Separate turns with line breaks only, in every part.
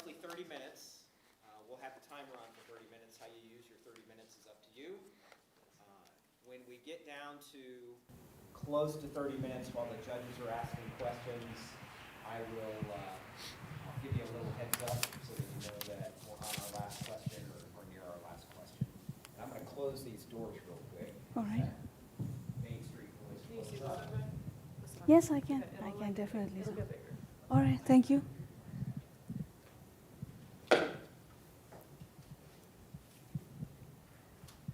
roughly 30 minutes. We'll have the timer on for 30 minutes. How you use your 30 minutes is up to you. When we get down to close to 30 minutes while the judges are asking questions, I will I'll give you a little heads up so that you know that we're on our last question or near our last question. And I'm going to close these doors real quick.
All right.
Main Street voice closes up.
Yes, I can. I can definitely. All right. Thank you.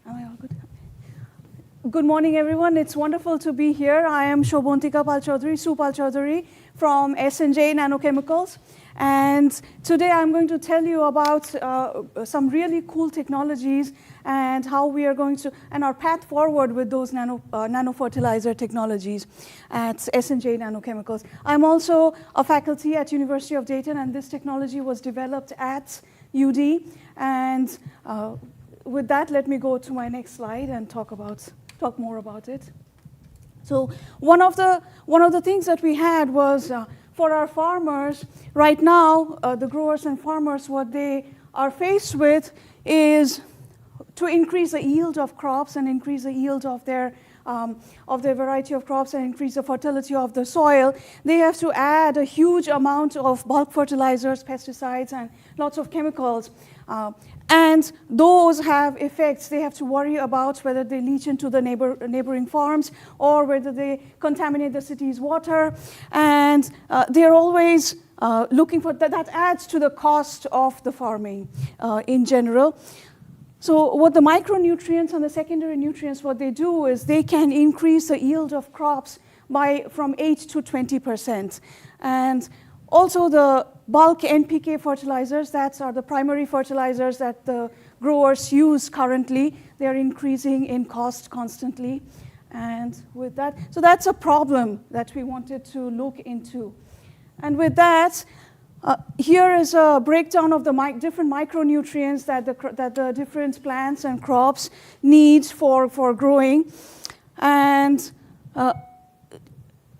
Am I all good? Good morning, everyone. It's wonderful to be here. I am Shobhantika Pal-Chaudhary, Sue Pal-Chaudhary from S&J Nanochemicals. And today I'm going to tell you about some really cool technologies and how we are going to, and our path forward with those nanofertilizer technologies at S&J Nanochemicals. I'm also a faculty at University of Dayton, and this technology was developed at UD. And with that, let me go to my next slide and talk more about it. So one of the things that we had was for our farmers, right now, the growers and farmers, what they are faced with is to increase the yield of crops and increase the yield of their variety of crops and increase the fertility of the soil. They have to add a huge amount of bulk fertilizers, pesticides, and lots of chemicals. And those have effects. They have to worry about whether they leach into the neighboring farms or whether they contaminate the city's water. And they're always looking for that. That adds to the cost of the farming in general. So what the micronutrients and the secondary nutrients, what they do is they can increase the yield of crops from 8 to 20%. And also the bulk NPK fertilizers, that are the primary fertilizers that the growers use currently. They're increasing in cost constantly. And with that, so that's a problem that we wanted to look into. And with that, here is a breakdown of the different micronutrients that the different plants and crops need for growing. And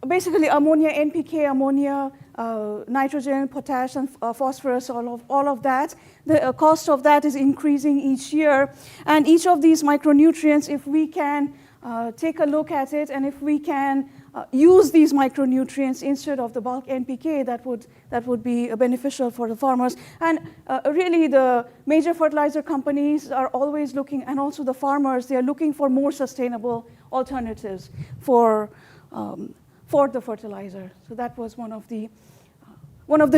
basically ammonia, NPK, ammonia, nitrogen, potash, and phosphorus, all of that. The cost of that is increasing each year. And each of these micronutrients, if we can take a look at it, and if we can use these micronutrients instead of the bulk NPK, that would be beneficial for the farmers. And really, the major fertilizer companies are always looking, and also the farmers, they are looking for more sustainable alternatives for the fertilizer. So that was one of the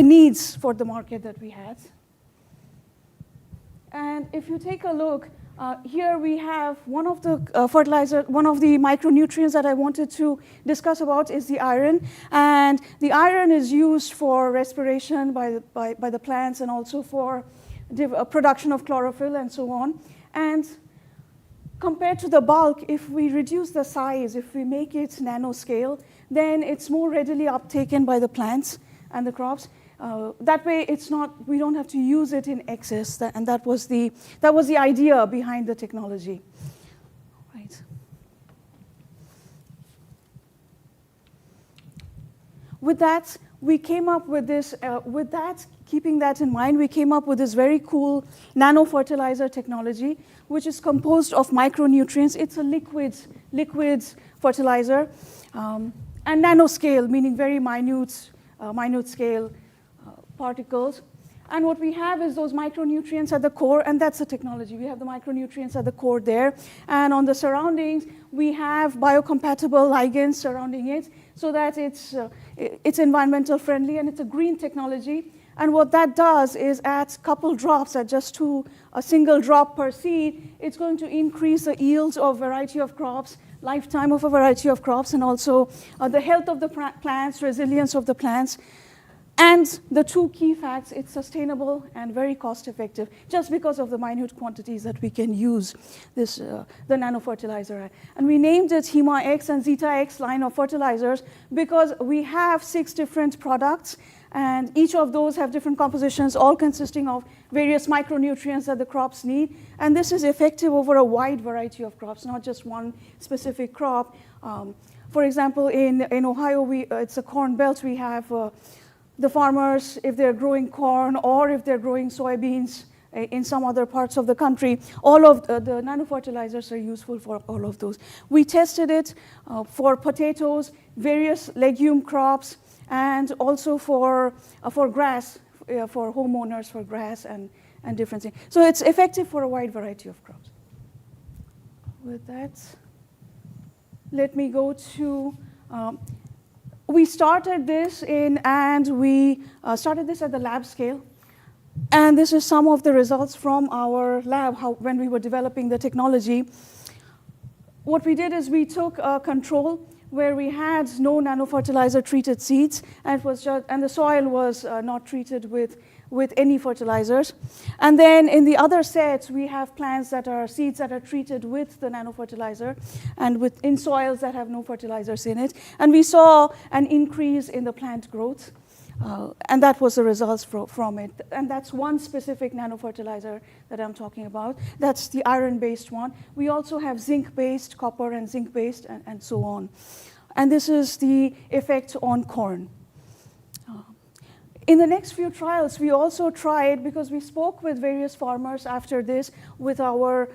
needs for the market that we had. And if you take a look, here we have one of the micronutrients that I wanted to discuss about is the iron. And the iron is used for respiration by the plants and also for production of chlorophyll and so on. And compared to the bulk, if we reduce the size, if we make it nanoscale, then it's more readily uptaken by the plants and the crops. That way, we don't have to use it in excess, and that was the idea behind the technology. Right. With that, we came up with this. Keeping that in mind, we came up with this very cool nanofertilizer technology, which is composed of micronutrients. It's a liquid fertilizer, and nanoscale, meaning very minute scale particles. And what we have is those micronutrients at the core, and that's the technology. We have the micronutrients at the core there. And on the surroundings, we have biocompatible ligands surrounding it so that it's environmental friendly, and it's a green technology. And what that does is at couple drops, at just a single drop per seed, it's going to increase the yields of a variety of crops, lifetime of a variety of crops, and also the health of the plants, resilience of the plants. And the two key facts, it's sustainable and very cost effective, just because of the minute quantities that we can use the nanofertilizer. And we named it HEMA X and Zeta X line of fertilizers because we have 6 different products, and each of those have different compositions, all consisting of various micronutrients that the crops need. And this is effective over a wide variety of crops, not just one specific crop. For example, in Ohio, it's a corn belt. We have the farmers, if they're growing corn or if they're growing soybeans in some other parts of the country, all of the nanofertilizers are useful for all of those. We tested it for potatoes, various legume crops, and also for grass, for homeowners, for grass and different things. So it's effective for a wide variety of crops. With that, let me go to, we started this started this at the lab scale. And this is some of the results from our lab when we were developing the technology. What we did is we took a control where we had no nanofertilizer treated seeds, and the soil was not treated with any fertilizers. And then in the other sets, we have plants that are seeds that are treated with the nanofertilizer and in soils that have no fertilizers in it. And we saw an increase in the plant growth. And that was the results from it. And that's one specific nanofertilizer that I'm talking about. That's the iron-based one. We also have zinc-based, copper and zinc-based, and so on. And this is the effect on corn. In the next few trials, we also tried, because we spoke with various farmers after this, with our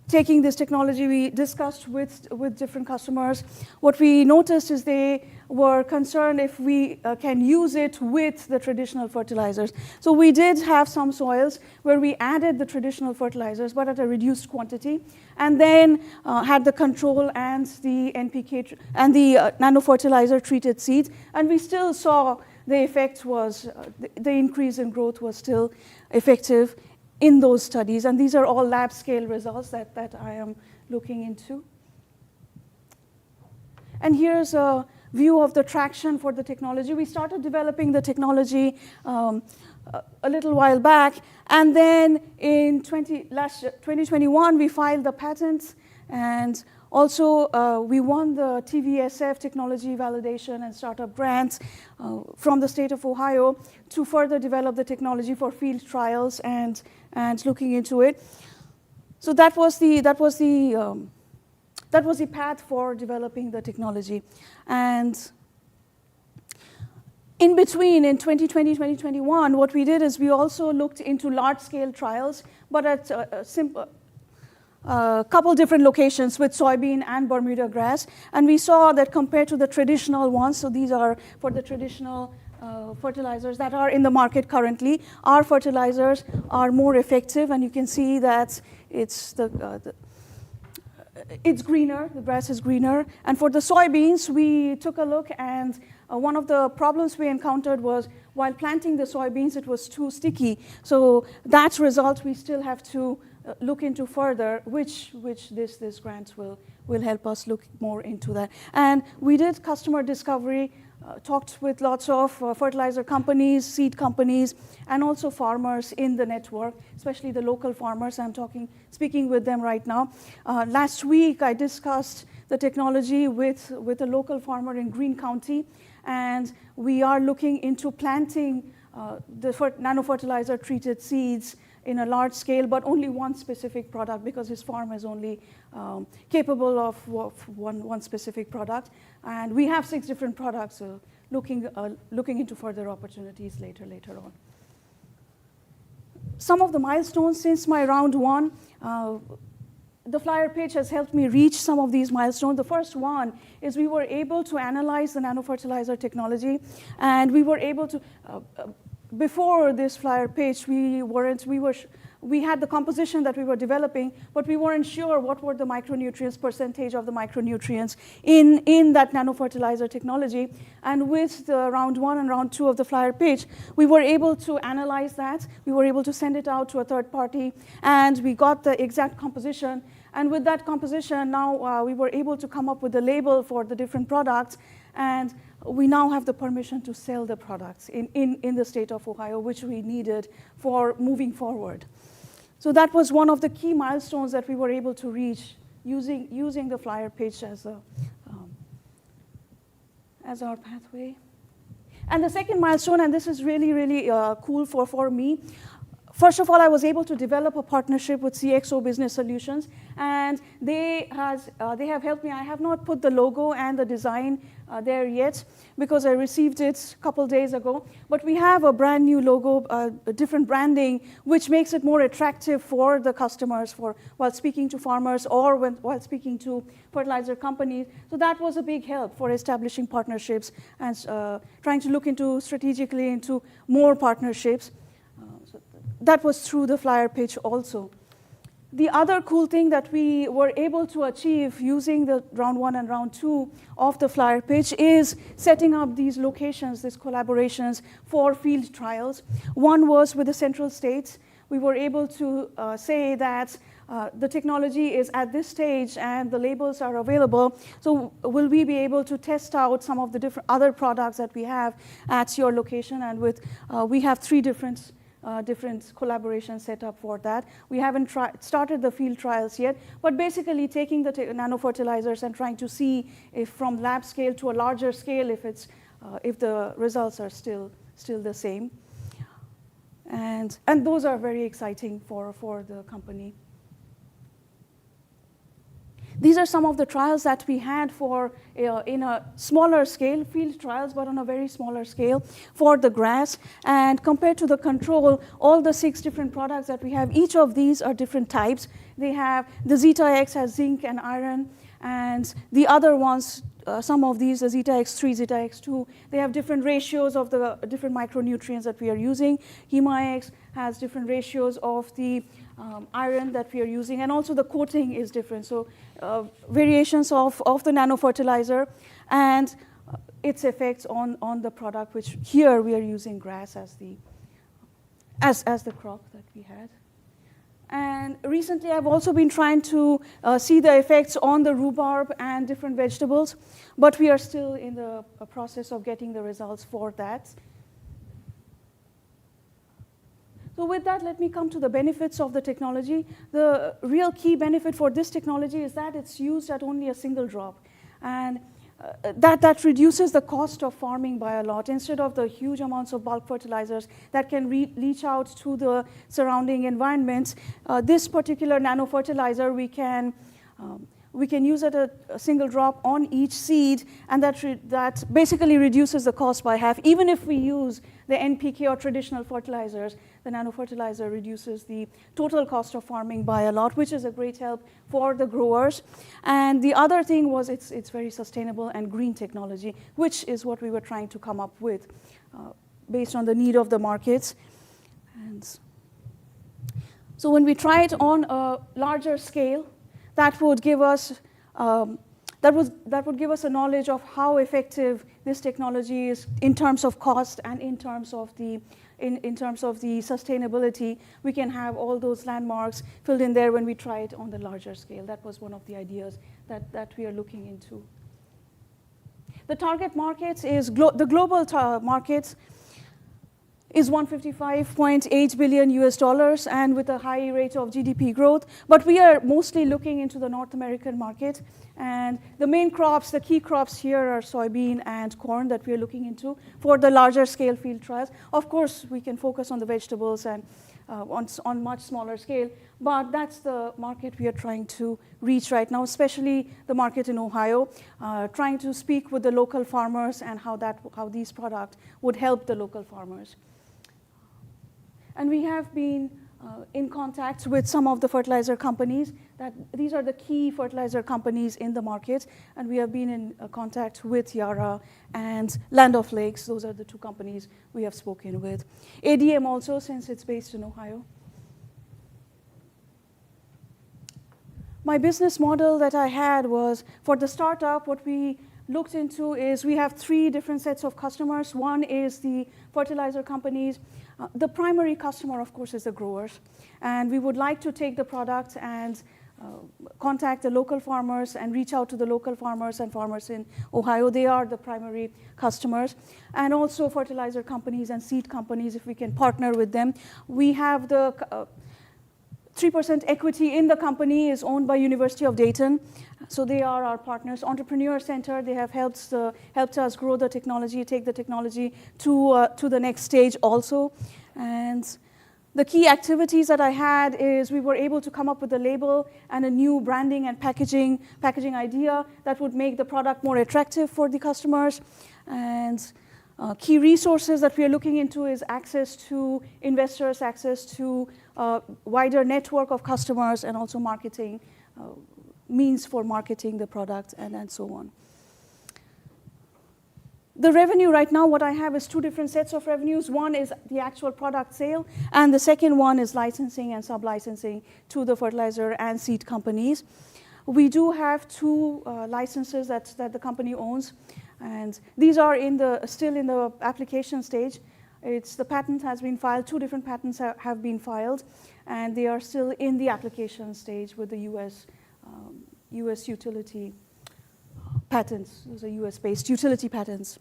taking this technology, we discussed with different customers. What we noticed is they were concerned if we can use it with the traditional fertilizers. So we did have some soils where we added the traditional fertilizers, but at a reduced quantity, and then had the control and the NPK and the nanofertilizer treated seeds, and we still saw the effect was, the increase in growth was still effective in those studies, and these are all lab scale results that I am looking into. And here's a view of the traction for the technology. We started developing the technology a little while back, and then in 2021 we filed the patents, and also we won the TVSF technology validation and startup grants from the state of Ohio to further develop the technology for field trials and looking into it. So that was the path for developing the technology. And in between, in 2020, 2021, what we did is we also looked into large-scale trials, but at a couple different locations with soybean and Bermuda grass. And we saw that compared to the traditional ones, so these are for the traditional fertilizers that are in the market currently, our fertilizers are more effective, and you can see that it's greener, the grass is greener. And for the soybeans, we took a look, and one of the problems we encountered was while planting the soybeans, it was too sticky. So that result we still have to look into further, which this grant will help us look more into that. And we did customer discovery, talked with lots of fertilizer companies, seed companies, and also farmers in the network, especially the local farmers. I'm speaking with them right now. Last week, I discussed the technology with a local farmer in Greene County, and we are looking into planting the nanofertilizer treated seeds in a large scale, but only one specific product, because his farm is only capable of one specific product. And we have 6 different products, so looking into further opportunities later on. Some of the milestones since my round 1, the flyer page has helped me reach some of these milestones. The first one is we were able to analyze the nanofertilizer technology, and we were able to, before this flyer page, we had the composition that we were developing, but we weren't sure what were the micronutrients, percentage of the micronutrients in that nanofertilizer technology. And with the round 1 and round 2 of the flyer page, we were able to analyze that. We were able to send it out to a third party, and we got the exact composition. And with that composition, now we were able to come up with a label for the different products, and we now have the permission to sell the products in the state of Ohio, which we needed for moving forward. So that was one of the key milestones that we were able to reach using the flyer page as our pathway. And the second milestone, and this is really, really cool for me, First of all, I was able to develop a partnership with CXO Business Solutions, and they have helped me. I have not put the logo and the design there yet because I received it a couple days ago. But we have a brand new logo, a different branding, which makes it more attractive for the customers while speaking to farmers or while speaking to fertilizer companies. So that was a big help for establishing partnerships and trying to look strategically into more partnerships. That was through the flyer pitch also. The other cool thing that we were able to achieve using the round 1 and round 2 of the flyer pitch is setting up these locations, these collaborations for field trials. One was with the Central States. We were able to say that the technology is at this stage and the labels are available. So will we be able to test out some of the different other products that we have at your location? And we have 3 different collaborations set up for that. We haven't started the field trials yet, but basically taking the nanofertilizers and trying to see if from lab scale to a larger scale, if the results are still the same. And those are very exciting for the company. These are some of the trials that we had in a smaller scale, field trials, but on a very smaller scale for the grass. And compared to the control, all the 6 different products that we have, each of these are different types. They have, the Zeta X has zinc and iron, and the other ones, some of these, the Zeta X3, Zeta X2, they have different ratios of the different micronutrients that we are using. Hema X has different ratios of the iron that we are using, and also the coating is different. So variations of the nanofertilizer and its effects on the product, which here we are using grass as the crop that we had. And recently I've also been trying to see the effects on the rhubarb and different vegetables, but we are still in the process of getting the results for that. So with that, let me come to the benefits of the technology. The real key benefit for this technology is that it's used at only a single drop. And that reduces the cost of farming by a lot. Instead of the huge amounts of bulk fertilizers that can leach out to the surrounding environments, this particular nanofertilizer we can use at a single drop on each seed, and that basically reduces the cost by half. Even if we use the NPK or traditional fertilizers, the nanofertilizer reduces the total cost of farming by a lot, which is a great help for the growers. And the other thing was it's very sustainable and green technology, which is what we were trying to come up with based on the need of the markets. And so when we try it on a larger scale, that would give us a knowledge of how effective this technology is in terms of cost and in terms of the sustainability. We can have all those landmarks filled in there when we try it on the larger scale. That was one of the ideas that we are looking into. The target markets is the global markets is $155.8 billion US, and with a high rate of GDP growth. But we are mostly looking into the North American market. And the main crops, the key crops here are soybean and corn that we are looking into for the larger scale field trials. Of course, we can focus on the vegetables and on much smaller scale, but that's the market we are trying to reach right now, especially the market in Ohio, trying to speak with the local farmers and how these products would help the local farmers. And we have been in contact with some of the fertilizer companies. These are the key fertilizer companies in the market, and we have been in contact with Yara and Land O'Lakes. Those are the 2 companies we have spoken with. ADM also, since it's based in Ohio. My business model that I had was, for the startup, what we looked into is we have 3 different sets of customers. One is the fertilizer companies. The primary customer, of course, is the growers. And we would like to take the product and contact the local farmers and reach out to the local farmers and farmers in Ohio. They are the primary customers. And also fertilizer companies and seed companies, if we can partner with them. We have the 3% equity in the company is owned by University of Dayton. So they are our partners. Entrepreneur Center, they have helped us grow the technology, take the technology to the next stage also. And The key activities that I had is we were able to come up with a label and a new branding and packaging idea that would make the product more attractive for the customers. And key resources that we are looking into is access to investors, access to a wider network of customers, and also marketing, means for marketing the product, and so on. The revenue right now, what I have is two different sets of revenues. One is the actual product sale, and the second one is licensing and sub-licensing to the fertilizer and seed companies. We do have two licenses that the company owns, and these are still in the application stage. The patent has been filed, two different patents have been filed, and they are still in the application stage with the US utility patents. Those are US-based utility patents.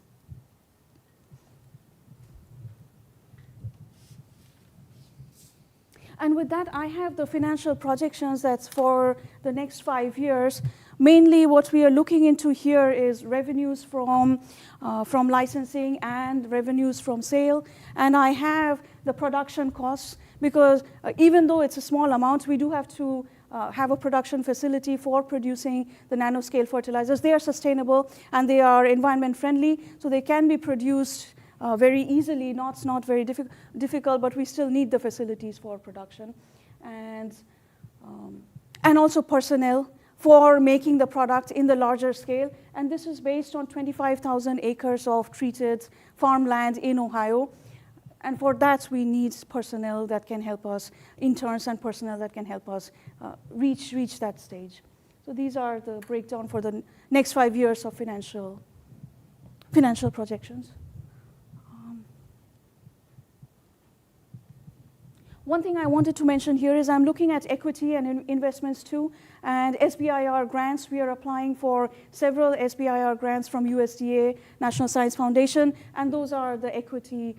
And with that, I have the financial projections that's for the next 5 years. Mainly what we are looking into here is revenues from licensing and revenues from sale. And I have the production costs because even though it's a small amount, we do have to have a production facility for producing the nanoscale fertilizers. They are sustainable and they are environment friendly, so they can be produced very easily. It's not very difficult, but we still need the facilities for production. And also personnel for making the product in the larger scale. And this is based on 25,000 acres of treated farmland in Ohio. And for that, we need personnel that can help us, interns and personnel that can help us reach that stage. So these are the breakdown for the next 5 years of financial projections. One thing I wanted to mention here is I'm looking at equity and investments too, and SBIR grants. We are applying for several SBIR grants from USDA, National Science Foundation, and those are the equity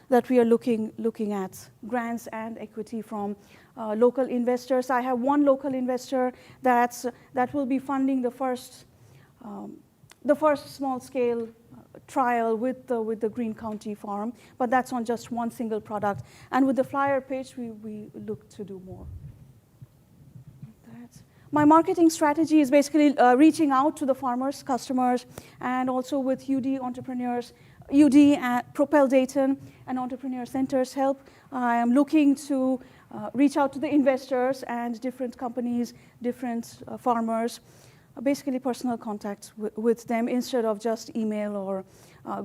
that we are looking at, grants and equity from local investors. I have one local investor that will be funding the first small-scale trial with the Green County farm, but that's on just one single product. And with the flyer page, we look to do more. My marketing strategy is basically reaching out to the farmers, customers, and also with UD entrepreneurs, UD, Propel Dayton, and entrepreneur centers help. I am looking to reach out to the investors and different companies, different farmers, basically personal contact with them instead of just email or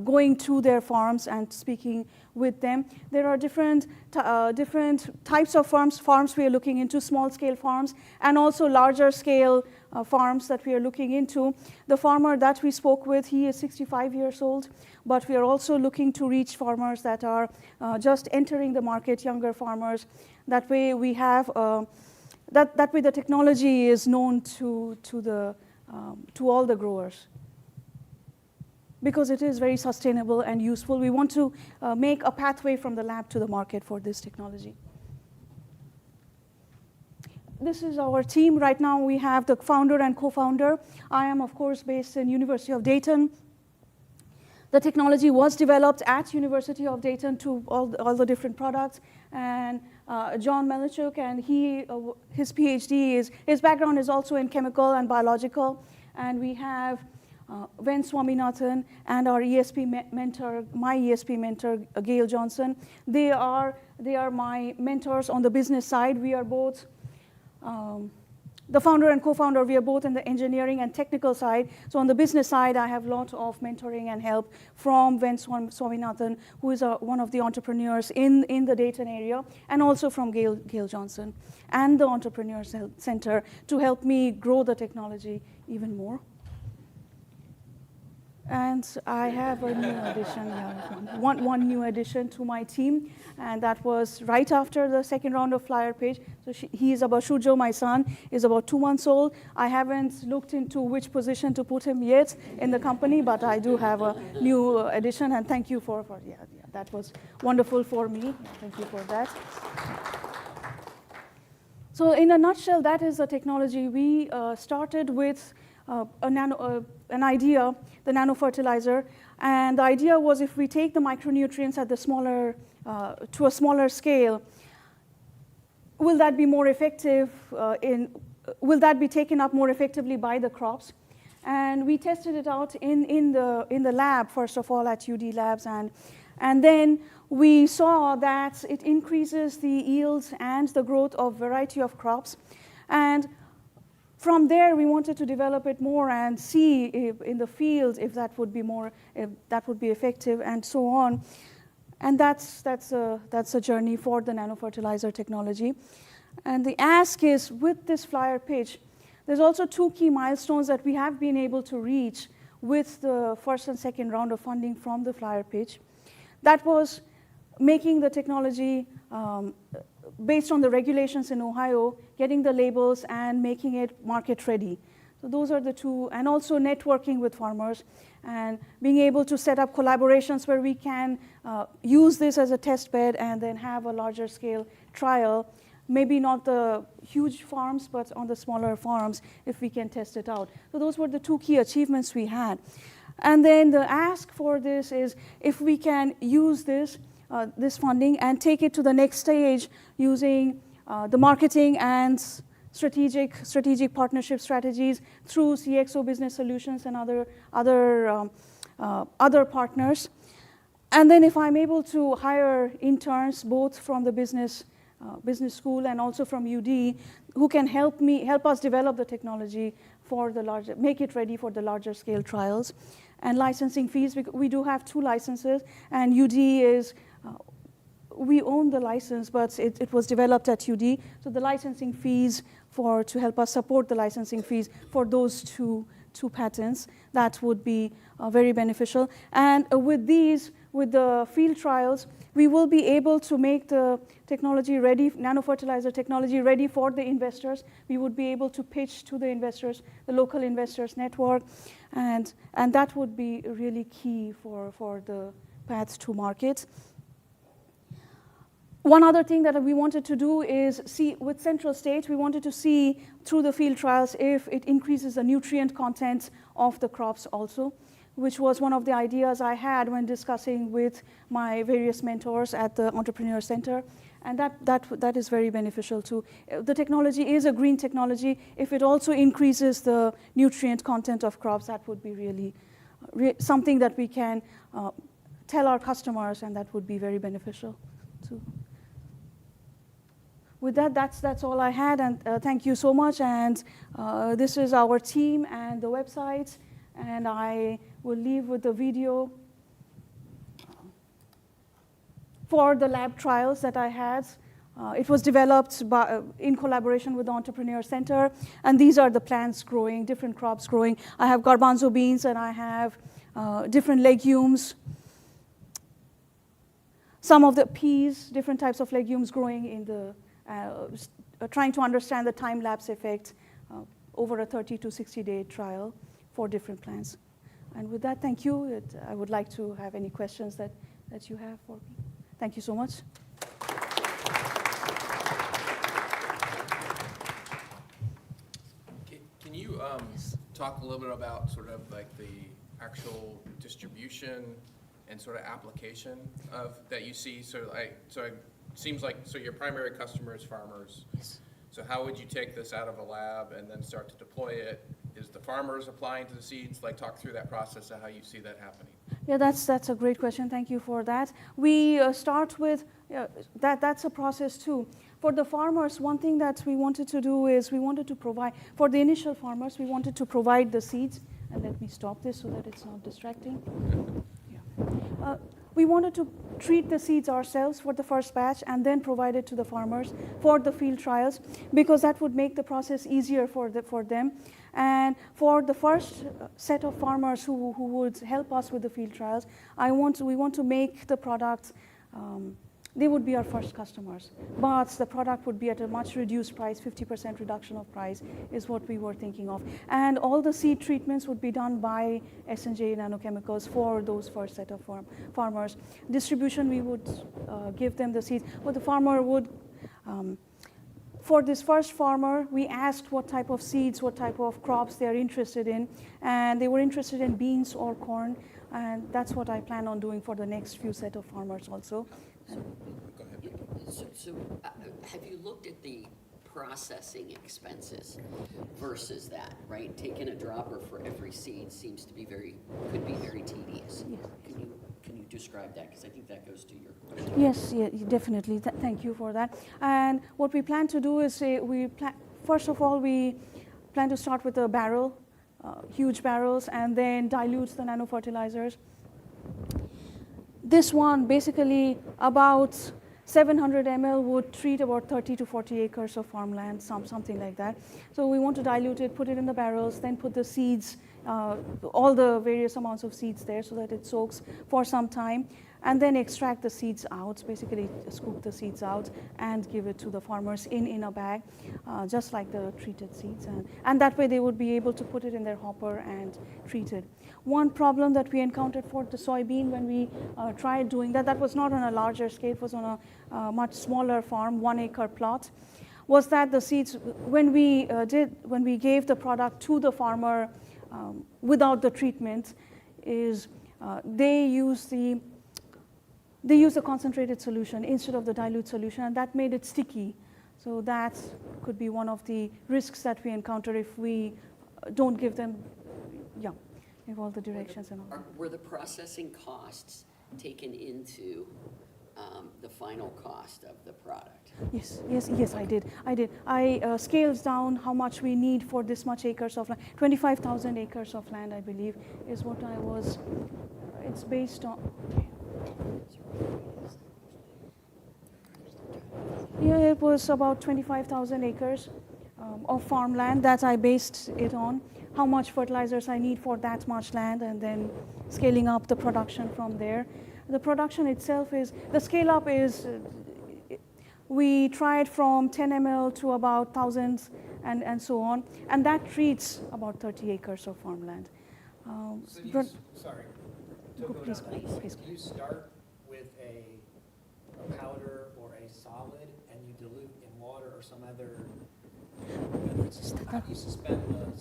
going to their farms and speaking with them. There are different types of farms we are looking into, small-scale farms, and also larger-scale farms that we are looking into. The farmer that we spoke with, he is 65 years old, but we are also looking to reach farmers that are just entering the market, younger farmers. That way we have that way the technology is known to all the growers, because it is very sustainable and useful. We want to make a pathway from the lab to the market for this technology. This is our team. Right now we have the founder and co-founder. I am, of course, based in University of Dayton. The technology was developed at University of Dayton to all the different products. And John Melichuk, and his PhD his background is also in chemical and biological. And we have Ven Swaminathan and our ESP mentor, my ESP mentor, Gail Johnson. They are my mentors on the business side. We are both the founder and co-founder. We are both in the engineering and technical side. So on the business side, I have a lot of mentoring and help from Ven Swaminathan, who is one of the entrepreneurs in the Dayton area, and also from Gail Johnson and the Entrepreneur Center to help me grow the technology even more. And I have a new addition, one new addition to my team, and that was right after the second round of flyer page. So Shujo, my son, is about 2 months old. I haven't looked into which position to put him yet in the company, but I do have a new addition, and thank you for that was wonderful for me. Thank you for that. So in a nutshell, that is the technology. We started with an idea, the nanofertilizer, and the idea was if we take the micronutrients at the smaller, to a smaller scale, will that be more effective will that be taken up more effectively by the crops? And we tested it out in the lab, first of all, at UD Labs, and then we saw that it increases the yields and the growth of variety of crops. And from there, we wanted to develop it more and see if, in the field if that would be effective, and so on. And that's a journey for the nanofertilizer technology. And the ask is, with this flyer pitch, there's also 2 key milestones that we have been able to reach with the first and second round of funding from the flyer pitch. That was making the technology based on the regulations in Ohio, getting the labels and making it market ready. So those are the 2, and also networking with farmers and being able to set up collaborations where we can use this as a test bed and then have a larger scale trial. Maybe not the huge farms, but on the smaller farms, if we can test it out. So those were the 2 key achievements we had. And then the ask for this is if we can use this funding and take it to the next stage using the marketing and strategic partnership strategies through CXO Business Solutions and other partners. And then if I'm able to hire interns, both from the business school and also from UD, who can help us develop the technology for make it ready for the larger scale trials. And licensing fees, we do have 2 licenses, and UD is, we own the license, but it was developed at UD. So the licensing fees to help us support the licensing fees for those two patents, that would be very beneficial. And with the field trials, we will be able to make the technology ready, nanofertilizer technology ready for the investors. We would be able to pitch to the investors, the local investors network, and that would be really key for the path to market. One other thing that we wanted to do is see, with Central States, we wanted to see through the field trials if it increases the nutrient content of the crops also, which was one of the ideas I had when discussing with my various mentors at the Entrepreneur Center. And that is very beneficial too. The technology is a green technology. If it also increases the nutrient content of crops, that would be really something that we can tell our customers, and that would be very beneficial too. With that, that's all I had, and thank you so much. And this is our team and the website, and I will leave with the video for the lab trials that I had. It was developed in collaboration with the Entrepreneur Center, and these are the plants growing, different crops growing. I have garbanzo beans, and I have different legumes, some of the peas, different types of legumes growing in the trying to understand the time-lapse effect over a 30 to 60-day trial for different plants. And with that, thank you. I would like to have any questions that you have for me. Thank you so much.
Can you talk a little bit about sort of like the actual distribution and sort of application of that you see? So it seems like, so your primary customer is farmers.
Yes.
So how would you take this out of a lab and then start to deploy it? Is the farmers applying to the seeds? Like, talk through that process of how you see that happening.
Yeah, that's a great question. Thank you for that. We start with, that's a process too. For the farmers, one thing that we wanted to do is we wanted to provide, for the initial farmers, we wanted to provide the seeds. And let me stop this so that it's not distracting. Yeah. We wanted to treat the seeds ourselves for the first batch and then provide it to the farmers for the field trials, because that would make the process easier for them. And for the first set of farmers who would help us with the field trials, we want to make the product, they would be our first customers, but the product would be at a much reduced price. 50% reduction of price is what we were thinking of. And all the seed treatments would be done by S&J Nanochemicals for those first set of farmers. Distribution, we would give them the seeds, but the farmer would, for this first farmer, we asked what type of seeds, what type of crops they are interested in, and they were interested in beans or corn, and that's what I plan on doing for the next few set of farmers also.
Go ahead, Vicky.
Have you looked at the processing expenses versus that, right? Taking a dropper for every seed seems to be could be very tedious.
Yes.
Can you describe that? Because I think that goes to your question.
Yes, yeah, definitely. Thank you for that. And what we plan to do is first of all, we plan to start with a barrel, huge barrels, and then dilute the nanofertilizers. This one, basically, about 700 ml would treat about 30 to 40 acres of farmland, something like that. So we want to dilute it, put it in the barrels, then put the seeds, all the various amounts of seeds there so that it soaks for some time, and then extract the seeds out, basically scoop the seeds out and give it to the farmers in a bag, just like the treated seeds. And that way they would be able to put it in their hopper and treat it. One problem that we encountered for the soybean when we tried doing that was not on a larger scale, it was on a much smaller farm, 1 acre plot, was that the seeds, when we gave the product to the farmer without the treatment, they use a concentrated solution instead of the dilute solution, and that made it sticky. So that could be one of the risks that we encounter if we don't give them, give all the directions and all.
Were the processing costs taken into the final cost of the product?
Yes, I did. I scaled down how much we need for this much acres of land. 25,000 acres of land, I believe, is what I was. It's based on. Yeah, it was about 25,000 acres of farmland that I based it on. How much fertilizers I need for that much land, and then scaling up the production from there. The production itself the scale up is, we tried from 10 ml to about thousands and so on, and that treats about 30 acres of farmland.
So do you start with a powder or a solid, and you dilute in water or some other, how do you suspend the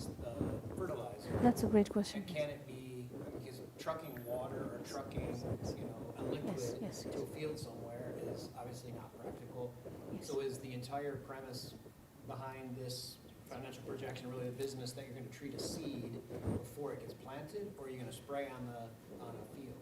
fertilizer?
That's a great question.
And can it be, because trucking water or trucking, a liquid
Yes.
to a field somewhere is obviously not practical.
Yes.
So is the entire premise behind this financial projection really the business that you're going to treat a seed before it gets planted, or are you going to spray on a field?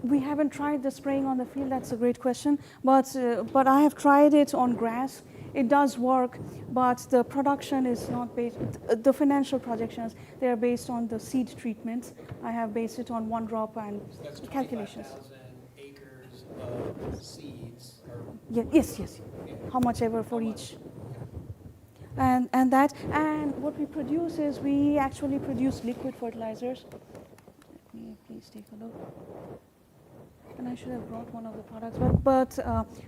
We haven't tried the spraying on the field. That's a great question. But I have tried it on grass. It does work, but the production is not based. The financial projections, they are based on the seed treatments. I have based it on 1 drop and
So that's
calculations.
25,000 acres of seeds.
Yes. How much ever for each. And what we produce is we actually produce liquid fertilizers. Let me please take a look. And I should have brought one of the products, but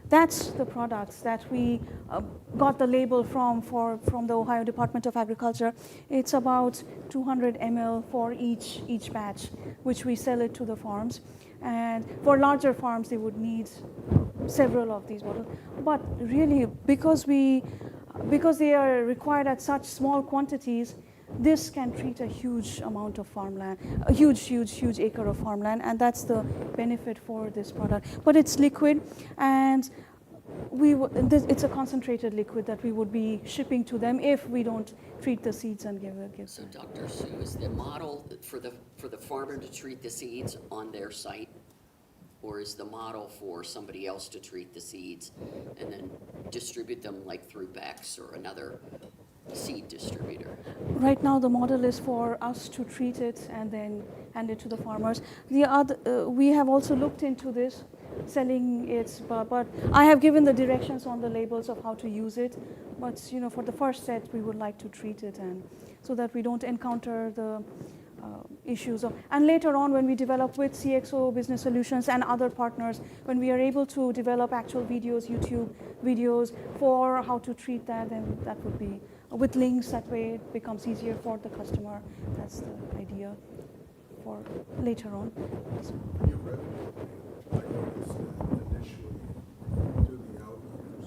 that's the products that we got the label from the Ohio Department of Agriculture. It's about 200 ml for each batch, which we sell it to the farms. And for larger farms, they would need several of these bottles. But really, because they are required at such small quantities, this can treat a huge amount of farmland, a huge acre of farmland, and that's the benefit for this product. But it's liquid, and it's a concentrated liquid that we would be shipping to them if we don't treat the seeds and give
So, Dr. Sue, is the model for the farmer to treat the seeds on their site, or is the model for somebody else to treat the seeds and then distribute them like through Beck's or another seed distributor?
Right now, the model is for us to treat it and then hand it to the farmers. We have also looked into this, selling it, but I have given the directions on the labels of how to use it. But for the first set, we would like to treat it, and so that we don't encounter the issues and later on, when we develop with CXO Business Solutions and other partners, when we are able to develop actual videos, YouTube videos for how to treat that, then that would be with links. That way it becomes easier for the customer. That's the idea for later on.
Your revenue, I noticed that initially, through the out years,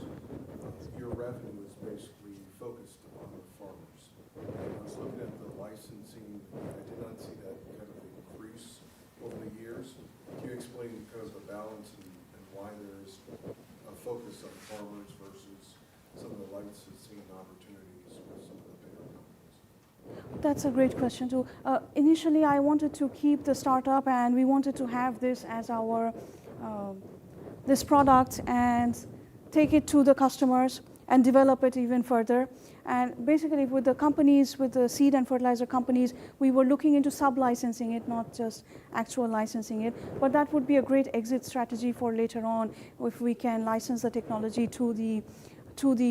your revenue is basically focused on the farmers. And I was looking at the licensing, and I did not see that kind of increase over the years. Can you explain kind of the balance and why there's a focus on farmers versus some of the licensing opportunities with some of the bigger companies?
That's a great question too. Initially, I wanted to keep the startup, and we wanted to have this as our this product and take it to the customers and develop it even further. And basically, with the companies, with the seed and fertilizer companies, we were looking into sub-licensing it, not just actual licensing it. But that would be a great exit strategy for later on if we can license the technology to the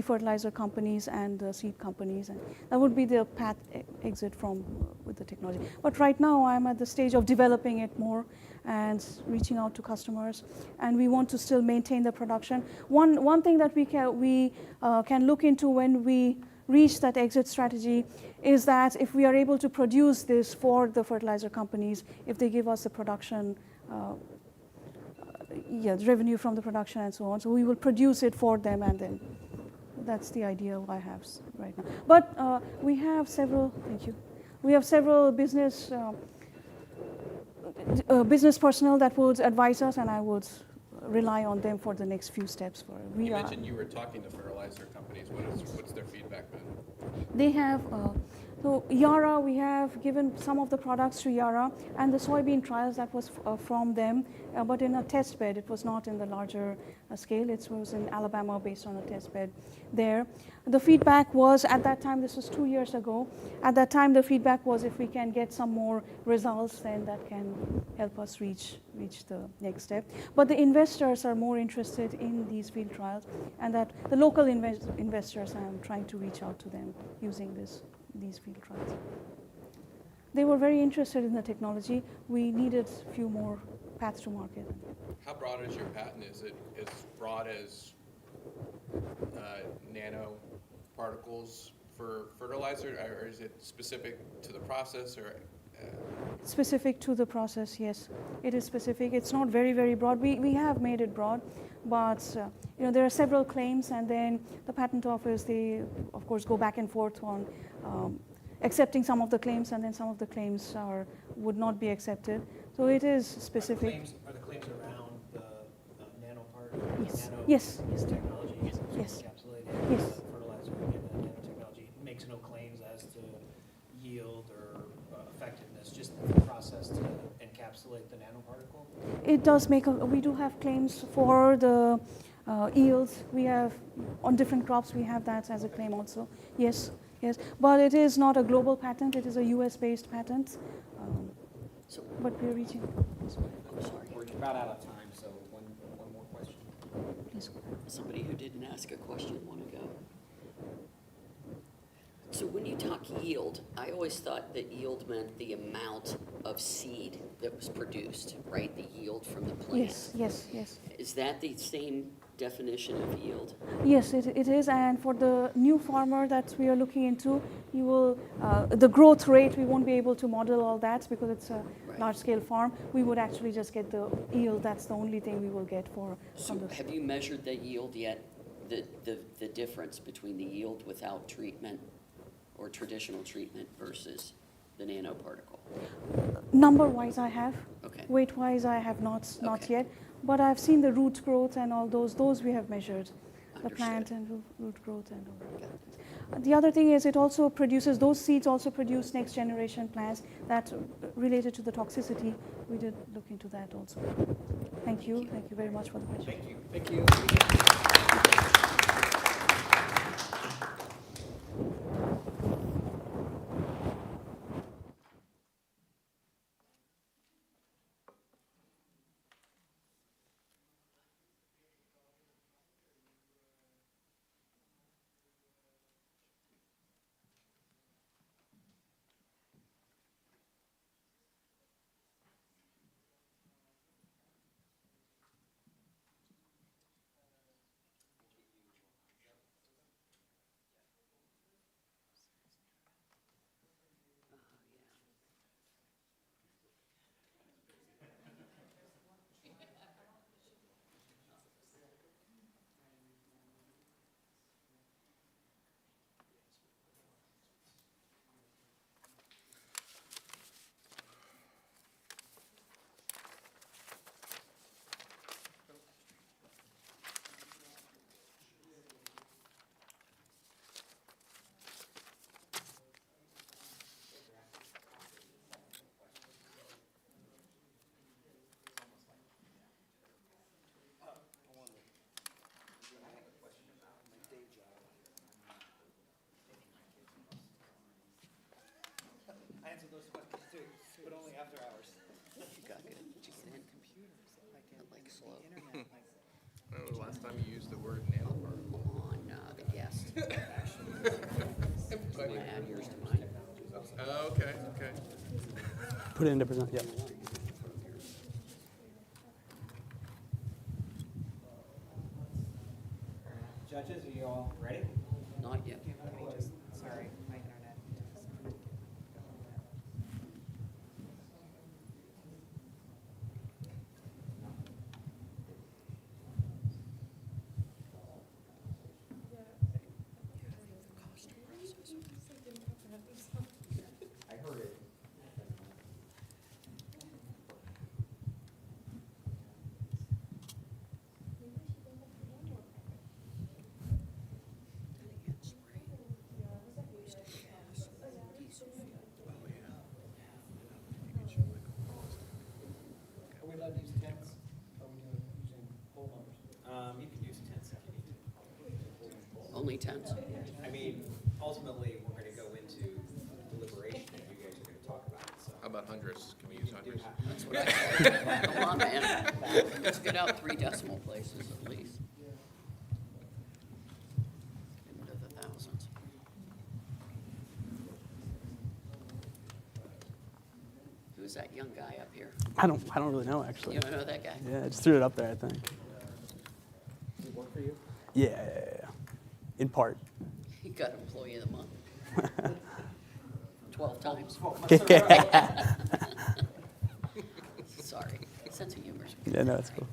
fertilizer companies and the seed companies, and that would be the path exit from with the technology. But right now, I'm at the stage of developing it more and reaching out to customers, and we want to still maintain the production. One thing that we can look into when we reach that exit strategy is that if we are able to produce this for the fertilizer companies, if they give us the production, the revenue from the production and so on, so we will produce it for them, and then that's the idea I have right now. But we have several, thank you. We have several business personnel that would advise us, and I would rely on them for the next few steps.
You mentioned you were talking to fertilizer companies. What's their feedback been?
They have, so Yara, we have given some of the products to Yara, and the soybean trials, that was from them, but in a test bed. It was not in the larger scale. It was in Alabama based on a test bed there. The feedback was, at that time, this was 2 years ago, at that time the feedback was if we can get some more results, then that can help us reach the next step. But the investors are more interested in these field trials, and that the local investors, I am trying to reach out to them using these field trials. They were very interested in the technology. We needed a few more paths to market.
How broad is your patent? Is it as broad as nanoparticles for fertilizer, or is it specific to the process, or?
Specific to the process, yes. It is specific. It's not very, very broad. We have made it broad, but there are several claims, and then the patent office, they, of course, go back and forth on accepting some of the claims, and then some of the claims would not be accepted. So it is specific.
Are the claims around the nanoparticle?
Yes.
Nano
Yes.
technology?
Yes.
Encapsulated
Yes.
fertilizer and nanotechnology makes no claims as to yield or effectiveness, just the process to encapsulate the nanoparticle?
It does make we do have claims for the yields. We have, on different crops, we have that as a claim also. Yes, yes. But it is not a global patent. It is a US-based patent. But we're reaching.
I'm sorry.
We're about out of time, so one more question.
Please.
Somebody who didn't ask a question a moment ago. So when you talk yield, I always thought that yield meant the amount of seed that was produced, right? The yield from the plant.
Yes, yes, yes.
Is that the same definition of yield?
Yes, it is. And for the new farmer that we are looking into, you will the growth rate, we won't be able to model all that because it's a large-scale farm. We would actually just get the yield. That's the only thing we will get for.
So have you measured the yield yet? The difference between the yield without treatment or traditional treatment versus the nanoparticle?
Number-wise, I have.
Okay.
Weight-wise, I have not
Okay.
yet. But I've seen the root growth and all those. Those we have measured. The
Understood.
plant and root growth and all
Got
that.
it.
The other thing is it also produces, those seeds also produce next generation plants that related to the toxicity. We did look into that also. Thank you. Thank you very much for the question.
Thank you. Thank you. But only after hours.
You got good. Like slow.
When was the last time you used the word nanoparticle?
On the guest. Want to add yours to mine?
Oh, okay, okay.
Put it into present, yeah.
Judges, are you all ready?
Not yet.
Sorry, my internet.
I heard it.
Are we allowed to use tents? Are we doing, using whole numbers?
You can use tents if you need to.
Only tens?
I mean, ultimately, we're going to go into deliberation and you guys are going to talk about it, so.
How about hundreds? Can we use hundreds?
That's what I said. Come on, man. Let's get out 3 decimal places at least. Into the thousands. Who's that young guy up here?
I don't really know, actually.
You don't know that guy?
Yeah, I just threw it up there, I think.
Does it work for you?
Yeah. In part.
He got Employee of the Month. 12 times. Sorry. Sense of humor.
Yeah, no, it's cool.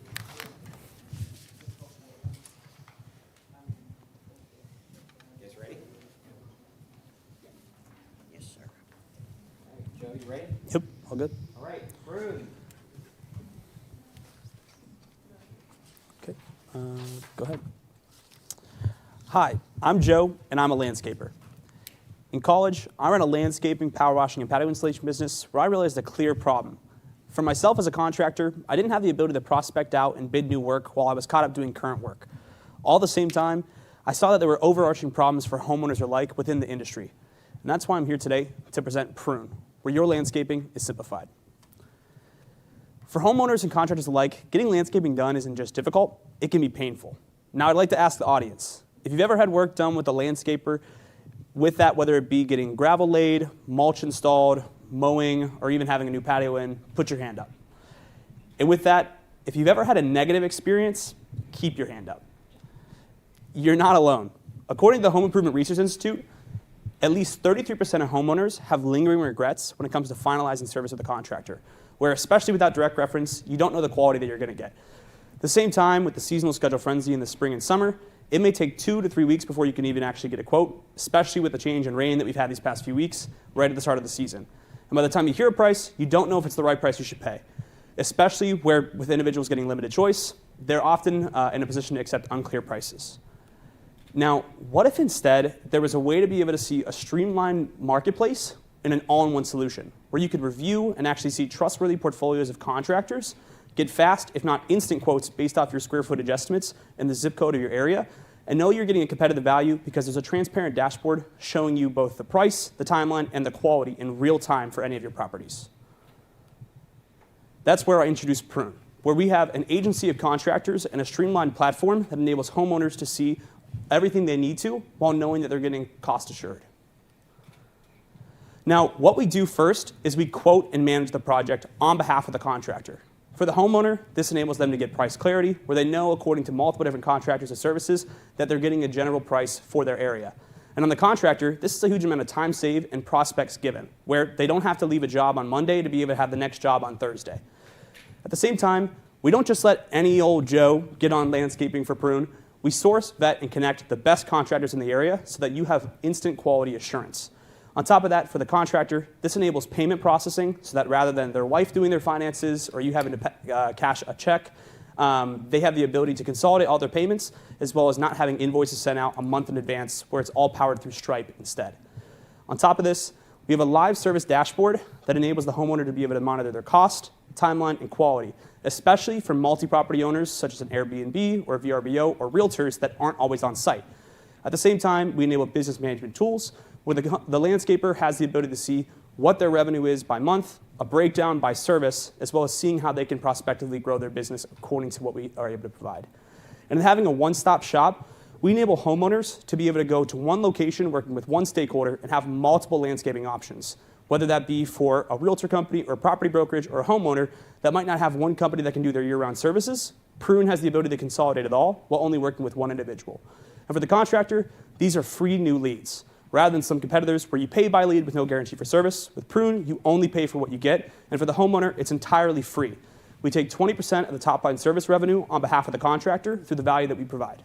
You guys ready?
Yes, sir.
All right, Joe, you ready?
Yep, all good.
All right, Rude.
Okay, go ahead. Hi, I'm Joe, and I'm a landscaper. In college, I ran a landscaping, power washing, and patio installation business where I realized a clear problem. For myself as a contractor, I didn't have the ability to prospect out and bid new work while I was caught up doing current work. All at the same time, I saw that there were overarching problems for homeowners alike within the industry. And that's why I'm here today to present Prune, where your landscaping is simplified. For homeowners and contractors alike, getting landscaping done isn't just difficult, it can be painful. Now I'd like to ask the audience, if you've ever had work done with a landscaper, with that, whether it be getting gravel laid, mulch installed, mowing, or even having a new patio in, put your hand up. And with that, if you've ever had a negative experience, keep your hand up. You're not alone. According to the Home Improvement Research Institute, at least 33% of homeowners have lingering regrets when it comes to finalizing service with a contractor, where especially without direct reference, you don't know the quality that you're going to get. At the same time, with the seasonal schedule frenzy in the spring and summer, it may take 2 to 3 weeks before you can even actually get a quote, especially with the change in rain that we've had these past few weeks, right at the start of the season. And by the time you hear a price, you don't know if it's the right price you should pay, especially where with individuals getting limited choice, they're often in a position to accept unclear prices. Now, what if instead there was a way to be able to see a streamlined marketplace in an all-in-one solution, where you could review and actually see trustworthy portfolios of contractors, get fast, if not instant quotes based off your square footage estimates and the zip code of your area, and know you're getting a competitive value because there's a transparent dashboard showing you both the price, the timeline, and the quality in real time for any of your properties. That's where I introduce Prune, where we have an agency of contractors and a streamlined platform that enables homeowners to see everything they need to while knowing that they're getting cost assured. Now, what we do first is we quote and manage the project on behalf of the contractor. For the homeowner, this enables them to get price clarity, where they know, according to multiple different contractors and services, that they're getting a general price for their area. And on the contractor, this is a huge amount of time saved and prospects given, where they don't have to leave a job on Monday to be able to have the next job on Thursday. At the same time, we don't just let any old Joe get on landscaping for Prune. We source, vet, and connect the best contractors in the area so that you have instant quality assurance. On top of that, for the contractor, this enables payment processing so that rather than their wife doing their finances or you having to cash a check, they have the ability to consolidate all their payments as well as not having invoices sent out a month in advance where it's all powered through Stripe instead. On top of this, we have a live service dashboard that enables the homeowner to be able to monitor their cost, timeline, and quality, especially for multi-property owners such as an Airbnb or VRBO or realtors that aren't always on site. At the same time, we enable business management tools where the landscaper has the ability to see what their revenue is by month, a breakdown by service, as well as seeing how they can prospectively grow their business according to what we are able to provide. And having a one-stop shop, we enable homeowners to be able to go to one location working with one stakeholder and have multiple landscaping options, whether that be for a realtor company or a property brokerage or a homeowner that might not have one company that can do their year-round services. Prune has the ability to consolidate it all while only working with one individual. And for the contractor, these are free new leads. Rather than some competitors where you pay by lead with no guarantee for service, with Prune, you only pay for what you get. And for the homeowner, it's entirely free. We take 20% of the top line service revenue on behalf of the contractor through the value that we provide.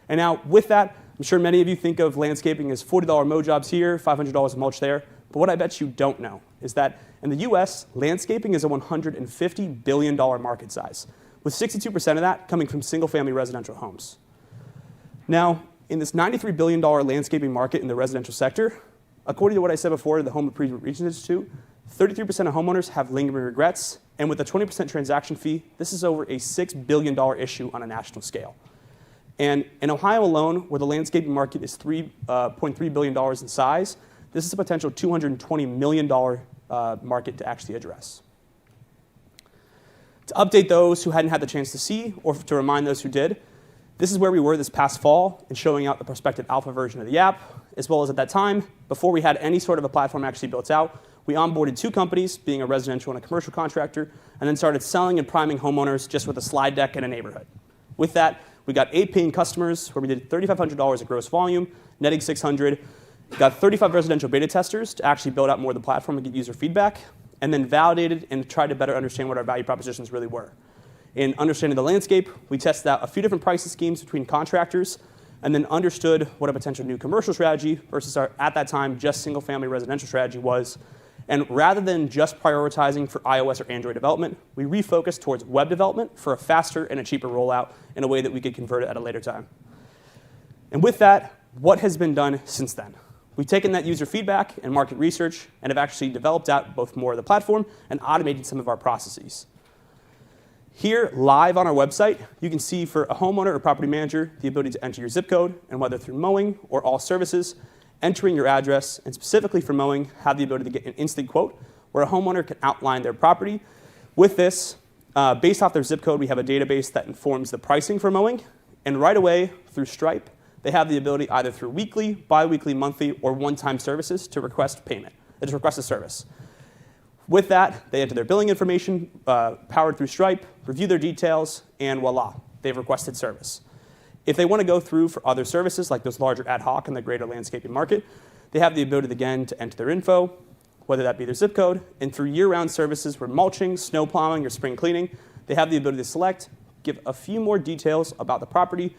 And now with that, I'm sure many of you think of landscaping as $40 mow jobs here, $500 of mulch there. But what I bet you don't know is that in the US, landscaping is a $150 billion market size, with 62% of that coming from single-family residential homes. Now, in this $93 billion landscaping market in the residential sector, according to what I said before, the Home Improvement Research Institute, 33% of homeowners have lingering regrets, and with a 20% transaction fee, this is over a $6 billion issue on a national scale. And in Ohio alone, where the landscaping market is $3.3 billion in size, this is a potential $220 million market to actually address. To update those who hadn't had the chance to see, or to remind those who did, this is where we were this past fall in showing out the prospective alpha version of the app, as well as at that time, before we had any sort of a platform actually built out, we onboarded 2 companies, being a residential and a commercial contractor, and then started selling and priming homeowners just with a slide deck in a neighborhood. With that, we got 8 paying customers where we did $3,500 of gross volume, netting $600. We got 35 residential beta testers to actually build out more of the platform and get user feedback, and then validated and tried to better understand what our value propositions really were. In understanding the landscape, we tested out a few different pricing schemes between contractors, and then understood what a potential new commercial strategy versus our, at that time, just single-family residential strategy was. And rather than just prioritizing for iOS or Android development, we refocused towards web development for a faster and a cheaper rollout in a way that we could convert it at a later time. And with that, what has been done since then? We've taken that user feedback and market research and have actually developed out both more of the platform and automated some of our processes. Here, live on our website, you can see for a homeowner or property manager the ability to enter your zip code, and whether through mowing or all services, entering your address, and specifically for mowing, have the ability to get an instant quote where a homeowner can outline their property. With this, based off their zip code, we have a database that informs the pricing for mowing, and right away, through Stripe, they have the ability either through weekly, bi-weekly, monthly, or one-time services to request payment, to request a service. With that, they enter their billing information, powered through Stripe, review their details, and voila, they've requested service. If they want to go through for other services, like those larger ad hoc in the greater landscaping market, they have the ability, again, to enter their info, whether that be their zip code, and through year-round services for mulching, snow plowing, or spring cleaning, they have the ability to select, give a few more details about the property,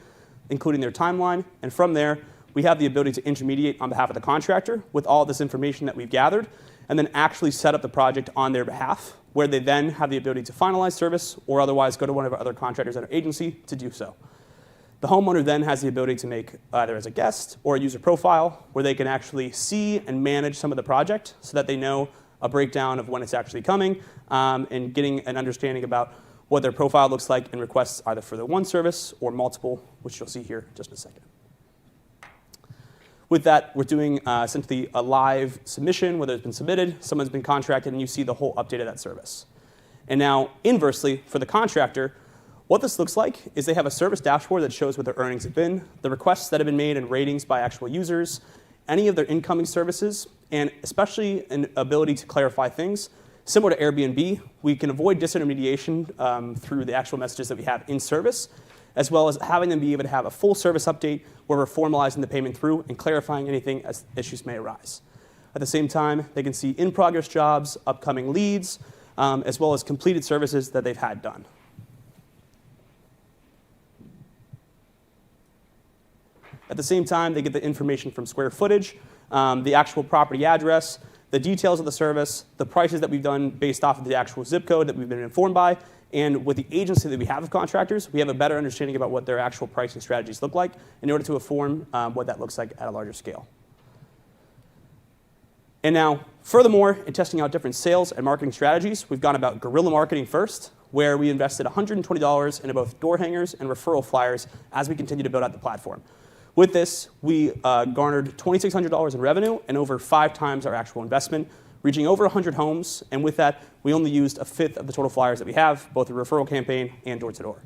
including their timeline, and from there, we have the ability to intermediate on behalf of the contractor with all this information that we've gathered, and then actually set up the project on their behalf, where they then have the ability to finalize service or otherwise go to one of our other contractors at our agency to do so. The homeowner then has the ability to make either as a guest or a user profile where they can actually see and manage some of the project so that they know a breakdown of when it's actually coming, and getting an understanding about what their profile looks like and requests either for the one service or multiple, which you'll see here in just a second. With that, we're doing essentially a live submission, whether it's been submitted, someone's been contracted, and you see the whole update of that service. And now, inversely, for the contractor, what this looks like is they have a service dashboard that shows what their earnings have been, the requests that have been made and ratings by actual users, any of their incoming services, and especially an ability to clarify things. Similar to Airbnb, we can avoid disintermediation through the actual messages that we have in service, as well as having them be able to have a full service update where we're formalizing the payment through and clarifying anything as issues may arise. At the same time, they can see in-progress jobs, upcoming leads, as well as completed services that they've had done. At the same time, they get the information from square footage, the actual property address, the details of the service, the prices that we've done based off of the actual zip code that we've been informed by, and with the agency that we have of contractors, we have a better understanding about what their actual pricing strategies look like in order to inform what that looks like at a larger scale. And now, furthermore, in testing out different sales and marketing strategies, we've gone about guerrilla marketing first, where we invested $120 into both door hangers and referral flyers as we continue to build out the platform. With this, we garnered $2,600 in revenue and over 5 times our actual investment, reaching over 100 homes. And with that, we only used a fifth of the total flyers that we have, both a referral campaign and door-to-door.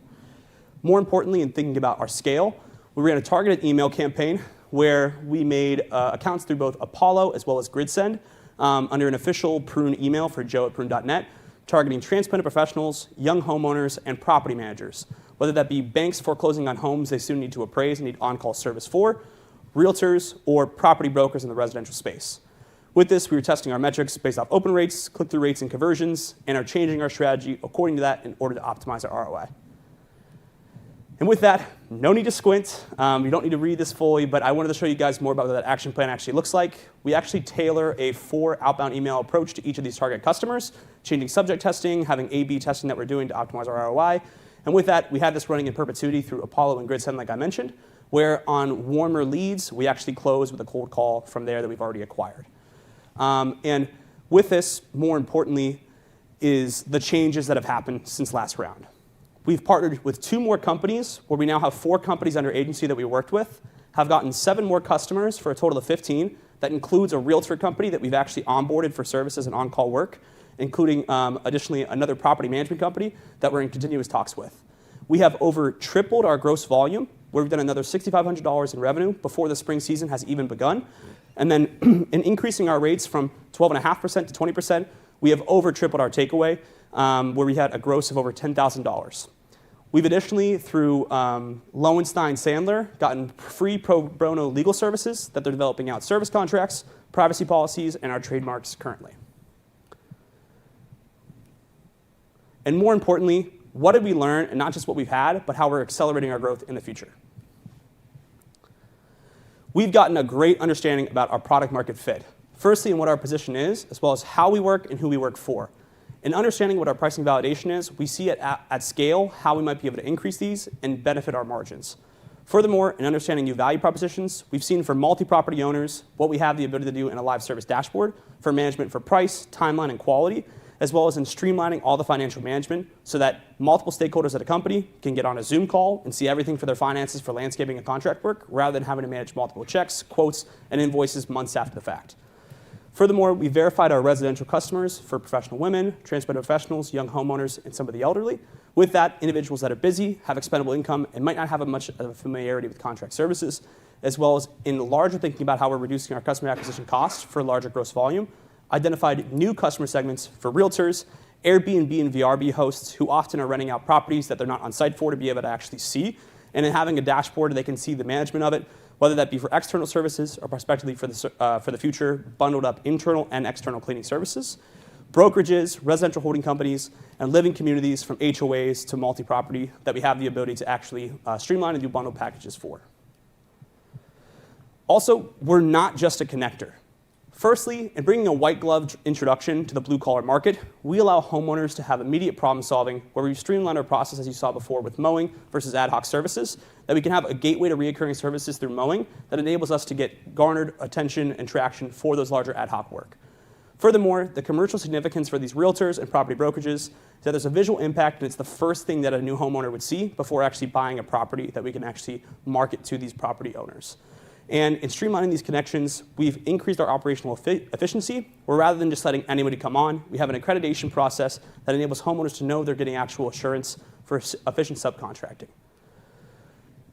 More importantly, in thinking about our scale, we ran a targeted email campaign where we made accounts through both Apollo as well as GridSend under an official Prune email for joe@prune.net, targeting transplanted professionals, young homeowners, and property managers, whether that be banks foreclosing on homes they soon need to appraise and need on-call service for, realtors, or property brokers in the residential space. With this, we were testing our metrics based off open rates, click-through rates, and conversions, and are changing our strategy according to that in order to optimize our ROI. And with that, no need to squint. You don't need to read this fully, but I wanted to show you guys more about what that action plan actually looks like. We actually tailor a 4 outbound email approach to each of these target customers, changing subject testing, having A/B testing that we're doing to optimize our ROI. And with that, we have this running in perpetuity through Apollo and GridSend, like I mentioned, where on warmer leads, we actually close with a cold call from there that we've already acquired. And with this, more importantly, is the changes that have happened since last round. We've partnered with 2 more companies, where we now have 4 companies under agency that we worked with, have gotten 7 more customers for a total of 15. That includes a realtor company that we've actually onboarded for services and on-call work, including additionally another property management company that we're in continuous talks with. We have over tripled our gross volume, where we've done another $6,500 in revenue before the spring season has even begun. And then in increasing our rates from 12.5% to 20%, we have over tripled our takeaway, where we had a gross of over $10,000. We've additionally, through Lowenstein Sandler, gotten free pro bono legal services that they're developing out service contracts, privacy policies, and our trademarks currently. And more importantly, what did we learn, and not just what we've had, but how we're accelerating our growth in the future? We've gotten a great understanding about our product market fit. Firstly, in what our position is, as well as how we work and who we work for. In understanding what our pricing validation is, we see at scale how we might be able to increase these and benefit our margins. Furthermore, in understanding new value propositions, we've seen for multi-property owners what we have the ability to do in a live service dashboard for management for price, timeline, and quality, as well as in streamlining all the financial management so that multiple stakeholders at a company can get on a Zoom call and see everything for their finances for landscaping and contract work, rather than having to manage multiple checks, quotes, and invoices months after the fact. Furthermore, we verified our residential customers for professional women, transplanted professionals, young homeowners, and some of the elderly. With that, individuals that are busy, have expendable income, and might not have much of a familiarity with contract services, as well as in larger thinking about how we're reducing our customer acquisition costs for larger gross volume, identified new customer segments for realtors, Airbnb and VRB hosts who often are renting out properties that they're not on site for to be able to actually see, and in having a dashboard they can see the management of it, whether that be for external services or prospectively for the future, bundled up internal and external cleaning services, brokerages, residential holding companies, and living communities from HOAs to multi-property that we have the ability to actually streamline and do bundled packages for. Also, we're not just a connector. Firstly, in bringing a white glove introduction to the blue collar market, we allow homeowners to have immediate problem solving where we streamline our process, as you saw before, with mowing versus ad hoc services, that we can have a gateway to reoccurring services through mowing that enables us to get garnered attention and traction for those larger ad hoc work. Furthermore, the commercial significance for these realtors and property brokerages is that there's a visual impact, and it's the first thing that a new homeowner would see before actually buying a property that we can actually market to these property owners. And in streamlining these connections, we've increased our operational efficiency, where rather than just letting anybody come on, we have an accreditation process that enables homeowners to know they're getting actual assurance for efficient subcontracting.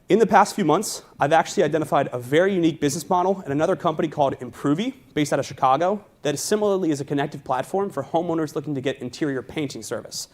In the past few months, I've actually identified a very unique business model in another company called Improvy, based out of Chicago, that similarly is a connective platform for homeowners looking to get interior painting service.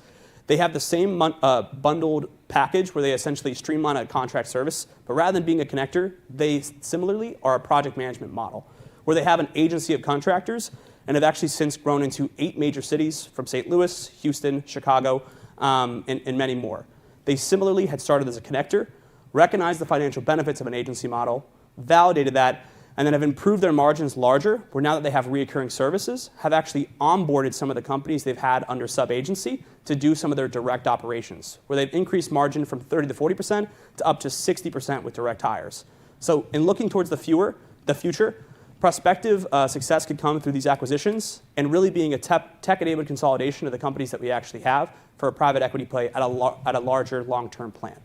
They have the same bundled package where they essentially streamline a contract service, but rather than being a connector, they similarly are a project management model, where they have an agency of contractors and have actually since grown into 8 major cities from St. Louis, Houston, Chicago, and many more. They similarly had started as a connector, recognized the financial benefits of an agency model, validated that, and then have improved their margins larger, where now that they have reoccurring services, have actually onboarded some of the companies they've had under sub-agency to do some of their direct operations, where they've increased margin from 30 to 40% to up to 60% with direct hires. So in looking towards the future, prospective success could come through these acquisitions and really being a tech-enabled consolidation of the companies that we actually have for a private equity play at a larger long-term plan.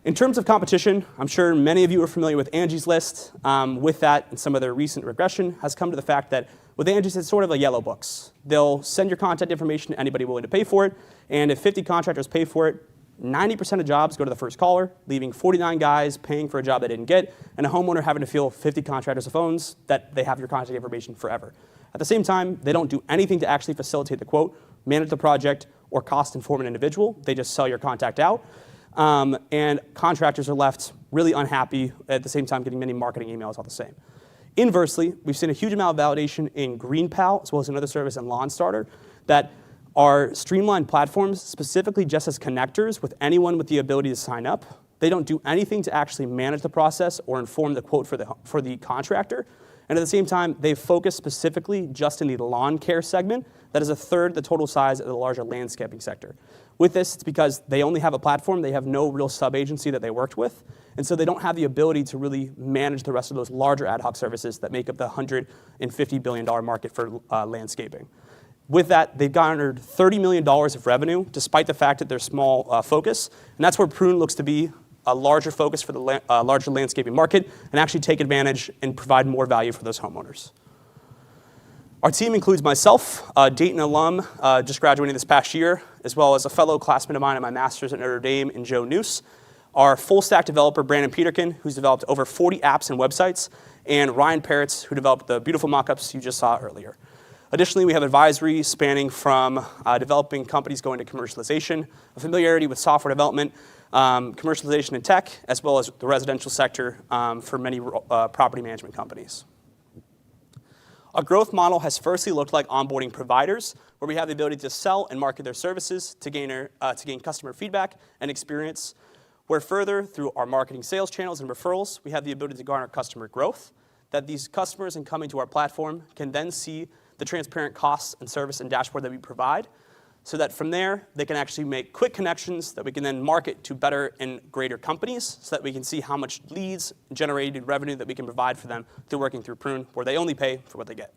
In terms of competition, I'm sure many of you are familiar with Angie's List. With that and some of their recent regression has come to the fact that with Angie's, it's sort of a yellow books. They'll send your contact information to anybody willing to pay for it, and if 50 contractors pay for it, 90% of jobs go to the first caller, leaving 49 guys paying for a job they didn't get, and a homeowner having to fill 50 contractors' phones that they have your contact information forever. At the same time, they don't do anything to actually facilitate the quote, manage the project, or cost inform an individual. They just sell your contact out. And contractors are left really unhappy, at the same time getting many marketing emails all the same. Inversely, we've seen a huge amount of validation in GreenPal, as well as another service in LawnStarter, that are streamlined platforms specifically just as connectors with anyone with the ability to sign up. They don't do anything to actually manage the process or inform the quote for the contractor. And at the same time, they focus specifically just in the lawn care segment that is a third the total size of the larger landscaping sector. With this, it's because they only have a platform. They have no real sub-agency that they worked with. And so they don't have the ability to really manage the rest of those larger ad hoc services that make up the $150 billion market for landscaping. With that, they've garnered $30 million of revenue, despite the fact that they're small focus. And that's where Prune looks to be a larger focus for the larger landscaping market and actually take advantage and provide more value for those homeowners. Our team includes myself, a Dayton alum just graduating this past year, as well as a fellow classmate of mine in my master's at Notre Dame in Joe Noose, our full-stack developer, Brandon Peterkin, who's developed over 40 apps and websites, and Ryan Peretz, who developed the beautiful mock-ups you just saw earlier. Additionally, we have advisory spanning from developing companies going to commercialization, a familiarity with software development, commercialization in tech, as well as the residential sector for many property management companies. Our growth model has firstly looked like onboarding providers, where we have the ability to sell and market their services to gain customer feedback and experience, where further, through our marketing sales channels and referrals, we have the ability to garner customer growth, that these customers in coming to our platform can then see the transparent costs and service and dashboard that we provide, so that from there, they can actually make quick connections that we can then market to better and greater companies so that we can see how much leads, generated revenue that we can provide for them through working through Prune, where they only pay for what they get.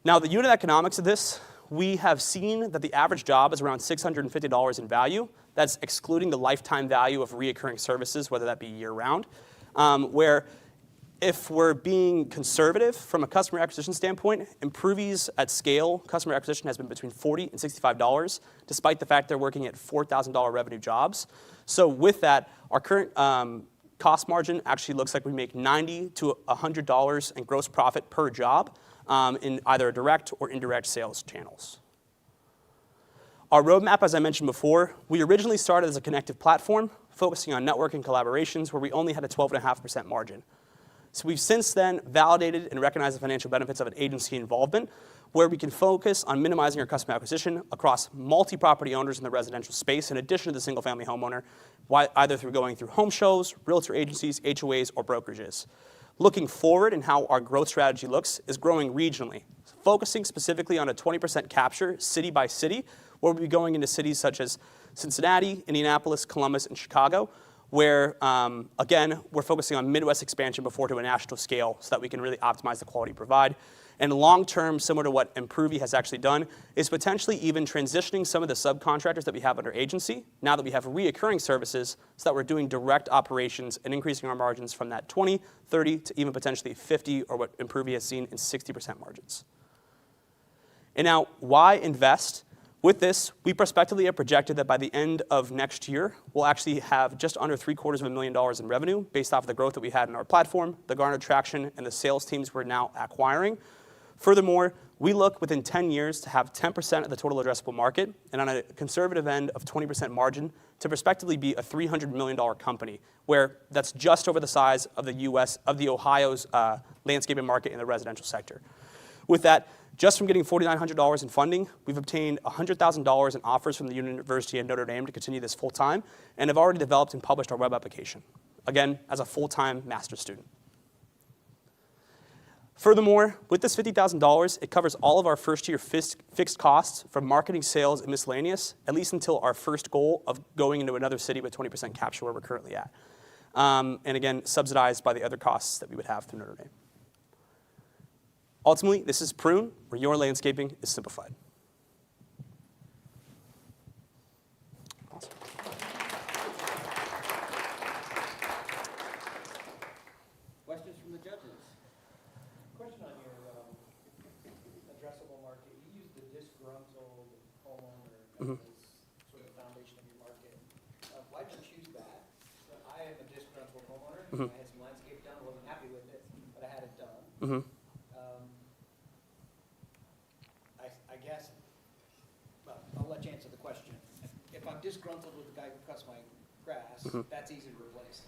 Now, the unit economics of this, we have seen that the average job is around $650 in value. That's excluding the lifetime value of reoccurring services, whether that be year-round, where if we're being conservative from a customer acquisition standpoint, Improvi's at scale, customer acquisition has been between $40 and $65, despite the fact they're working at $4,000 revenue jobs. So with that, our current cost margin actually looks like we make $90 to $100 in gross profit per job in either direct or indirect sales channels. Our roadmap, as I mentioned before, we originally started as a connective platform, focusing on networking collaborations, where we only had a 12.5% margin. So we've since then validated and recognized the financial benefits of an agency involvement, where we can focus on minimizing our customer acquisition across multi-property owners in the residential space, in addition to the single-family homeowner, either through going through home shows, realtor agencies, HOAs, or brokerages. Looking forward and how our growth strategy looks is growing regionally, focusing specifically on a 20% capture city by city, where we'll be going into cities such as Cincinnati, Indianapolis, Columbus, and Chicago, where, again, we're focusing on Midwest expansion before to a national scale so that we can really optimize the quality provide. And long-term, similar to what Improvi has actually done, is potentially even transitioning some of the subcontractors that we have under agency, now that we have reoccurring services, so that we're doing direct operations and increasing our margins from that 20, 30, to even potentially 50, or what Improvi has seen in 60% margins. And now, why invest? With this, we prospectively have projected that by the end of next year, we'll actually have just under $750,000 in revenue based off of the growth that we had in our platform, the garnered traction, and the sales teams we're now acquiring. Furthermore, we look within 10 years to have 10% of the total addressable market, and on a conservative end of 20% margin, to prospectively be a $300 million company, where that's just over the size of the U.S., of the Ohio's landscaping market in the residential sector. With that, just from getting $4,900 in funding, we've obtained $100,000 in offers from the University of Notre Dame to continue this full-time, and have already developed and published our web application, again, as a full-time master's student. Furthermore, with this $50,000, it covers all of our first-year fixed costs from marketing, sales, and miscellaneous, at least until our first goal of going into another city with 20% capture where we're currently at. And again, subsidized by the other costs that we would have through Notre Dame. Ultimately, this is Prune, where your landscaping is simplified. Awesome.
as sort of the foundation of your market. Why did you choose that? So I am a disgruntled homeowner. I had some landscape done, wasn't happy with it, but I had it done.
Mhm.
I guess, well, I'll let you answer the question. If I'm disgruntled with the guy who cuts my grass, that's easy to replace.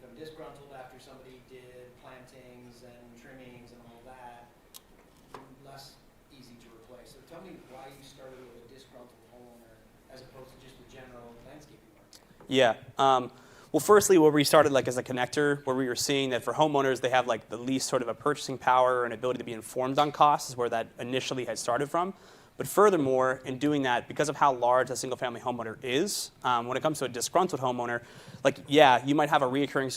If I'm disgruntled after somebody did plantings and trimmings and all that, less easy to replace. So tell me why you started with a disgruntled homeowner as opposed to just the general landscaping market.
Yeah. Well, firstly, where we started like as a connector, where we were seeing that for homeowners, they have like the least sort of a purchasing power and ability to be informed on costs is where that initially had started from. But furthermore, in doing that, because of how large a single-family homeowner is, when it comes to a disgruntled homeowner, like, yeah, you might have a reoccurring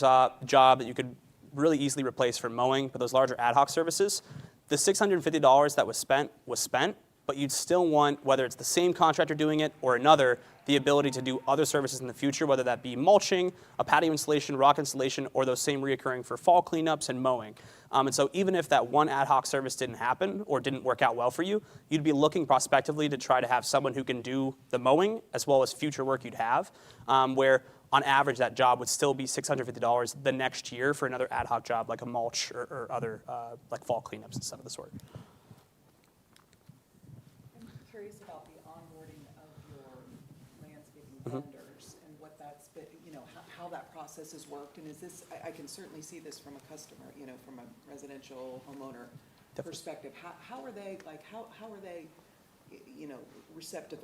job that you could really easily replace for mowing, but those larger ad hoc services, the $650 that was spent, but you'd still want, whether it's the same contractor doing it or another, the ability to do other services in the future, whether that be mulching, a patio installation, rock installation, or those same reoccurring for fall cleanups and mowing. And so even if that one ad hoc service didn't happen or didn't work out well for you, you'd be looking prospectively to try to have someone who can do the mowing as well as future work you'd have, where on average that job would still be $650 the next year for another ad hoc job like a mulch or other like fall cleanups and stuff of the sort.
I'm curious about the onboarding of your landscaping vendors and what that's been, you know, how that process has worked. And is this, I can certainly see this from a customer, you know, from a residential homeowner perspective. How are they, like, how are they, you know, receptive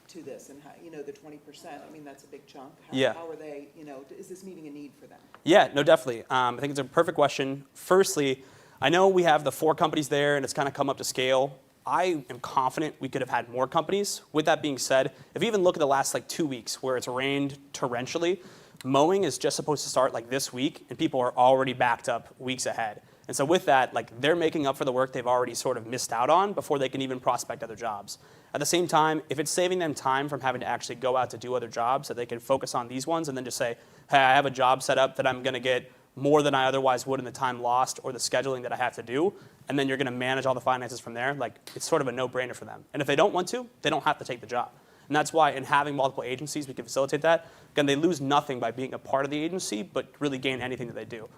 to this? And how, you know, the 20%, I mean, that's a big chunk. How are they, you know, is this meeting a need for them?
Yeah, no, definitely. I think it's a perfect question. Firstly, I know we have the 4 companies there and it's kind of come up to scale. I am confident we could have had more companies. With that being said, if you even look at the last like 2 weeks where it's rained torrentially, mowing is just supposed to start like this week and people are already backed up weeks ahead. And so with that, like they're making up for the work they've already sort of missed out on before they can even prospect other jobs. At the same time, if it's saving them time from having to actually go out to do other jobs, that they can focus on these ones and then just say, hey, I have a job set up that I'm going to get more than I otherwise would in the time lost or the scheduling that I have to do, and then you're going to manage all the finances from there, like it's sort of a no-brainer for them. And if they don't want to, they don't have to take the job. And that's why in having multiple agencies, we can facilitate that. Again, they lose nothing by being a part of the agency, but really gain anything that they do.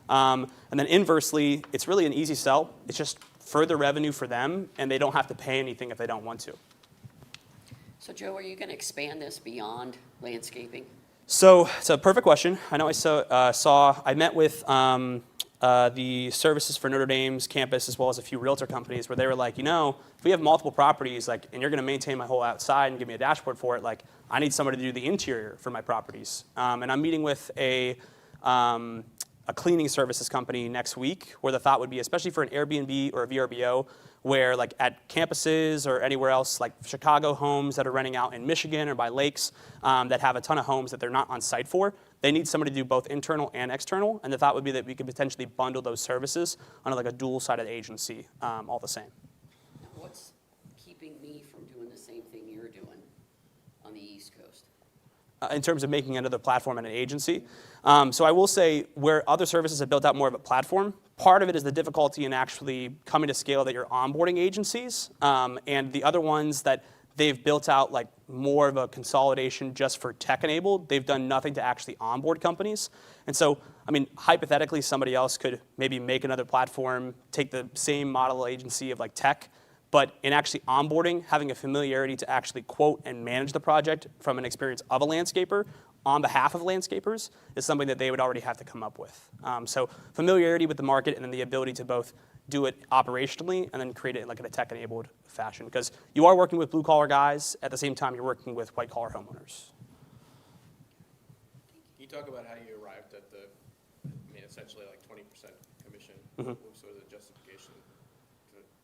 And then inversely, it's really an easy sell. It's just further revenue for them, and they don't have to pay anything if they don't want to.
So Joe, are you going to expand this beyond landscaping?
So it's a perfect question. I know I met with the services for Notre Dame's campus as well as a few realtor companies where they were like, you know, if we have multiple properties, like, and you're going to maintain my whole outside and give me a dashboard for it, like, I need somebody to do the interior for my properties. And I'm meeting with a cleaning services company next week where the thought would be, especially for an Airbnb or a VRBO, where like at campuses or anywhere else, like Chicago homes that are renting out in Michigan or by lakes that have a ton of homes that they're not on site for, they need somebody to do both internal and external. And the thought would be that we could potentially bundle those services under like a dual-sided agency all the same.
Now, what's keeping me from doing the same thing you're doing on the East Coast?
In terms of making another platform and an agency. So I will say where other services have built out more of a platform, part of it is the difficulty in actually coming to scale that you're onboarding agencies, and the other ones that they've built out like more of a consolidation just for tech-enabled. They've done nothing to actually onboard companies. And so, I mean, hypothetically, somebody else could maybe make another platform, take the same model agency of like tech, but in actually onboarding, having a familiarity to actually quote and manage the project from an experience of a landscaper on behalf of landscapers is something that they would already have to come up with. So familiarity with the market and then the ability to both do it operationally and then create it like in a tech-enabled fashion. Because you are working with blue-collar guys, at the same time you're working with white-collar homeowners.
Can you talk about how you arrived at the, I mean, essentially like 20% commission? What was sort of the justification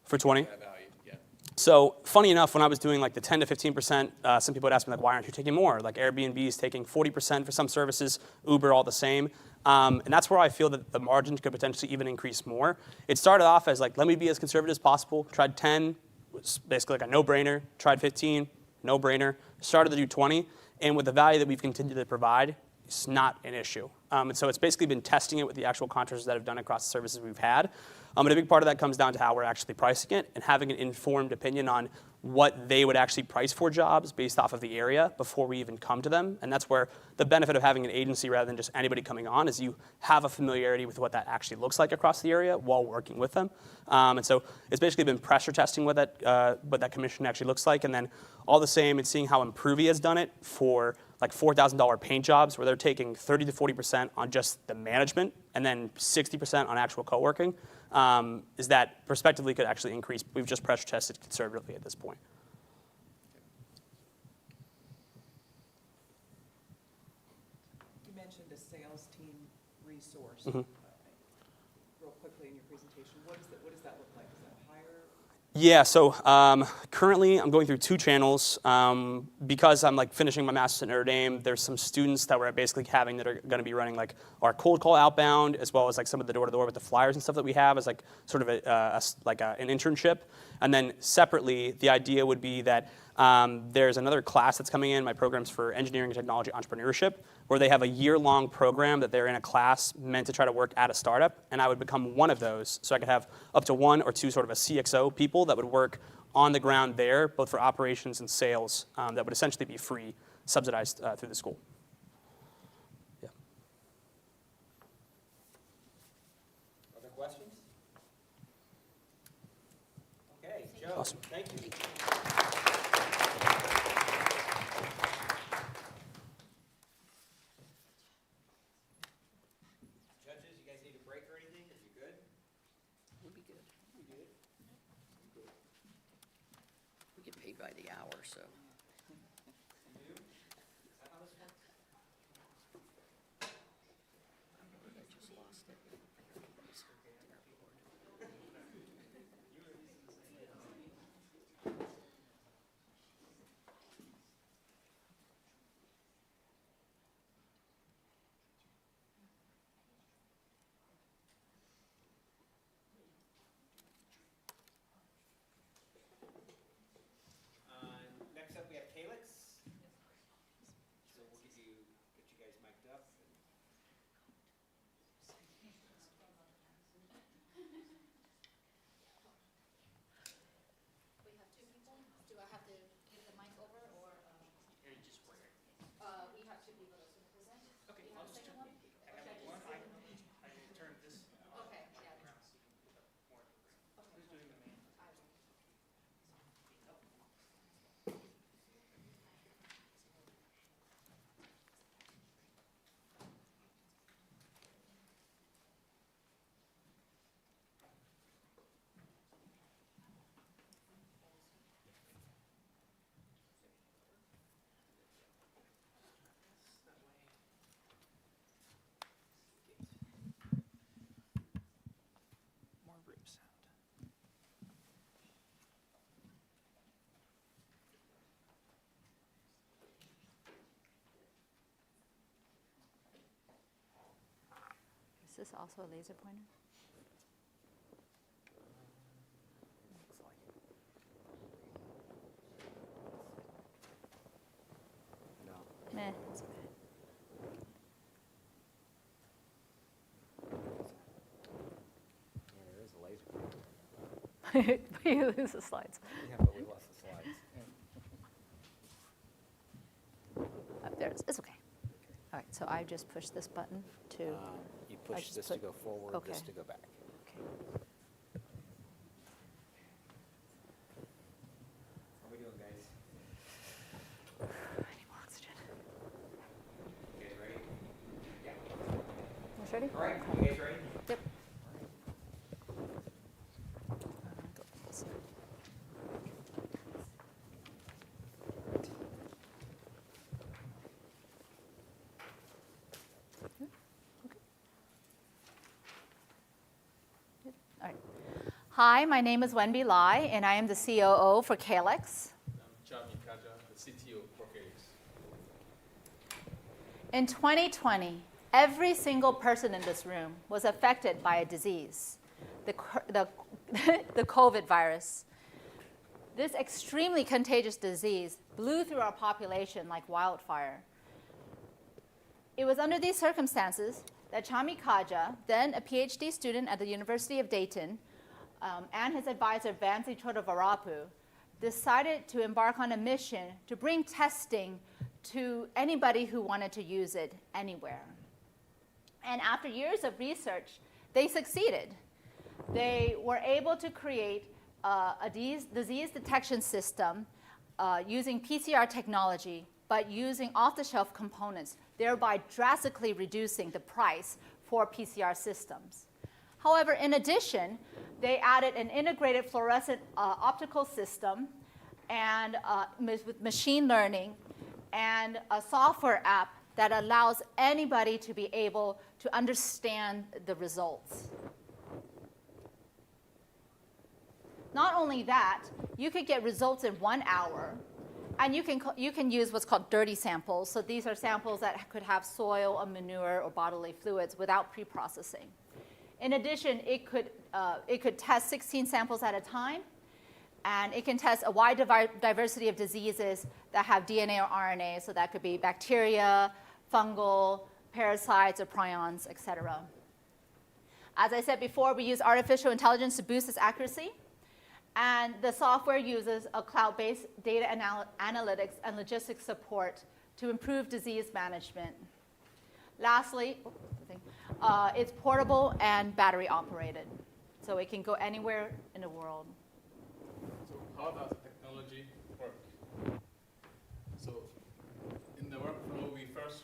For 20?
that value? Yeah.
So funny enough, when I was doing like the 10 to 15%, some people would ask me like, why aren't you taking more? Like Airbnb is taking 40% for some services, Uber all the same. And that's where I feel that the margin could potentially even increase more. It started off as like, let me be as conservative as possible. Tried 10, was basically like a no-brainer. Tried 15, no-brainer. Started to do 20. And with the value that we've continued to provide, it's not an issue. And so it's basically been testing it with the actual contractors that have done across the services we've had. But a big part of that comes down to how we're actually pricing it and having an informed opinion on what they would actually price for jobs based off of the area before we even come to them. And that's where the benefit of having an agency rather than just anybody coming on is you have a familiarity with what that actually looks like across the area while working with them. And so it's basically been pressure testing what that commission actually looks like. And then all the same, it's seeing how Improvia has done it for like $4,000 paint jobs where they're taking 30 to 40% on just the management and then 60% on actual co-working. Is that prospectively could actually increase. We've just pressure tested conservatively at this point.
You mentioned a sales team resource.
Mhm.
Real quickly in your presentation, what does that look like? Is that hire?
Yeah, so currently I'm going through 2 channels. Because I'm like finishing my master's at Notre Dame, there's some students that we're basically having that are going to be running like our cold call outbound, as well as like some of the door-to-door with the flyers and stuff that we have as like sort of an internship. And then separately, the idea would be that there's another class that's coming in, my program's for engineering and technology entrepreneurship, where they have a year-long program that they're in a class meant to try to work at a startup, and I would become one of those. So I could have up to 1 or 2 sort of a CXO people that would work on the ground there, both for operations and sales, that would essentially be free, subsidized through the school. Yeah.
Other questions? Okay, Joe,
Awesome.
thank you. Judges, you guys need a break or anything? Are you good?
We'll be good. We get paid by the hour, so.
You do? Is that how this works?
I just lost it.
Next up, we have Calyx. So we'll get you guys mic'd up.
We have 2 people. Do I have to give the mic over or? We have 2 people that's going to present. Okay, I'll just turn. I have one. I turned this. Okay, yeah. Who's doing the main? I will.
More room sound.
Is this also a laser pointer?
No.
Meh, it's okay.
Yeah, there is a laser.
We lose the slides.
Yeah, but we lost the slides.
It's okay. All right, so I just push this button to.
You
I
push
just
this to
put-
go forward, this
okay.
to go back.
Okay.
How we doing, guys?
I need more oxygen.
You guys ready? Yeah.
You guys ready?
All right, you guys ready?
Yep. All right. Hi, my name is Wenbei Lai, and I am the COO for Calyx.
I'm John Mikaja, the CTO for Calyx.
In 2020, every single person in this room was affected by a disease, the COVID virus. This extremely contagious disease blew through our population like wildfire. It was under these circumstances that Chami Kaja, then a PhD student at the University of Dayton, and his advisor, Vanzi Chodavarapu, decided to embark on a mission to bring testing to anybody who wanted to use it anywhere. And after years of research, they succeeded. They were able to create a disease detection system using PCR technology, but using off-the-shelf components, thereby drastically reducing the price for PCR systems. However, in addition, they added an integrated fluorescent optical system and with machine learning and a software app that allows anybody to be able to understand the results. Not only that, you could get results in 1 hour, and you can use what's called dirty samples. So these are samples that could have soil or manure or bodily fluids without pre-processing. In addition, it could test 16 samples at a time, and it can test a wide diversity of diseases that have DNA or RNA. So that could be bacteria, fungal, parasites, or prions, et cetera. As I said before, we use artificial intelligence to boost its accuracy. And the software uses a cloud-based data analytics and logistics support to improve disease management. Lastly, it's portable and battery operated, so it can go anywhere in the world.
So how does the technology work? So in the workflow, we first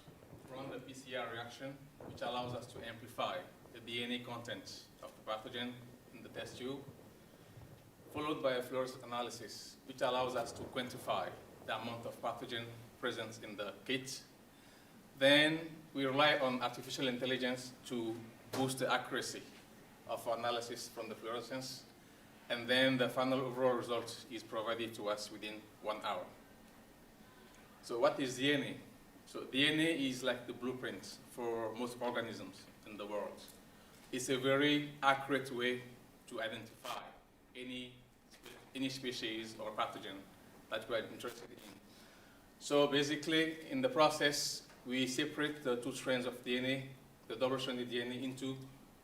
run the PCR reaction, which allows us to amplify the DNA content of the pathogen in the test tube, followed by a fluorescence analysis, which allows us to quantify the amount of pathogen present in the kit. Then we rely on artificial intelligence to boost the accuracy of analysis from the fluorescence. And then the final overall result is provided to us within 1 hour. So what is DNA? So DNA is like the blueprint for most organisms in the world. It's a very accurate way to identify any species or pathogen that we are interested in. So basically, in the process, we separate the 2 strands of DNA, the double-stranded DNA, into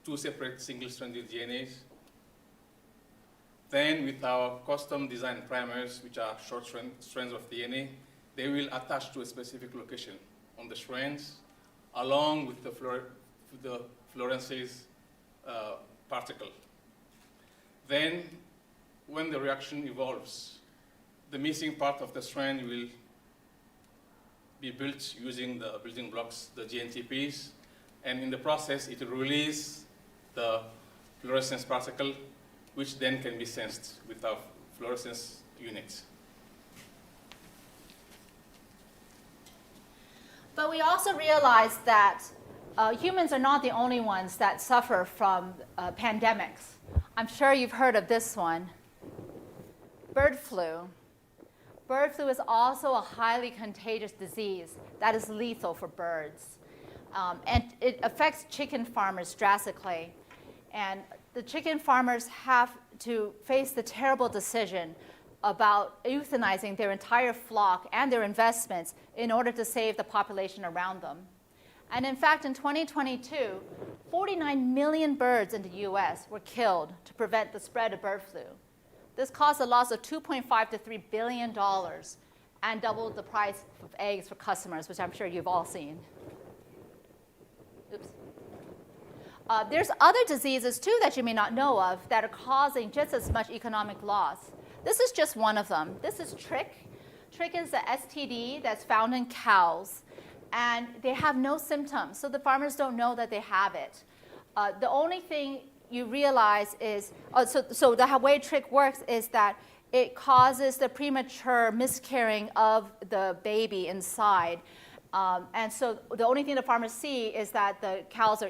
2 separate single-stranded DNAs. Then with our custom designed primers, which are short strands of DNA, they will attach to a specific location on the strands, along with the fluorescence particle. Then, when the reaction evolves, the missing part of the strand will be built using the building blocks, the GNTPs, and in the process, it will release the fluorescence particle, which then can be sensed with our fluorescence units.
But we also realized that humans are not the only ones that suffer from pandemics. I'm sure you've heard of this one. Bird flu. Bird flu is also a highly contagious disease that is lethal for birds. And it affects chicken farmers drastically. And the chicken farmers have to face the terrible decision about euthanizing their entire flock and their investments in order to save the population around them. And in fact, in 2022, 49 million birds in the US were killed to prevent the spread of bird flu. This caused a loss of $2.5 to $3 billion and doubled the price of eggs for customers, which I'm sure you've all seen. Oops. There's other diseases, too, that you may not know of that are causing just as much economic loss. This is just one of them. This is trich. Trich is the STD that's found in cows, and they have no symptoms, so the farmers don't know that they have it. The only thing you realize is, so the way trich works is that it causes the premature miscarrying of the baby inside. And so the only thing the farmers see is that the cows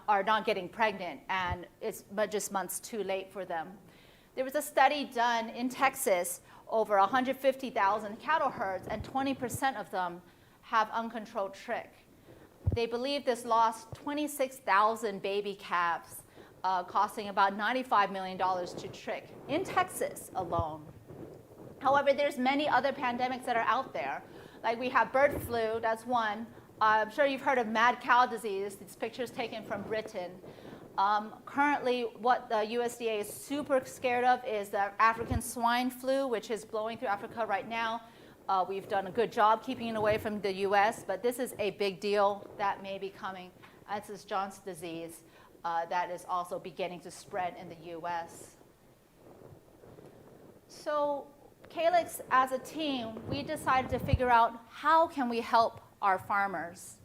are not getting pregnant, and it's just months too late for them. There was a study done in Texas over 150,000 cattle herds, and 20% of them have uncontrolled trich. They believe this lost 26,000 baby calves, costing about $95 million to trich in Texas alone. However, there's many other pandemics that are out there. Like we have bird flu, that's one. I'm sure you've heard of mad cow disease. These pictures taken from Britain. Currently, what the USDA is super scared of is the African swine flu, which is blowing through Africa right now. We've done a good job keeping it away from the US, but this is a big deal that may be coming. This is Johnson's disease that is also beginning to spread in the US. So Calyx, as a team, we decided to figure out how can we help our farmers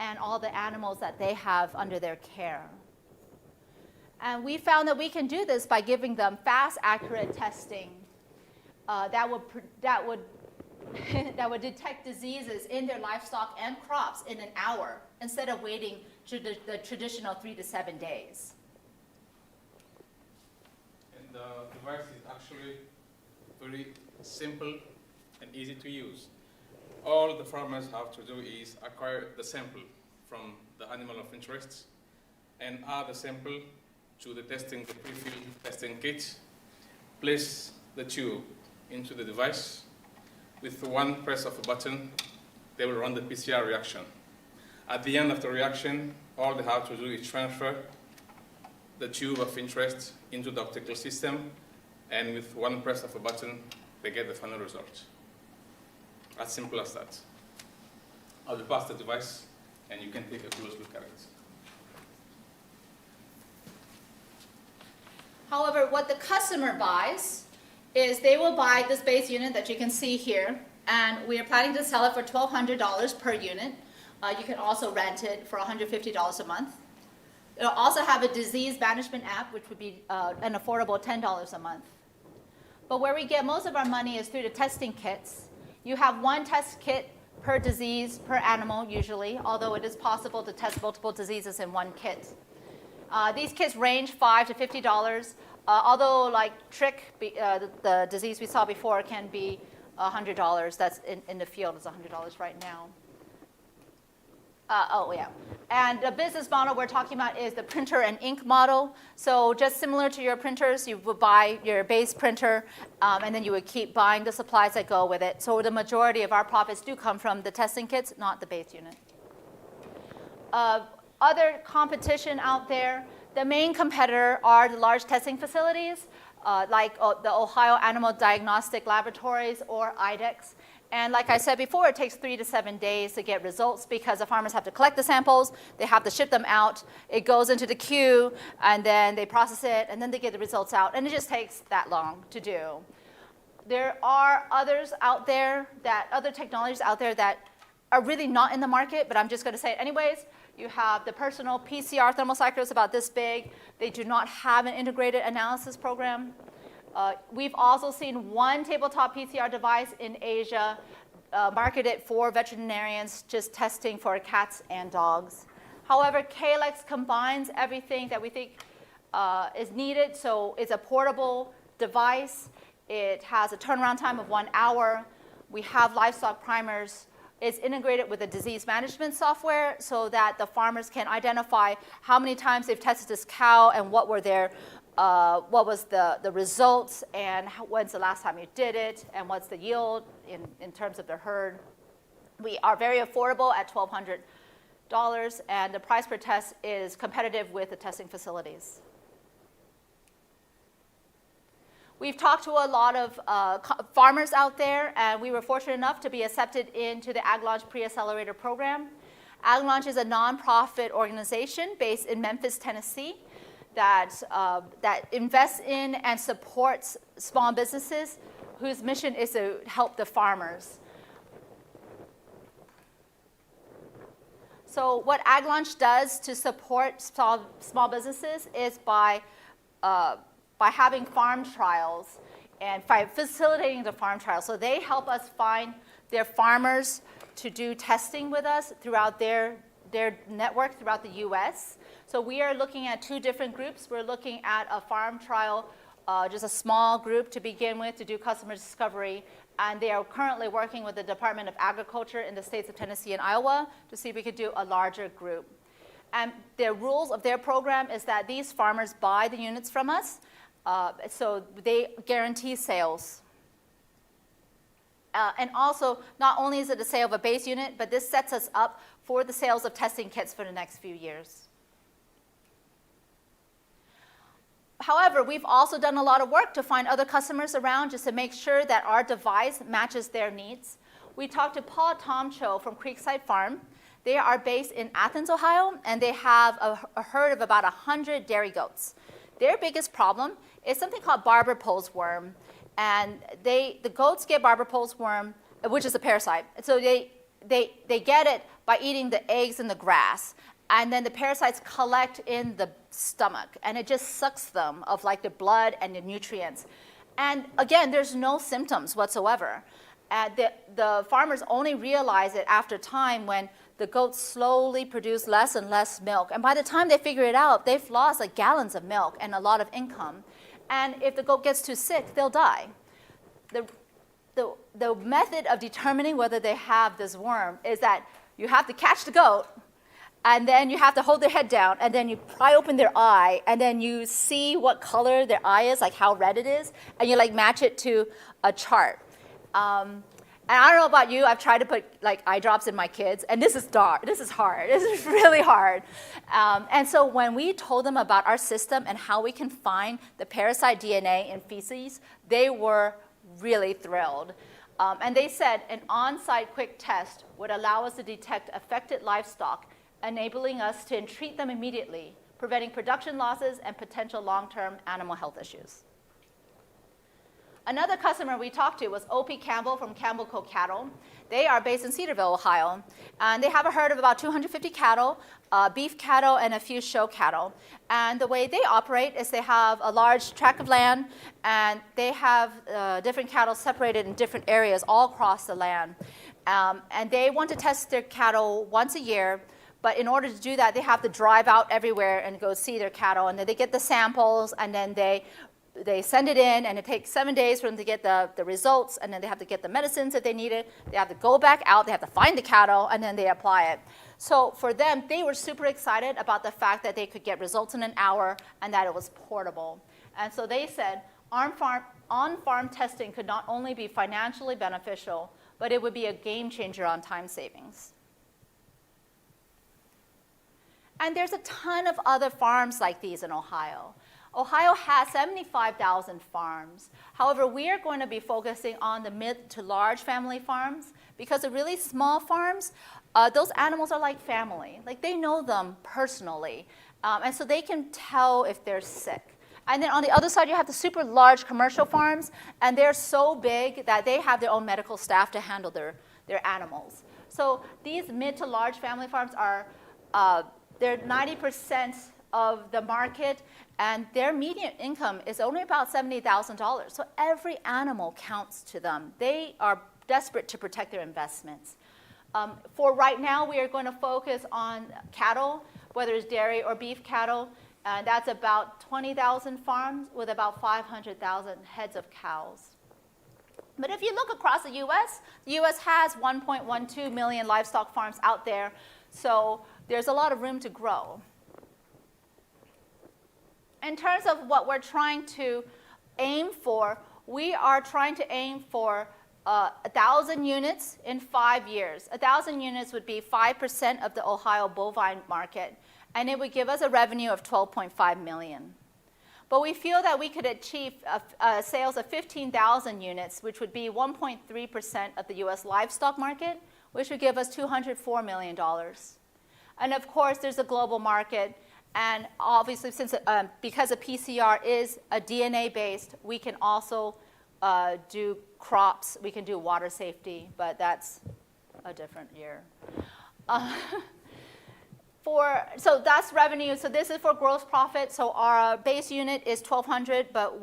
and all the animals that they have under their care. And we found that we can do this by giving them fast, accurate testing that would detect diseases in their livestock and crops in an hour instead of waiting to the traditional 3 to 7 days.
And the device is actually very simple and easy to use. All the farmers have to do is acquire the sample from the animal of interest and add the sample to the pre-filled testing kit, place the tube into the device. With one press of a button, they will run the PCR reaction. At the end of the reaction, all they have to do is transfer the tube of interest into the optical system, and with one press of a button, they get the final result. As simple as that. I'll pass the device, and you can take a close look at it.
However, what the customer buys is they will buy this base unit that you can see here, and we are planning to sell it for $1,200 per unit. You can also rent it for $150 a month. It'll also have a disease management app, which would be an affordable $10 a month. But where we get most of our money is through the testing kits. You have one test kit per disease, per animal usually, although it is possible to test multiple diseases in one kit. These kits range $5 to $50, although like the disease we saw before can be $100. That's in the field is $100 right now. And the business model we're talking about is the printer and ink model. So just similar to your printers, you would buy your base printer, and then you would keep buying the supplies that go with it. So the majority of our profits do come from the testing kits, not the base unit. Other competition out there, the main competitor are the large testing facilities, like the Ohio Animal Diagnostic Laboratories or IDEX. And like I said before, it takes 3 to 7 days to get results because the farmers have to collect the samples, they have to ship them out, it goes into the queue, and then they process it, and then they get the results out, and it just takes that long to do. There are others out there, other technologies out there that are really not in the market, but I'm just going to say it anyways. You have the personal PCR thermocyclers about this big. They do not have an integrated analysis program. We've also seen one tabletop PCR device in Asia marketed for veterinarians, just testing for cats and dogs. However, Calyx combines everything that we think is needed. So it's a portable device. It has a turnaround time of 1 hour. We have livestock primers. It's integrated with the disease management software so that the farmers can identify how many times they've tested this cow and what was the results and when's the last time you did it and what's the yield in terms of the herd. We are very affordable at $1,200, and the price per test is competitive with the testing facilities. We've talked to a lot of farmers out there, and we were fortunate enough to be accepted into the AgLaunch Pre-Accelerator program. AgLaunch is a nonprofit organization based in Memphis, Tennessee, that invests in and supports small businesses whose mission is to help the farmers. So what AgLaunch does to support small businesses is by having farm trials and by facilitating the farm trials. So they help us find their farmers to do testing with us throughout their network throughout the US. So we are looking at 2 different groups. We're looking at a farm trial, just a small group to begin with to do customer discovery. And they are currently working with the Department of Agriculture in the states of Tennessee and Iowa to see if we could do a larger group. And the rules of their program is that these farmers buy the units from us. So they guarantee sales. And also, not only is it a sale of a base unit, but this sets us up for the sales of testing kits for the next few years. However, we've also done a lot of work to find other customers around just to make sure that our device matches their needs. We talked to Paul Tomcho from Creekside Farm. They are based in Athens, Ohio, and they have a herd of about 100 dairy goats. Their biggest problem is something called barber pose worm. And the goats get barber pose worm, which is a parasite. So they get it by eating the eggs in the grass. And then the parasites collect in the stomach, and it just sucks them of like the blood and the nutrients. And again, there's no symptoms whatsoever. The farmers only realize it after time when the goats slowly produce less and less milk. And by the time they figure it out, they've lost like gallons of milk and a lot of income. And if the goat gets too sick, they'll die. The method of determining whether they have this worm is that you have to catch the goat, and then you have to hold their head down, and then you pry open their eye, and then you see what color their eye is, like how red it is, and you like match it to a chart. And I don't know about you, I've tried to put like eye drops in my kids, and this is hard. This is really hard. And so when we told them about our system and how we can find the parasite DNA in feces, they were really thrilled. And they said an on-site quick test would allow us to detect affected livestock, enabling us to treat them immediately, preventing production losses and potential long-term animal health issues. Another customer we talked to was O.P. Campbell from Campbell Co. Cattle. They are based in Cedarville, Ohio, and they have a herd of about 250 cattle, beef cattle, and a few show cattle. And the way they operate is they have a large tract of land, and they have different cattle separated in different areas all across the land. And they want to test their cattle once a year, but in order to do that, they have to drive out everywhere and go see their cattle, and then they get the samples, and then they send it in, and it takes 7 days for them to get the results, and then they have to get the medicines if they need it. They have to go back out, they have to find the cattle, and then they apply it. So for them, they were super excited about the fact that they could get results in an hour and that it was portable. And so they said on-farm testing could not only be financially beneficial, but it would be a game changer on time savings. And there's a ton of other farms like these in Ohio. Ohio has 75,000 farms. However, we are going to be focusing on the mid to large family farms because the really small farms, those animals are like family. Like they know them personally. And so they can tell if they're sick. And then on the other side, you have the super large commercial farms, and they're so big that they have their own medical staff to handle their animals. So these mid to large family farms are, they're 90% of the market, and their median income is only about $70,000. So every animal counts to them. They are desperate to protect their investments. For right now, we are going to focus on cattle, whether it's dairy or beef cattle. That's about 20,000 farms with about 500,000 heads of cows. But if you look across the U.S. has 1.12 million livestock farms out there, so there's a lot of room to grow. In terms of what we're trying to aim for, we are trying to aim for 1,000 units in 5 years. 1,000 units would be 5% of the Ohio bovine market, and it would give us a revenue of $12.5 million. But we feel that we could achieve sales of 15,000 units, which would be 1.3% of the U.S. livestock market, which would give us $204 million. And of course, there's a global market. And obviously, because a PCR is a DNA-based, we can also do crops. We can do water safety, but that's a different year. So that's revenue. So this is for gross profit. So our base unit is $1,200, but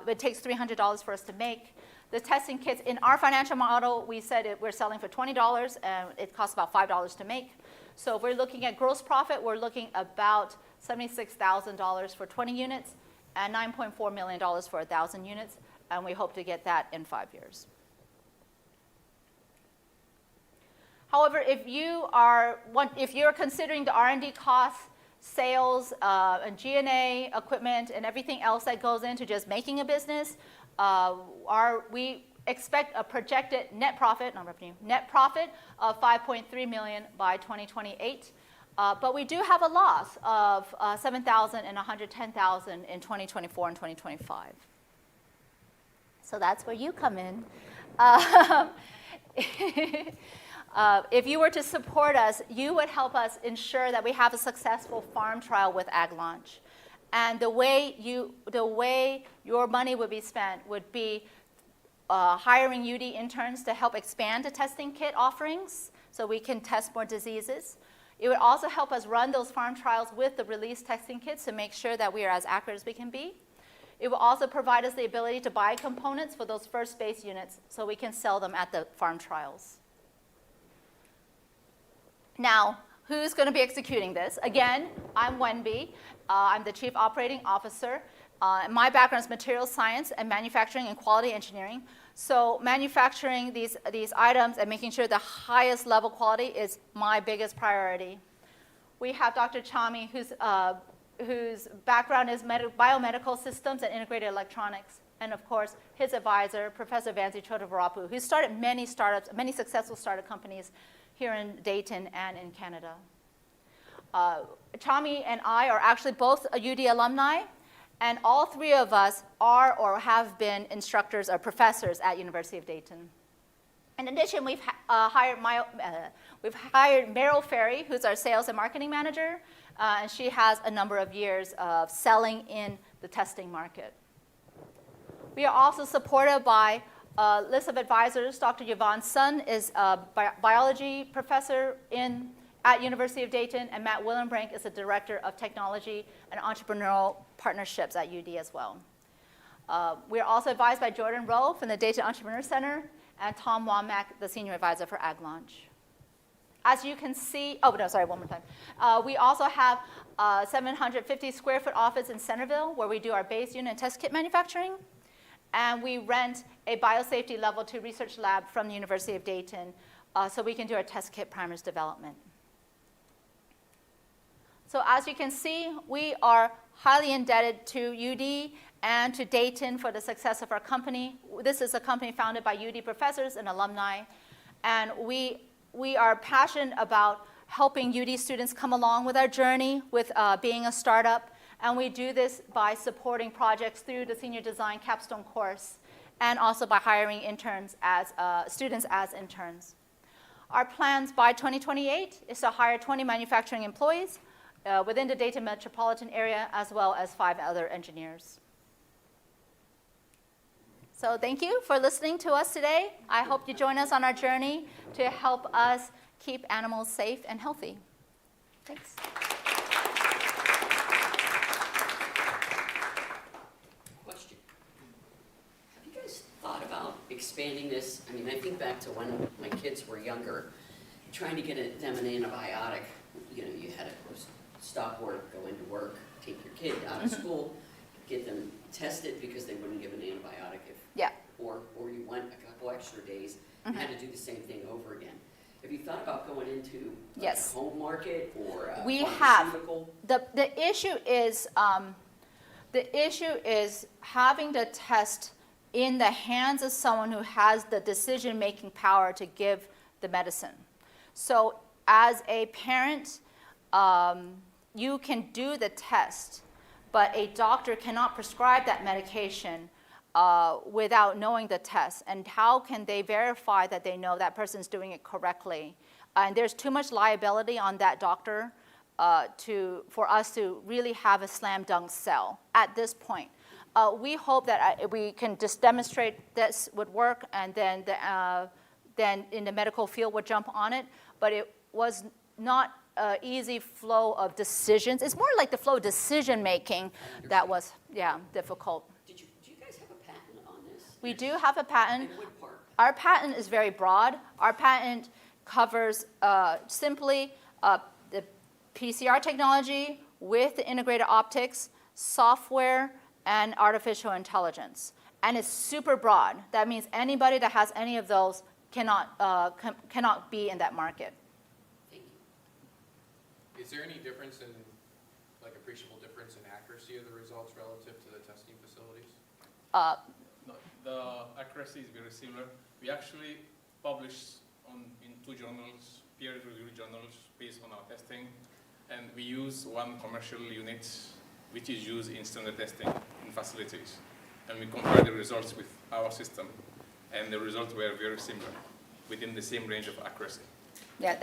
it takes $300 for us to make. The testing kits, in our financial model, we said we're selling for $20, and it costs about $5 to make. So if we're looking at gross profit, we're looking about $76,000 for 20 units and $9.4 million for 1,000 units, and we hope to get that in 5 years. However, if you're considering the R&D costs, sales, and G&A equipment, and everything else that goes into just making a business, expect a projected net profit, not revenue, net profit of $5.3 million by 2028. But we do have a loss of $7,000 and $110,000 in 2024 and 2025. So that's where you come in. If you were to support us, you would help us ensure that we have a successful farm trial with Ag Launch. And the way your money would be spent would be hiring UD interns to help expand the testing kit offerings so we can test more diseases. It would also help us run those farm trials with the release testing kits to make sure that we are as accurate as we can be. It will also provide us the ability to buy components for those first base units so we can sell them at the farm trials. Now, who's going to be executing this? Again, I'm Wenby. I'm the Chief Operating Officer. My background is materials science and manufacturing and quality engineering. So manufacturing these items and making sure the highest level quality is my biggest priority. We have Dr. Chami, whose background is biomedical systems and integrated electronics. And of course, his advisor, Professor Vansi Chodavarapu, who started many startups, many successful startup companies here in Dayton and in Canada. Chami and I are actually both UD alumni. And all three of us are or have been instructors or professors at University of Dayton. In addition, we've hired Meryl Ferry, who's our sales and marketing manager, and she has a number of years of selling in the testing market. We are also supported by a list of advisors. Dr. Yvonne Sun is a biology professor at University of Dayton, and Matt Willenbrink is a director of technology and entrepreneurial partnerships at UD as well. We are also advised by Jordan Rowe from the Dayton Entrepreneur Center and Tom Womack, the senior advisor for Ag Launch. As you can see, one more time. We also have a 750 square foot office in Centerville where we do our base unit and test kit manufacturing. And we rent a biosafety level 2 research lab from the University of Dayton so we can do our test kit primers development. So as you can see, we are highly indebted to UD and to Dayton for the success of our company. This is a company founded by UD professors and alumni. And we are passionate about helping UD students come along with our journey with being a startup. And we do this by supporting projects through the Senior Design Capstone course and also by hiring interns students as interns. Our plans by 2028 is to hire 20 manufacturing employees within the Dayton metropolitan area, as well as 5 other engineers. So thank you for listening to us today. I hope you join us on our journey to help us keep animals safe and healthy. Thanks.
Question. Have you guys thought about expanding this? I mean, I think back to when my kids were younger, trying to get them an antibiotic. You know, you had to stop work, go into work, take your kid out of school, get them tested because they wouldn't give an antibiotic or you went a couple extra days and had to do the same thing over again. Have you thought about going into a home market or a pharmaceutical?
The issue is having the test in the hands of someone who has the decision-making power to give the medicine. So as a parent, you can do the test, but a doctor cannot prescribe that medication without knowing the test. And how can they verify that they know that person's doing it correctly? And there's too much liability on that doctor for us to really have a slam dunk sell at this point. We hope that we can just demonstrate this would work, and then in the medical field would jump on it. But it was not easy flow of decisions. It's more like the flow of decision making that was, difficult.
Do you guys have a patent on this?
We do have a patent.
And what part?
Our patent is very broad. Our patent covers simply the PCR technology with the integrated optics, software, and artificial intelligence. And it's super broad. That means anybody that has any of those cannot be in that market.
Is there any difference in, appreciable difference in accuracy of the results relative to the testing facilities?
the accuracy is very similar. We actually published in 2 journals, peer-reviewed journals, based on our testing, and we use one commercial unit, which is used in standard testing in facilities, and we compare the results with our system, and the results were very similar, within the same range of accuracy.
Yeah,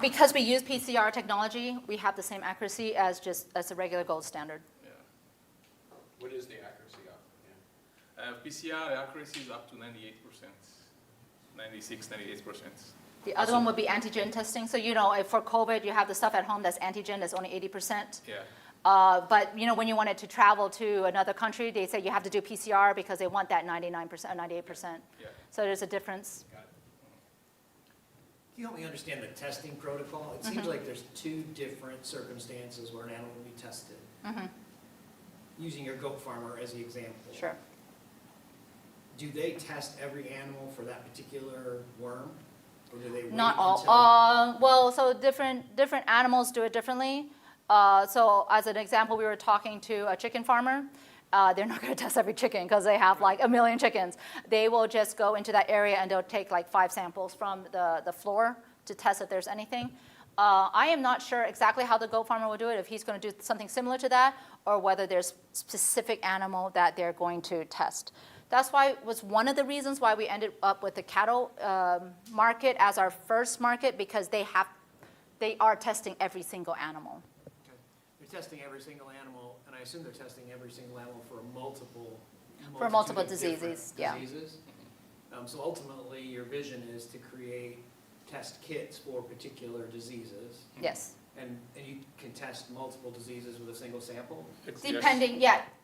because we use PCR technology, we have the same accuracy as a regular gold standard.
Yeah.
What is the accuracy of? Yeah.
PCR accuracy is up to 98%, 96, 98%.
The other one would be antigen testing. So, if for COVID, you have the stuff at home that's antigen, that's only 80%.
Yeah.
But, when you wanted to travel to another country, they say you have to do PCR because they want that 99% or 98%.
Yeah.
So there's a difference.
Got it.
Can you help me understand the testing protocol? It seems like there's 2 different circumstances where an animal will be tested. Using your goat farmer as the example.
Sure.
Do they test every animal for that particular worm? Or do they wait
Not all.
until?
Well, so different animals do it differently. So as an example, we were talking to a chicken farmer. They're not going to test every chicken because they have like 1 million chickens. They will just go into that area and they'll take like 5 samples from the floor to test if there's anything. I am not sure exactly how the goat farmer will do it, if he's going to do something similar to that, or whether there's specific animal that they're going to test. That's why was one of the reasons why we ended up with the cattle market as our first market, because they are testing every single animal.
Okay. They're testing every single animal, and I assume they're testing every single animal for multiple
diseases,
different
yeah.
diseases. So ultimately, your vision is to create test kits for particular diseases.
Yes.
And you can test multiple diseases with a single sample?
Depending,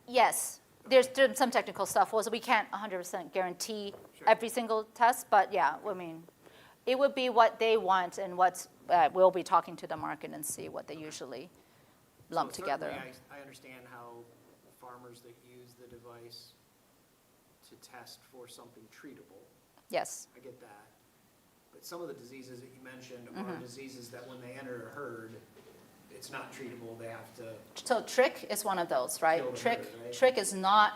yes. There's some technical stuff. So we can't 100% guarantee
Sure.
every single test, but yeah, I mean, it would be what they want and we'll be talking to the market and see what they usually lump
So
together.
certainly I understand how farmers that use the device to test for something treatable,
Yes.
I get that. But some of the diseases that you mentioned
Mm-hmm.
are diseases that when they enter a herd, it's not treatable, they have to,
So trick is one of those, right?
Kill the
Trick,
herd, right?
trick is not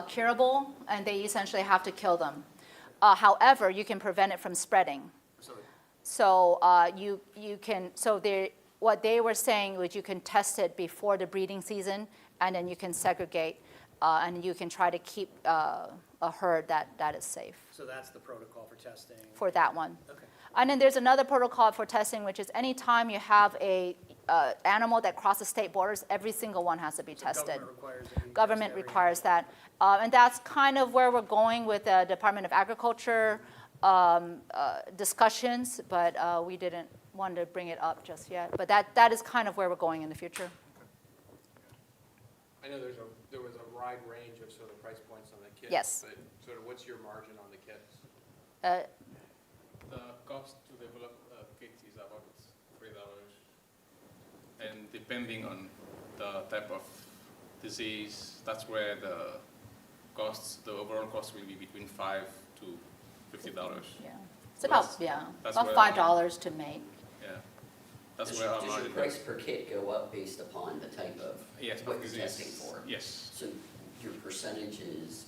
curable, and they essentially have to kill them. However, you can prevent it from spreading.
so
So what they were saying was you can test it before the breeding season, and then you can segregate, and you can try to keep a herd that is safe
so that's the protocol for testing?
for that one.
Okay.
And then there's another protocol for testing, which is anytime you have a animal that crosses state borders, every single one has to be
So
tested.
government requires that you test
Government
every
requires that. And that's kind of where we're going with the Department of Agriculture discussions, but we didn't want to bring it up just yet. But that is kind of where we're going in the future.
I know there was a wide range of sort of price points on the kits.
Yes.
But sort of what's your margin on the kits?
The cost to develop a kit is about $3. And depending on the type of disease, that's where the overall cost will be between $5 to $50.
Yeah. It's about,
That's
about
where-
$5 to make.
Yeah. That's where our
Does your
margin
price
is.
per kit go up based upon the type of
Yes,
what
of
you're
disease.
testing for?
Yes.
So your percentage is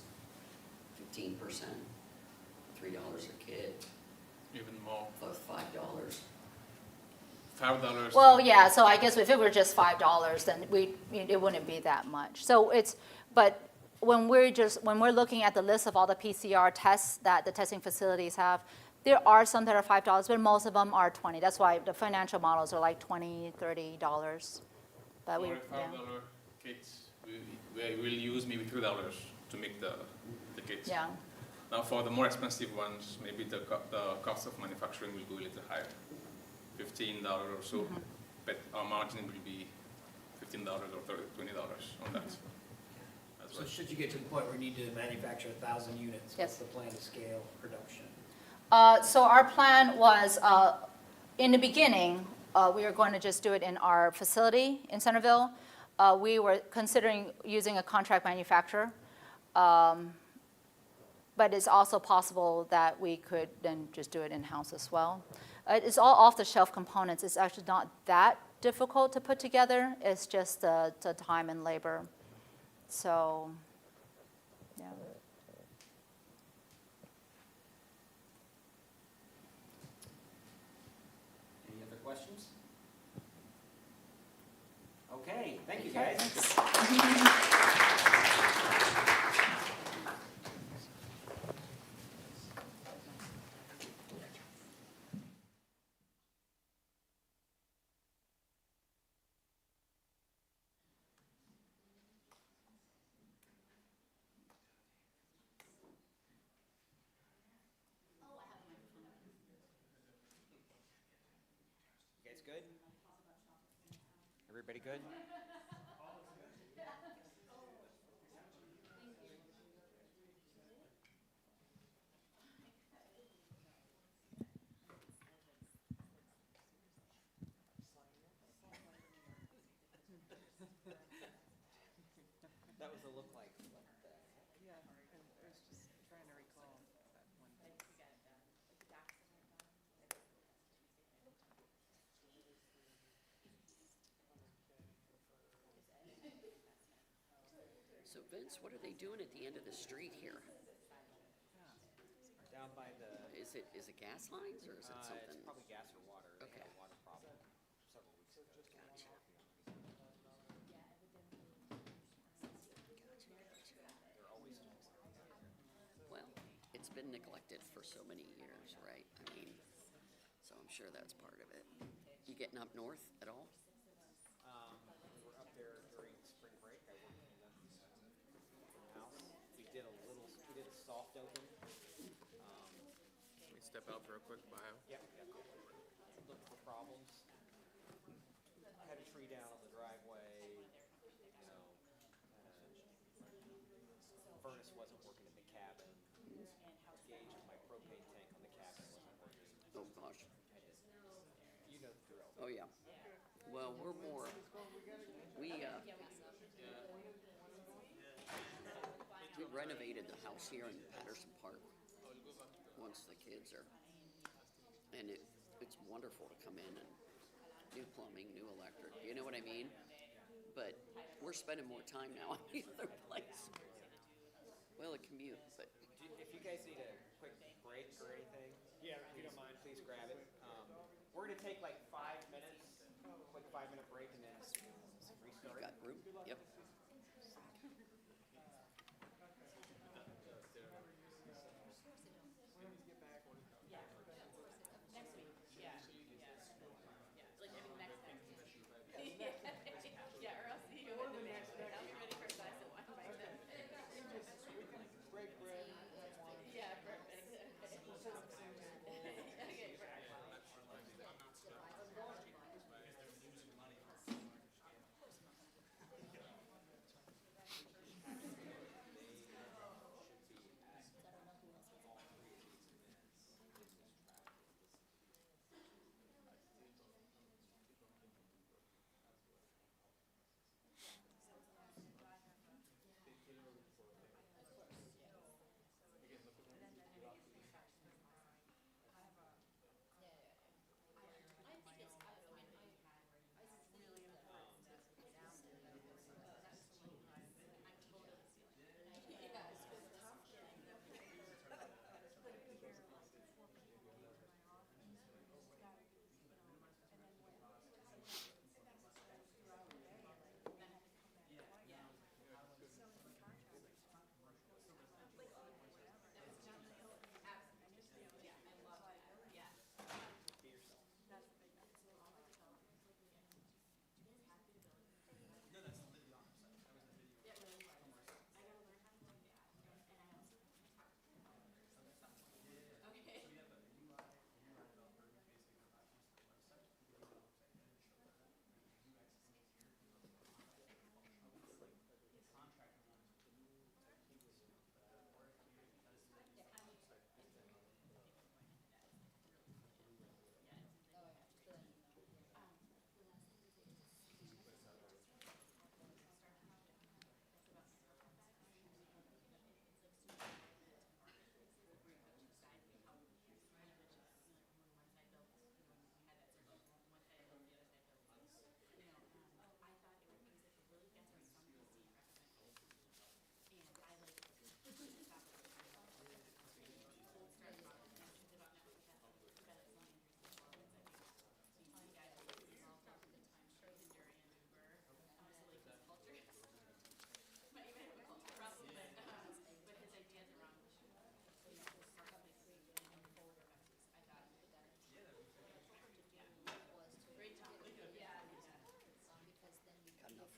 15%, $3 a kit,
Even more.
plus $5.
$5.
Well, yeah, so I guess if it were just $5, then it wouldn't be that much. So but when we're looking at the list of all the PCR tests that the testing facilities have, there are some that are $5, but most of them are $20. That's why the financial models are like $20, $30. But
For a $5 kit, we will use maybe $3 to make the kit.
Yeah.
Now, for the more expensive ones, maybe the cost of manufacturing will go a little higher, $15 or so,
Mm-hmm.
but our margin will be $15 or $20 on that. As
So
well.
should you get to the point where you need to manufacture 1,000 units?
Yes.
What's the plan to scale production?
So our plan was, in the beginning, we were going to just do it in our facility in Centerville. We were considering using a contract manufacturer, but it's also possible that we could then just do it in-house as well. It's all off-the-shelf components. It's actually not that difficult to put together. It's just the time and labor. So, yeah.
questions? Okay, thank you, guys. You guys good? Everybody good? That was a look like, what the heck?
Yeah, and I was just trying to recall that one.
So Vince, what are they doing at the end of the street here?
Down by the,
Is it gas lines or is it
it's
something?
probably gas or water. They had
Okay.
a water problem several weeks ago.
Gotcha.
They're always doing something.
Well, it's been neglected for so many years, right? I mean, so I'm sure that's part of it. You getting up north at all?
We were up there during spring break. I worked in the house. We did a soft open.
Can we step out for a quick bio?
Yep. Look for problems. Had a tree down on the driveway, furnace wasn't working in the cabin. Gauge of my propane tank on the cabin wasn't working.
Oh, gosh.
You know the drill.
Oh, yeah. Well, we're more, we renovated the house here in Patterson Park once the kids are, and it's wonderful to come in and new plumbing, new electric, you know what I mean? But we're spending more time now in the other place. Well, a commute, but
If you guys need a quick break or anything, yeah, if you don't mind, please grab it. We're gonna take like 5 minutes, quick 5-minute break, and then restart.
you got room? Yep.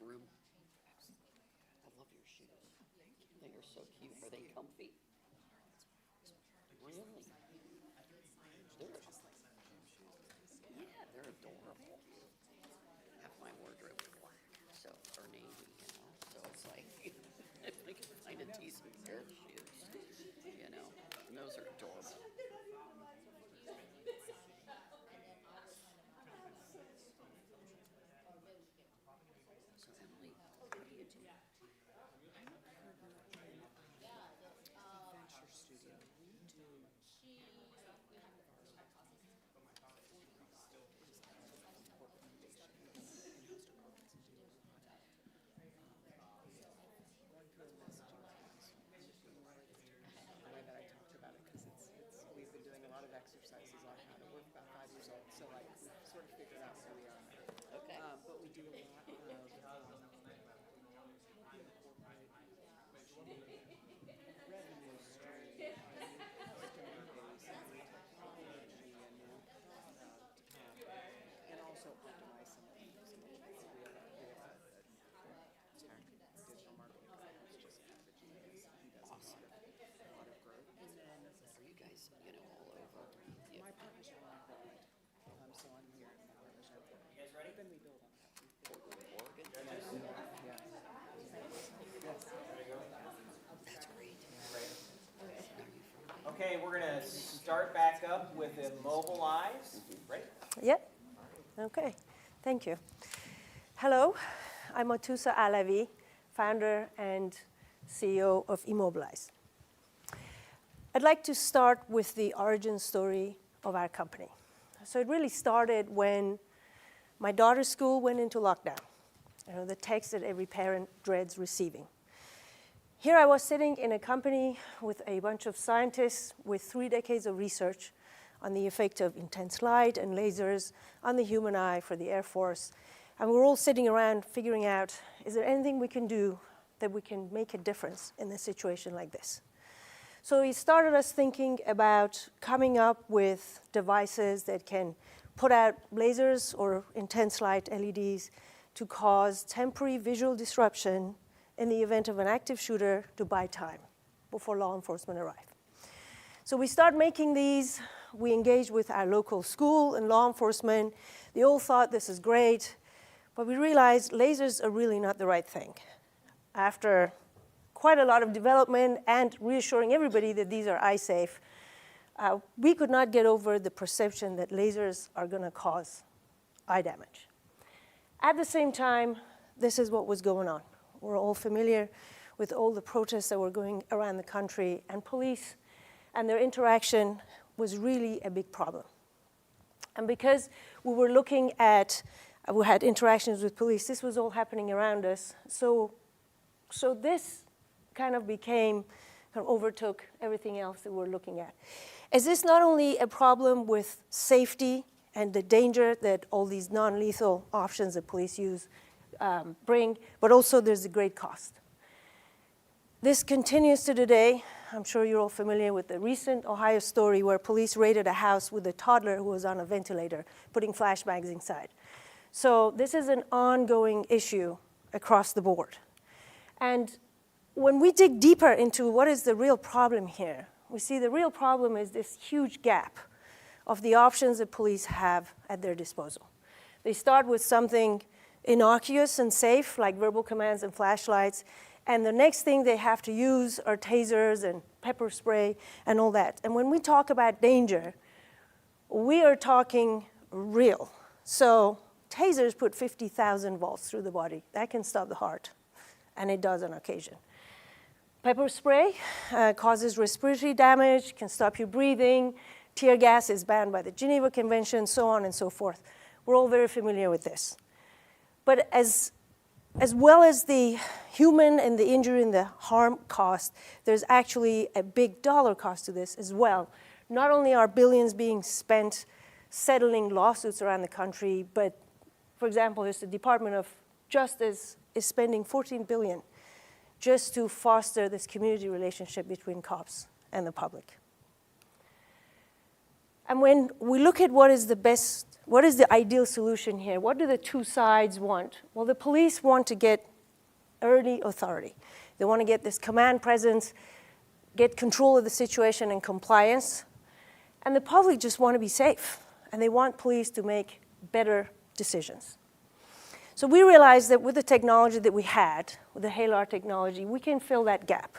room? I love your shoes. They are so cute. Are they comfy? Really? Yeah, they're adorable. Half my wardrobe is black, so, or navy, so it's like, if I can find a decent pair of shoes, and those are adorable. So Emily, what do you do?
Venture studio, we do. The way that I talked about it, because we've been doing a lot of exercises on how to work about 5 years old, so like we've sort of figured out where we are.
Okay.
But we do a lot of incorporate revenue stream, customer base, and new technology, and new product, and also optimize some of the we have a tech digital marketing guy who's just kind of a genius. He does
Awesome.
a lot of growth. And then
Are you guys, all over? Yeah.
my partner's from abroad, so I'm here in partnership.
You guys ready?
Then we build on that.
Portland, Oregon?
Yes.
That's great.
Okay, we're gonna start back up with Immobilize. Ready?
Yep. Okay. Thank you. Hello, I'm Matusa Alavi, founder and CEO of Immobilize. I'd like to start with the origin story of our company. So it really started when my daughter's school went into lockdown. The text that every parent dreads receiving. Here I was sitting in a company with a bunch of scientists with 3 decades of research on the effect of intense light and lasers on the human eye for the Air Force. And we're all sitting around figuring out, is there anything we can do that we can make a difference in a situation like this? So it started us thinking about coming up with devices that can put out lasers or intense light LEDs to cause temporary visual disruption in the event of an active shooter to buy time before law enforcement arrive. So we start making these. We engage with our local school and law enforcement. They all thought this is great, but we realized lasers are really not the right thing. After quite a lot of development and reassuring everybody that these are eye safe, we could not get over the perception that lasers are going to cause eye damage. At the same time, this is what was going on. We're all familiar with all the protests that were going around the country, and police and their interaction was really a big problem. And because we were looking at, we had interactions with police, this was all happening around us. So this kind of overtook everything else that we're looking at. Is this not only a problem with safety and the danger that all these non-lethal options that police use bring, but also there's a great cost. This continues to today. I'm sure you're all familiar with the recent Ohio story where police raided a house with a toddler who was on a ventilator, putting flashbangs inside. So this is an ongoing issue across the board. And when we dig deeper into what is the real problem here, we see the real problem is this huge gap of the options that police have at their disposal. They start with something innocuous and safe, like verbal commands and flashlights, and the next thing they have to use are tasers and pepper spray and all that. And when we talk about danger, we are talking real. So tasers put 50,000 volts through the body. That can stop the heart, and it does on occasion. Pepper spray causes respiratory damage, can stop you breathing. Tear gas is banned by the Geneva Convention, so on and so forth. We're all very familiar with this. But as well as the human and the injury and the harm cost, there's actually a big dollar cost to this as well. Not only are billions being spent settling lawsuits around the country, but, for example, there's the Department of Justice is spending $14 billion just to foster this community relationship between cops and the public. And when we look at what is the best What is the ideal solution here? What do the two sides want? Well, the police want to get early authority. They want to get this command presence, get control of the situation and compliance. And the public just want to be safe, and they want police to make better decisions. So we realized that with the technology that we had, with the HALAR technology, we can fill that gap.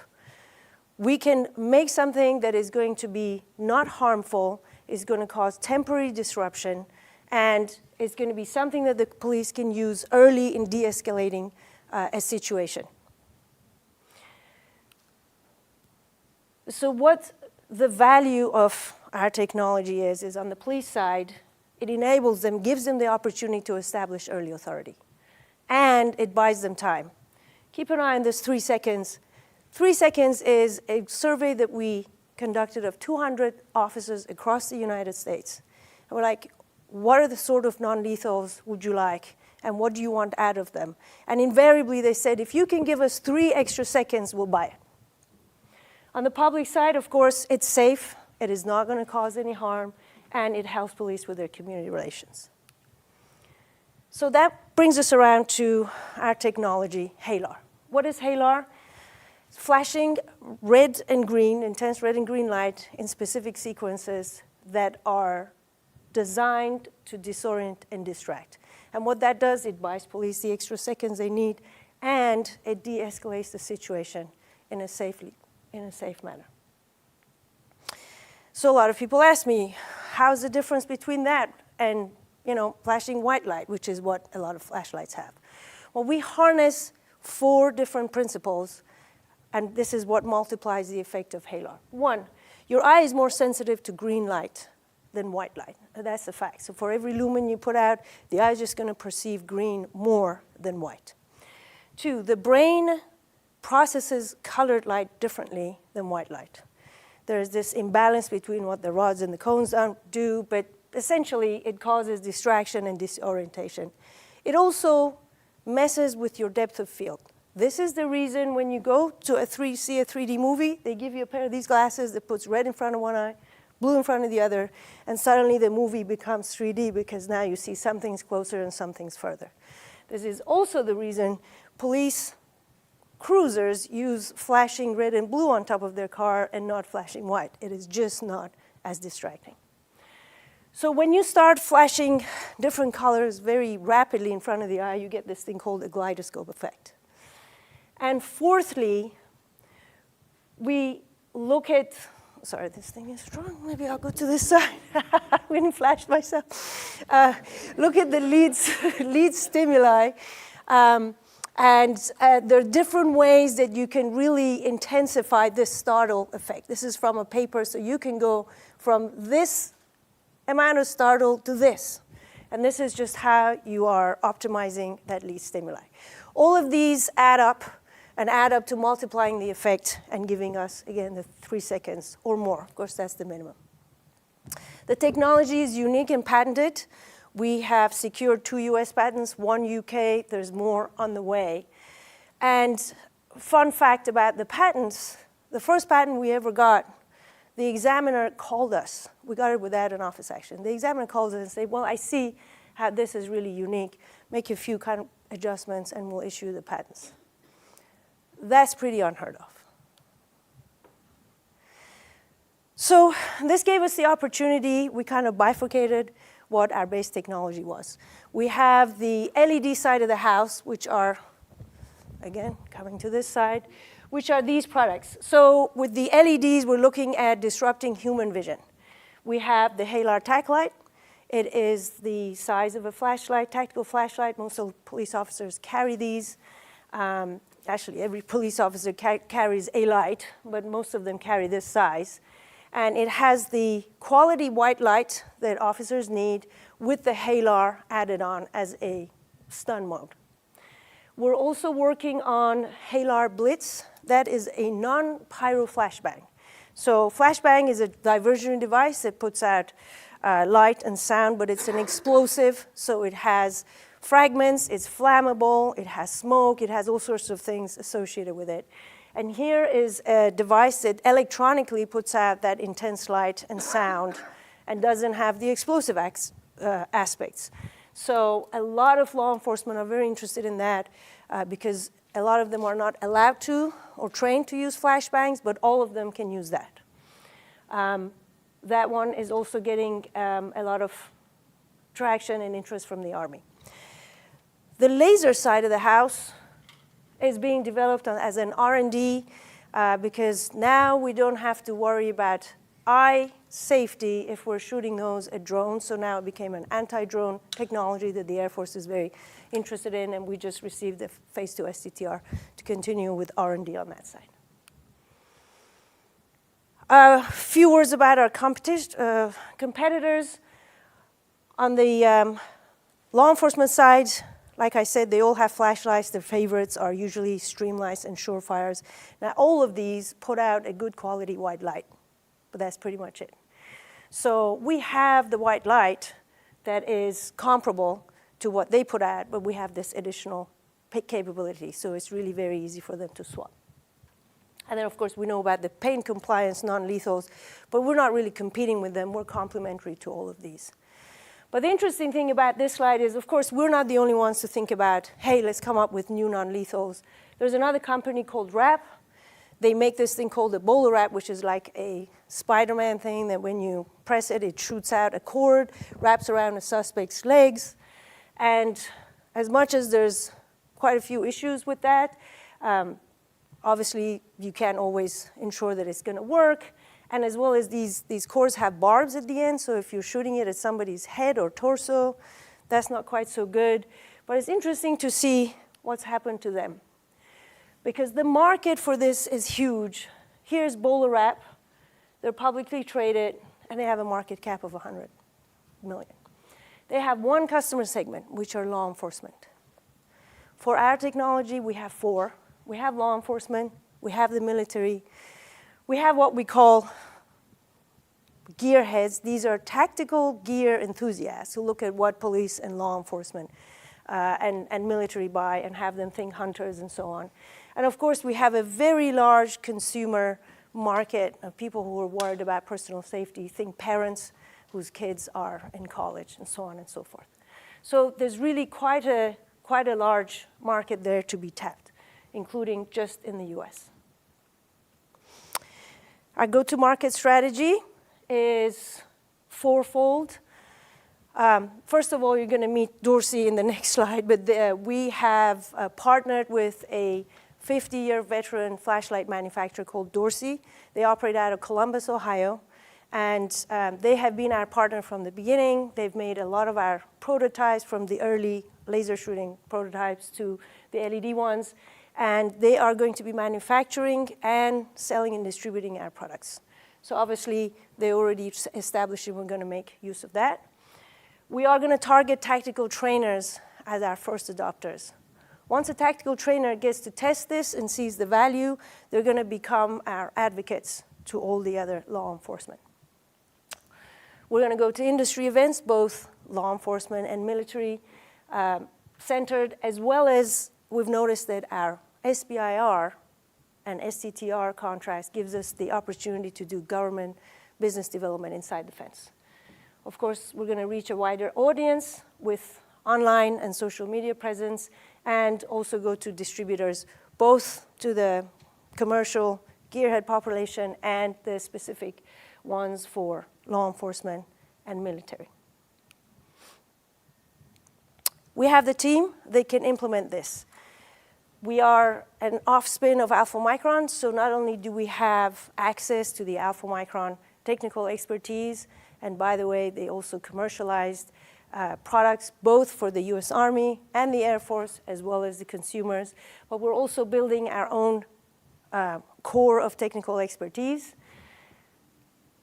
We can make something that is going to be not harmful, is going to cause temporary disruption, and it's going to be something that the police can use early in de-escalating a situation. So what the value of our technology is on the police side, it enables them, gives them the opportunity to establish early authority. And it buys them time. Keep an eye on this 3 seconds. 3 seconds is a survey that we conducted of 200 officers across the United States. And we're like, what are the sort of non-lethals would you like? And what do you want out of them? And invariably they said, if you can give us 3 extra seconds, we'll buy it. On the public side, of course, it's safe. It is not going to cause any harm, and it helps police with their community relations. So that brings us around to our technology, HALAR. What is HALAR? It's flashing red and green, intense red and green light in specific sequences that are designed to disorient and distract. And what that does, it buys police the extra seconds they need, and it de-escalates the situation in a safe manner. So a lot of people ask me, how's the difference between that and flashing white light, which is what a lot of flashlights have? Well, we harness 4 different principles, and this is what multiplies the effect of HALAR. 1, your eye is more sensitive to green light than white light. That's a fact. So for every lumen you put out, the eye is just going to perceive green more than white. 2, the brain processes colored light differently than white light. There's this imbalance between what the rods and the cones do, but essentially it causes distraction and disorientation. It also messes with your depth of field. This is the reason when you go to see a 3D movie, they give you a pair of these glasses that puts red in front of one eye, blue in front of the other, and suddenly the movie becomes 3D because now you see some things closer and some things further. This is also the reason police cruisers use flashing red and blue on top of their car and not flashing white. It is just not as distracting. So when you start flashing different colors very rapidly in front of the eye, you get this thing called a kaleidoscope effect. And fourthly, we look at, sorry, this thing is strong. Maybe I'll go to this side. I really flashed myself. Look at the lead stimuli. And there are different ways that you can really intensify this startle effect. This is from a paper, so you can go from this amount of startle to this. And this is just how you are optimizing that lead stimuli. All of these add up to multiplying the effect and giving us, again, the 3 seconds or more. Of course, that's the minimum. The technology is unique and patented. We have secured 2 US patents, 1 UK. There's more on the way. And fun fact about the patents, the first patent we ever got, the examiner called us. We got it without an office action. The examiner called us and said, well, I see how this is really unique. Make a few kind of adjustments and we'll issue the patents. That's pretty unheard of. So this gave us the opportunity. We kind of bifurcated what our base technology was. We have the LED side of the house, which are, again, coming to this side, which are these products. So with the LEDs, we're looking at disrupting human vision. We have the HALAR TAC light. It is the size of a flashlight, tactical flashlight. Most of police officers carry these. Actually, every police officer carries a light, but most of them carry this size. And it has the quality white light that officers need with the HALAR added on as a stun mode. We're also working on HALAR Blitz. That is a non-pyro flashbang. So flashbang is a diversionary device that puts out light and sound, but it's an explosive, so it has fragments, it's flammable, it has smoke, it has all sorts of things associated with it. And here is a device that electronically puts out that intense light and sound and doesn't have the explosive aspects. So a lot of law enforcement are very interested in that because a lot of them are not allowed to or trained to use flashbangs, but all of them can use that. That one is also getting a lot of traction and interest from the Army. The laser side of the house is being developed as an R&D because now we don't have to worry about eye safety if we're shooting those at drones. So now it became an anti-drone technology that the Air Force is very interested in, and we just received the Phase 2 STTR to continue with R&D on that side. A few words about our competitors. On the law enforcement side, like I said, they all have flashlights. Their favorites are usually Streamlights and Surefires. Now, all of these put out a good quality white light, but that's pretty much it. So we have the white light that is comparable to what they put out, but we have this additional capability, so it's really very easy for them to swap. And then, of course, we know about the pain compliance non-lethals, but we're not really competing with them. We're complementary to all of these. But the interesting thing about this slide is, of course, we're not the only ones to think about, hey, let's come up with new non-lethals. There's another company called WRAP. They make this thing called a bowler wrap, which is like a Spider-Man thing that when you press it, it shoots out a cord, wraps around a suspect's legs. And as much as there's quite a few issues with that, obviously, you can't always ensure that it's going to work. And as well as these cords have barbs at the end, so if you're shooting it at somebody's head or torso, that's not quite so good. But it's interesting to see what's happened to them, because the market for this is huge. Here's bowler wrap. They're publicly traded, and they have a market cap of 100 million. They have one customer segment, which are law enforcement. For our technology, we have 4. We have law enforcement, we have the military, we have what we call gearheads. These are tactical gear enthusiasts who look at what police and law enforcement and military buy and have them think hunters and so on. And of course, we have a very large consumer market of people who are worried about personal safety, think parents whose kids are in college and so on and so forth. So there's really quite a large market there to be tapped, including just in the US. Our go-to-market strategy is fourfold. First of all, you're going to meet Dorsey in the next slide, but we have partnered with a 50-year veteran flashlight manufacturer called Dorsey. They operate out of Columbus, Ohio, and they have been our partner from the beginning. They've made a lot of our prototypes, from the early laser shooting prototypes to the LED ones. And they are going to be manufacturing and selling and distributing our products. So obviously, they already established we're going to make use of that. We are going to target tactical trainers as our first adopters. Once a tactical trainer gets to test this and sees the value, they're going to become our advocates to all the other law enforcement. We're going to go to industry events, both law enforcement and military centered, as well as we've noticed that our SBIR and STTR contracts gives us the opportunity to do government business development inside the fence. Of course, we're going to reach a wider audience with online and social media presence, and also go to distributors, both to the commercial gearhead population and the specific ones for law enforcement and military. We have the team that can implement this. We are an off-spin of Alpha Micron, so not only do we have access to the Alpha Micron technical expertise, and by the way, they also commercialized products both for the US Army and the Air Force, as well as the consumers, but we're also building our own core of technical expertise.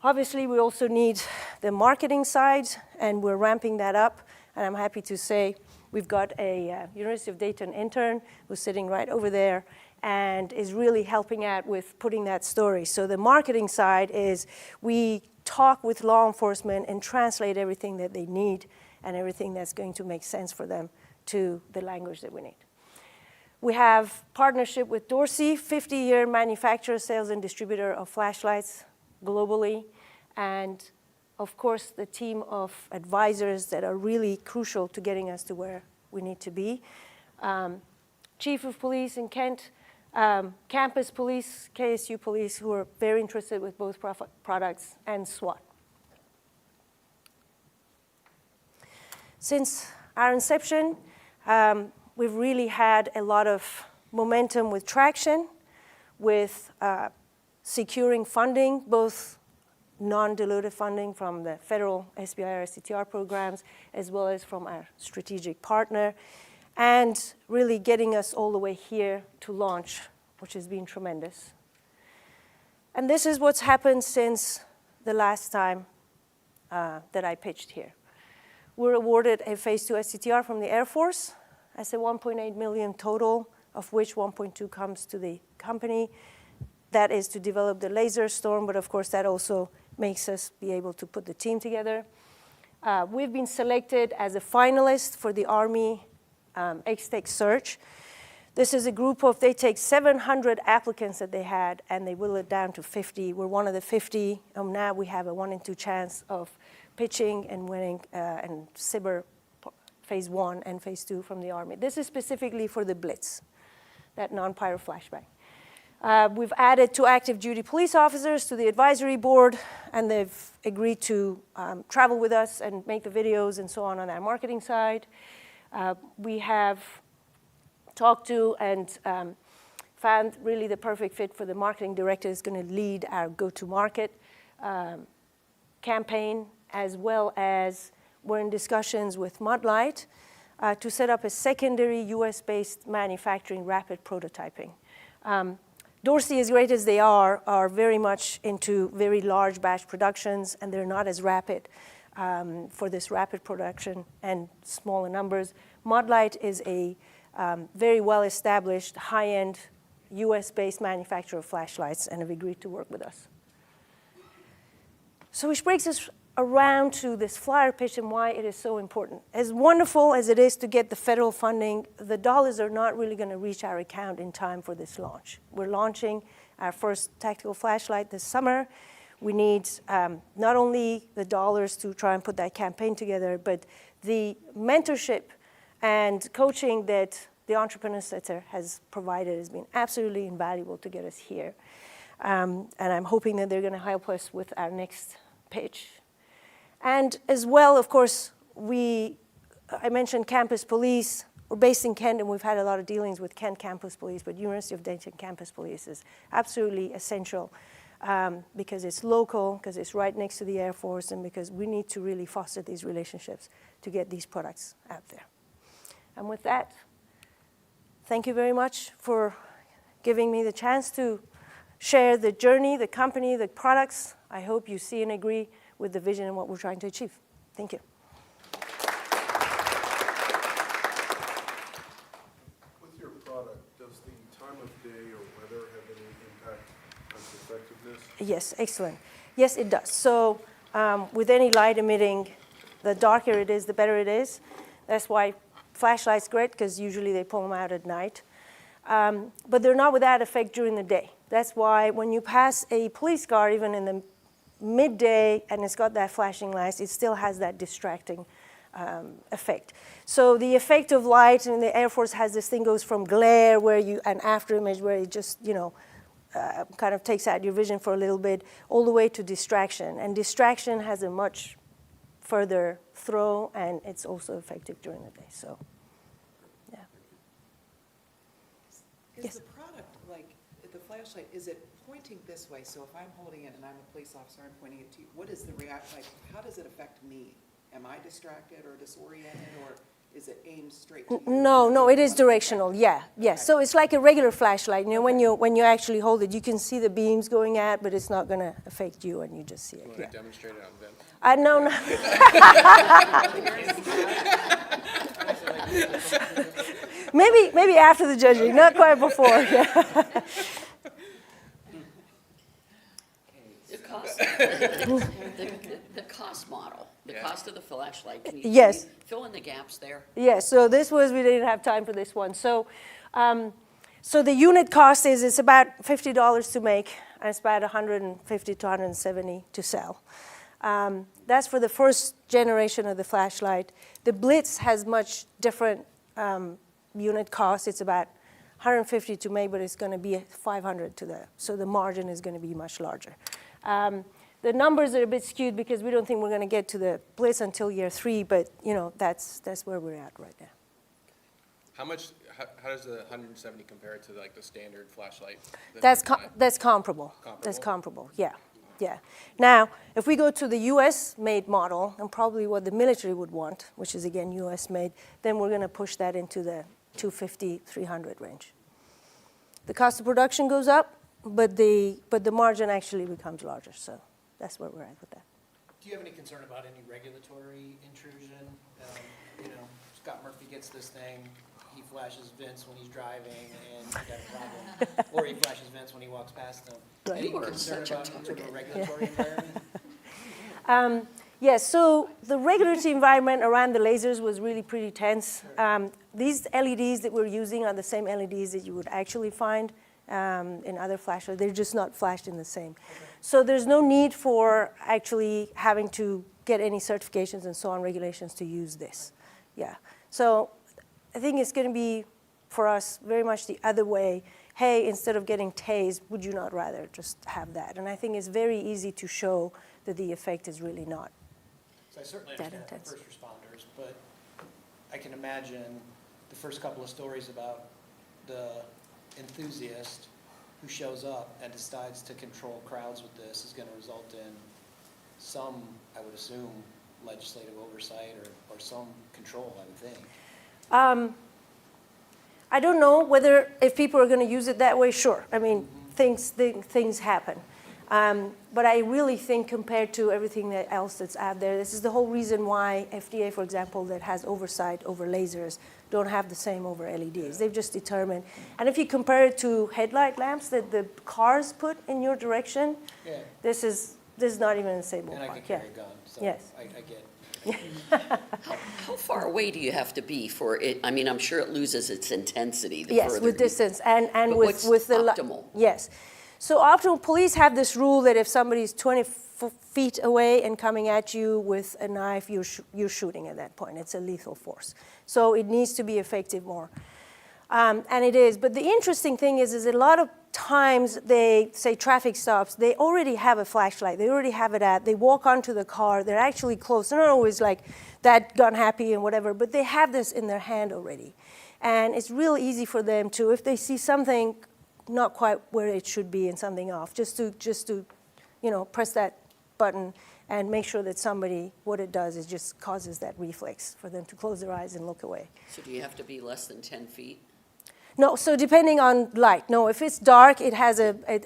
Obviously, we also need the marketing side, and we're ramping that up, and I'm happy to say we've got a University of Dayton intern who's sitting right over there and is really helping out with putting that story. So the marketing side is we talk with law enforcement and translate everything that they need and everything that's going to make sense for them to the language that we need. We have partnership with Dorsey, 50-year manufacturer, sales, and distributor of flashlights globally. And of course, the team of advisors that are really crucial to getting us to where we need to be. Chief of Police in Kent, campus police, KSU police, who are very interested with both products, and SWAT. Since our inception, we've really had a lot of momentum with traction, with securing funding, both non-dilutive funding from the federal SBIR STTR programs, as well as from our strategic partner, and really getting us all the way here to launch, which has been tremendous. And this is what's happened since the last time that I pitched here. We're awarded a phase 2 STTR from the Air Force. I said 1.8 million total, of which 1.2 comes to the company. That is to develop the laser storm, but of course that also makes us be able to put the team together. We've been selected as a finalist for the Army X-Tech search. This is a group of, they take 700 applicants that they had, and they whittle it down to 50. We're one of the 50. Now we have a 1 in 2 chance of pitching and winning and SBIR phase 1 and phase 2 from the Army. This is specifically for the Blitz, that non-pyro flashbang. We've added 2 active duty police officers to the advisory board, and they've agreed to travel with us and make the videos and so on our marketing side. We have talked to and found really the perfect fit for the marketing director is going to lead our go-to-market campaign, as well as we're in discussions with Mudlight to set up a secondary US-based manufacturing rapid prototyping. Dorsey, as great as they are very much into very large batch productions, and they're not as rapid for this rapid production and smaller numbers. Mudlight is a very well-established, high-end, US-based manufacturer of flashlights, and have agreed to work with us. So which brings us around to this flyer pitch and why it is so important. As wonderful as it is to get the federal funding, the dollars are not really going to reach our account in time for this launch. We're launching our first tactical flashlight this summer. We need not only the dollars to try and put that campaign together, but the mentorship and coaching that the Entrepreneur Center has provided has been absolutely invaluable to get us here. And I'm hoping that they're going to help us with our next pitch. And as well, of course, I mentioned campus police. We're based in Kent, and we've had a lot of dealings with Kent campus police, but University of Dayton campus police is absolutely essential because it's local, because it's right next to the Air Force, and because we need to really foster these relationships to get these products out there. And with that, thank you very much for giving me the chance to share the journey, the company, the products. I hope you see and agree with the vision and what we're trying to achieve. Thank you.
With your product, does the time of day or weather have any impact on its effectiveness?
Yes, excellent. Yes, it does. So with any light emitting, the darker it is, the better it is. That's why flashlight's great, because usually they pull them out at night. But they're not without effect during the day. That's why when you pass a police car, even in the midday, and it's got that flashing lights, it still has that distracting effect. So the effect of light in the Air Force has this thing goes from glare, an after image where it just, kind of takes out your vision for a little bit, all the way to distraction. And distraction has a much further throw, and it's also effective during the day. So, yeah.
Is
Yes.
the product, like, the flashlight, is it pointing this way? So if I'm holding it and I'm a police officer, I'm pointing it to you, what is the reaction, like, how does it affect me? Am I distracted or disoriented, or is it aimed straight to you?
No, it is directional, yeah. So it's like a regular flashlight. When you actually hold it, you can see the beams going out, but it's not going to affect you, and you just see it.
You want to demonstrate it on them?
No. maybe after the judging, not quite before. Yeah.
The cost model, the cost of the flashlight. Can you
Yes.
fill in the gaps there?
Yes, so we didn't have time for this one. So the unit cost it's about $50 to make, and it's about $150 to $170 to sell. That's for the first generation of the flashlight. The Blitz has much different unit cost. It's about 150 to make, but it's going to be 500 to the, so the margin is going to be much larger. The numbers are a bit skewed because we don't think we're going to get to the Blitz until year 3, but that's where we're at right now.
How does the 170 compare to like the standard flashlight?
That's comparable. That's comparable, yeah. Yeah. Now, if we go to the US made model, and probably what the military would want, which is again US made, then we're going to push that into the 250, 300 range. The cost of production goes up, but the margin actually becomes larger, so that's where we're at with that.
Do you have any concern about any regulatory intrusion? Scott Murphy gets this thing, he flashes Vince when he's driving, and you got a problem. Or he flashes Vince when he walks past them.
Right.
Any
You are
concern
such a
about sort of a
target.
regulatory environment?
Yes, so the regulatory environment around the lasers was really pretty tense. These LEDs that we're using are the same LEDs that you would actually find in other flashlights. They're just not flashed in the same.
Okay.
So there's no need for actually having to get any certifications and so on, regulations to use this. Yeah, so I think it's going to be, for us, very much the other way. Hey, instead of getting tased, would you not rather just have that? And I think it's very easy to show that the effect is really not.
So I certainly
That
understand
intense.
the first responders, but I can imagine the first couple of stories about the enthusiast who shows up and decides to control crowds with this is going to result in some, I would assume, legislative oversight or some control, I would think.
I don't know if people are going to use it that way, sure. I mean, things happen. But I really think compared to everything else that's out there, this is the whole reason why FDA, for example, that has oversight over lasers, don't have the same over LEDs. They've just determined. And if you compare it to headlight lamps that the cars put in your direction,
Yeah.
this is not even in the same
And I
ballpark.
can carry a gun, so
Yes.
I get it.
How far away do you have to be for it? I mean, I'm sure it loses its intensity the
Yes,
further
with
you-
distance and
But
with
what's
the
optimal?
Yes. So optimal, police have this rule that if somebody's 20 feet away and coming at you with a knife, you're shooting at that point. It's a lethal force. So it needs to be effective more. And it is. But the interesting thing is a lot of times they say traffic stops, they already have a flashlight. They already have it at. They walk onto the car. They're actually close. They're not always like that gun happy and whatever, but they have this in their hand already. And it's real easy for them to, if they see something not quite where it should be and something off, just to press that button and make sure that somebody, what it does is just causes that reflex for them to close their eyes and look away.
So do you have to be less than 10 feet?
No, so depending on light. No, if it's dark, it has a,
Yep,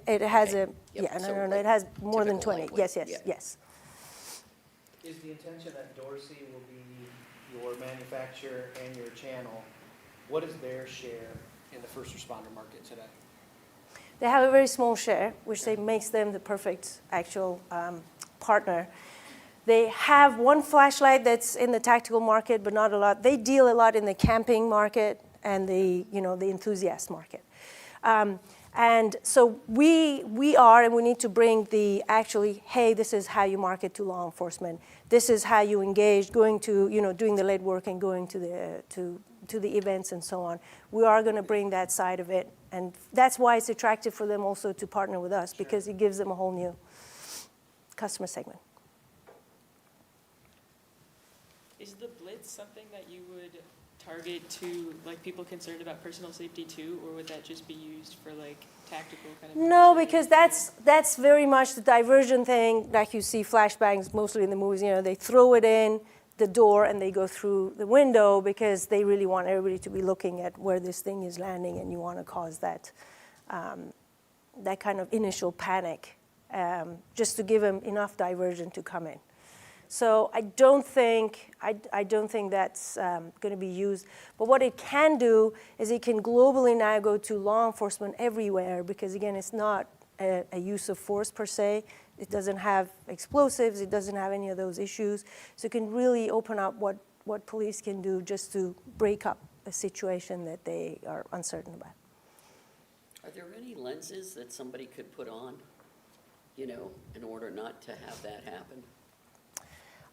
so
no,
like
it has more than
typical
20.
lightweight,
Yes, yes,
yeah.
yes.
Is the intention that Dorsey will be your manufacturer and your channel? What is their share in the first responder market today?
They have a very small share, which makes them the perfect actual partner. They have one flashlight that's in the tactical market, but not a lot. They deal a lot in the camping market and the enthusiast market. And so we are, and we need to bring the actually, hey, this is how you market to law enforcement. This is how you engage, going to, doing the lead work and going to the events and so on. We are going to bring that side of it. And that's why it's attractive for them also to partner with us, because it gives them a whole new customer segment.
Is the Blitz something that you would target to like people concerned about personal safety too, or would that just be used for like tactical kind of?
No,
military?
because that's very much the diversion thing, like you see flashbangs mostly in the movies. They throw it in the door and they go through the window because they really want everybody to be looking at where this thing is landing, and you want to cause that that kind of initial panic, just to give them enough diversion to come in. So I don't think that's going to be used. But what it can do is it can globally now go to law enforcement everywhere, because again, it's not a use of force per se. It doesn't have explosives. It doesn't have any of those issues. So it can really open up what police can do just to break up a situation that they are uncertain about.
Are there any lenses that somebody could put on, in order not to have that happen?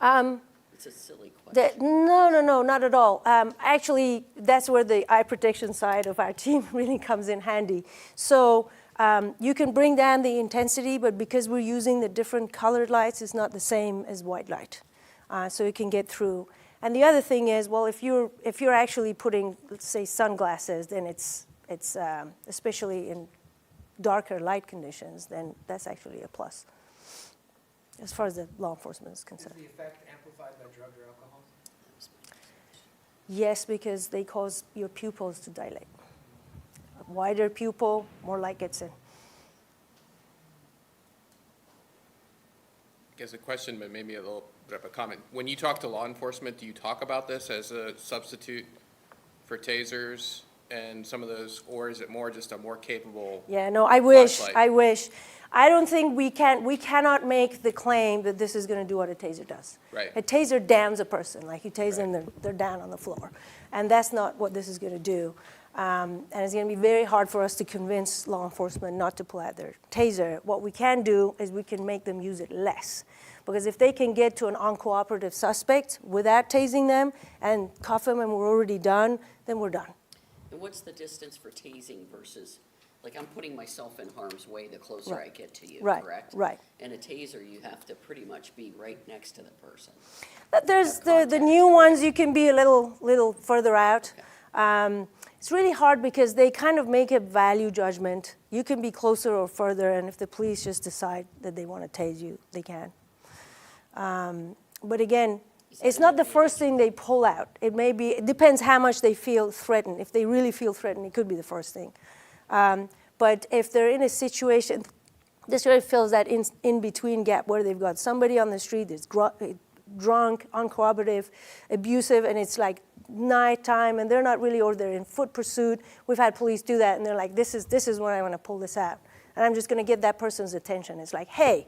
It's a silly question.
No, not at all. Actually, that's where the eye protection side of our team really comes in handy. So you can bring down the intensity, but because we're using the different colored lights, it's not the same as white light. So you can get through. And the other thing is, well, if you're actually putting, let's say, sunglasses, then it's especially in darker light conditions, then that's actually a plus, as far as the law enforcement is
Is
concerned.
the effect amplified by drug or alcohol?
Yes, because they cause your pupils to dilate. A wider pupil, more light gets in.
I guess a question, but maybe a little bit of a comment. When you talk to law enforcement, do you talk about this as a substitute for tasers and some of those, or is it more just a more capable?
Yeah, no, I wish.
Flashlight.
I don't think we cannot make the claim that this is going to do what a taser does.
Right.
A taser downs a person. Like you tase them, they're down on the floor. And that's not what this is going to do. And it's going to be very hard for us to convince law enforcement not to pull out their taser. What we can do is we can make them use it less. Because if they can get to an uncooperative suspect without tasing them and cuff them and we're already done, then we're done.
And what's the distance for tasing versus, like, I'm putting myself in harm's way the closer
Right.
I get to you,
Right,
correct?
right.
And a taser, you have to pretty much be right next to the person.
But there's
Have
the
contact,
new
correct?
ones, you can be a little further out. It's really hard because they kind of make a value judgment. You can be closer or further, and if the police just decide that they want to tase you, they can. But again, it's not the first thing they pull out. It depends how much they feel threatened. If they really feel threatened, it could be the first thing. But if they're in a situation, this really fills that in-between gap where they've got somebody on the street that's drunk, uncooperative, abusive, and it's like nighttime, and they're not really, or they're in foot pursuit. We've had police do that, and they're like, this is when I want to pull this out. And I'm just going to get that person's attention. It's like, hey,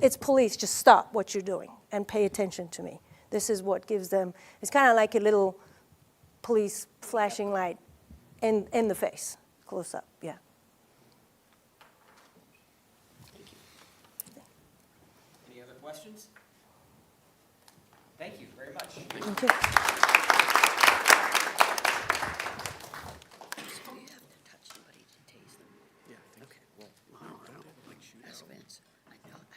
it's police, just stop what you're doing and pay attention to me. This is what gives them, it's kind of like a little police flashing light in the face, close up, yeah.
Any other questions? Thank you very much.
Thank you.
So you have to touch somebody to tase them? Yeah. Okay, well, I don't know. Ask Vince. I don't know.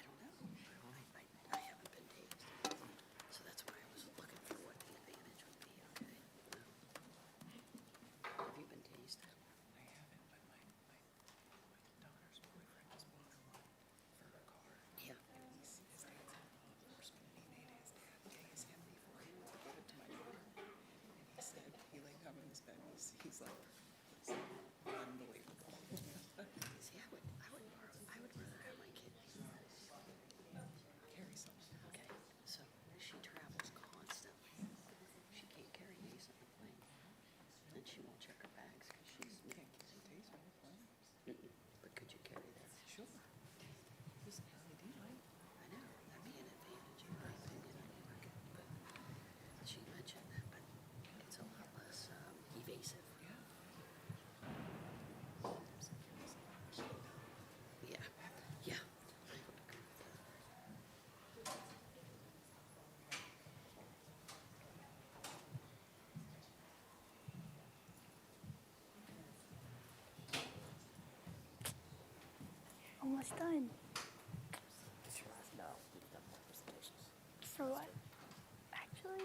I haven't been tased. So that's why I was looking for what the advantage would be, okay? Have you been tased?
I haven't, but my daughter's boyfriend was pulling her mom for her car.
Yeah.
His dad's a law enforcement, and he made his dad tase him before he would give it to my daughter. And he said, he laid down in his bed, and he's like, it's unbelievable.
See, I would rather have my kid
Carry something.
okay, so she travels constantly. She can't carry these on the plane. And she won't check her bags because she's new.
Can't keep the taser on the plane.
But could you carry that?
Sure. Just an LED light.
I know, that'd be an advantage in my opinion on your market, but she mentioned that, but it's a lot less evasive. Yeah, yeah. I would agree with that.
Almost done. For what? Actually,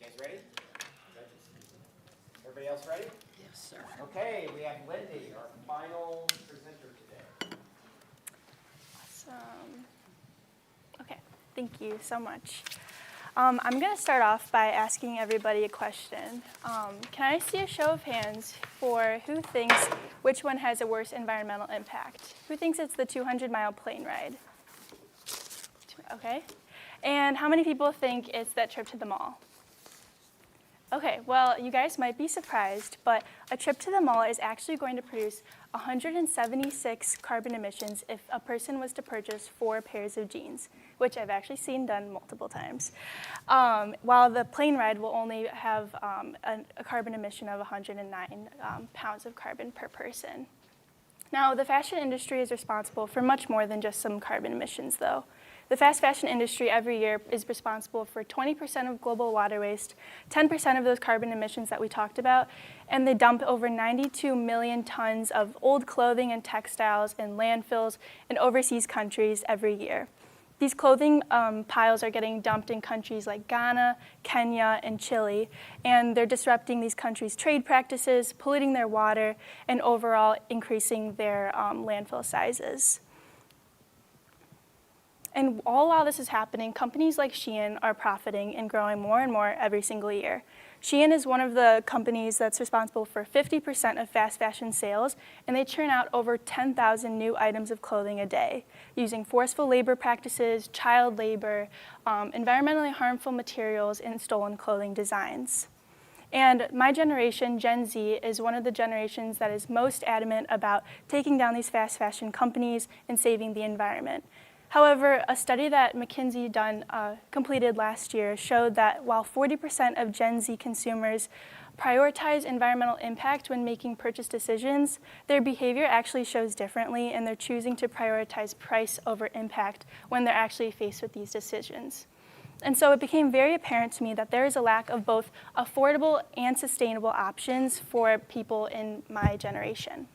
You guys ready? Everybody else ready?
Yes, sir.
Okay, we have Lindy, our final presenter today.
awesome. Okay,
Thank you so much. I'm going to start off by asking everybody a question. Can I see a show of hands for who thinks which one has a worse environmental impact? Who thinks it's the 200-mile plane ride? Okay. And how many people think it's that trip to the mall? Okay, well, you guys might be surprised, but a trip to the mall is actually going to produce 176 carbon emissions if a person was to purchase 4 pairs of jeans, which I've actually seen done multiple times, while the plane ride will only have a carbon emission of 109 pounds of carbon per person. Now, the fashion industry is responsible for much more than just some carbon emissions, though. The fast fashion industry every year is responsible for 20% of global water waste, 10% of those carbon emissions that we talked about, and they dump over 92 million tons of old clothing and textiles in landfills in overseas countries every year. These clothing piles are getting dumped in countries like Ghana, Kenya, and Chile, and they're disrupting these countries' trade practices, polluting their water, and overall increasing their landfill sizes. And all while this is happening, companies like Shein are profiting and growing more and more every single year. Shein is one of the companies that's responsible for 50% of fast fashion sales, and they churn out over 10,000 new items of clothing a day, using forceful labor practices, child labor, environmentally harmful materials, and stolen clothing designs. And my generation, Gen Z, is one of the generations that is most adamant about taking down these fast fashion companies and saving the environment. However, a study that McKinsey completed last year showed that while 40% of Gen Z consumers prioritize environmental impact when making purchase decisions, their behavior actually shows differently, and they're choosing to prioritize price over impact when they're actually faced with these decisions. And so it became very apparent to me that there is a lack of both affordable and sustainable options for people in my generation.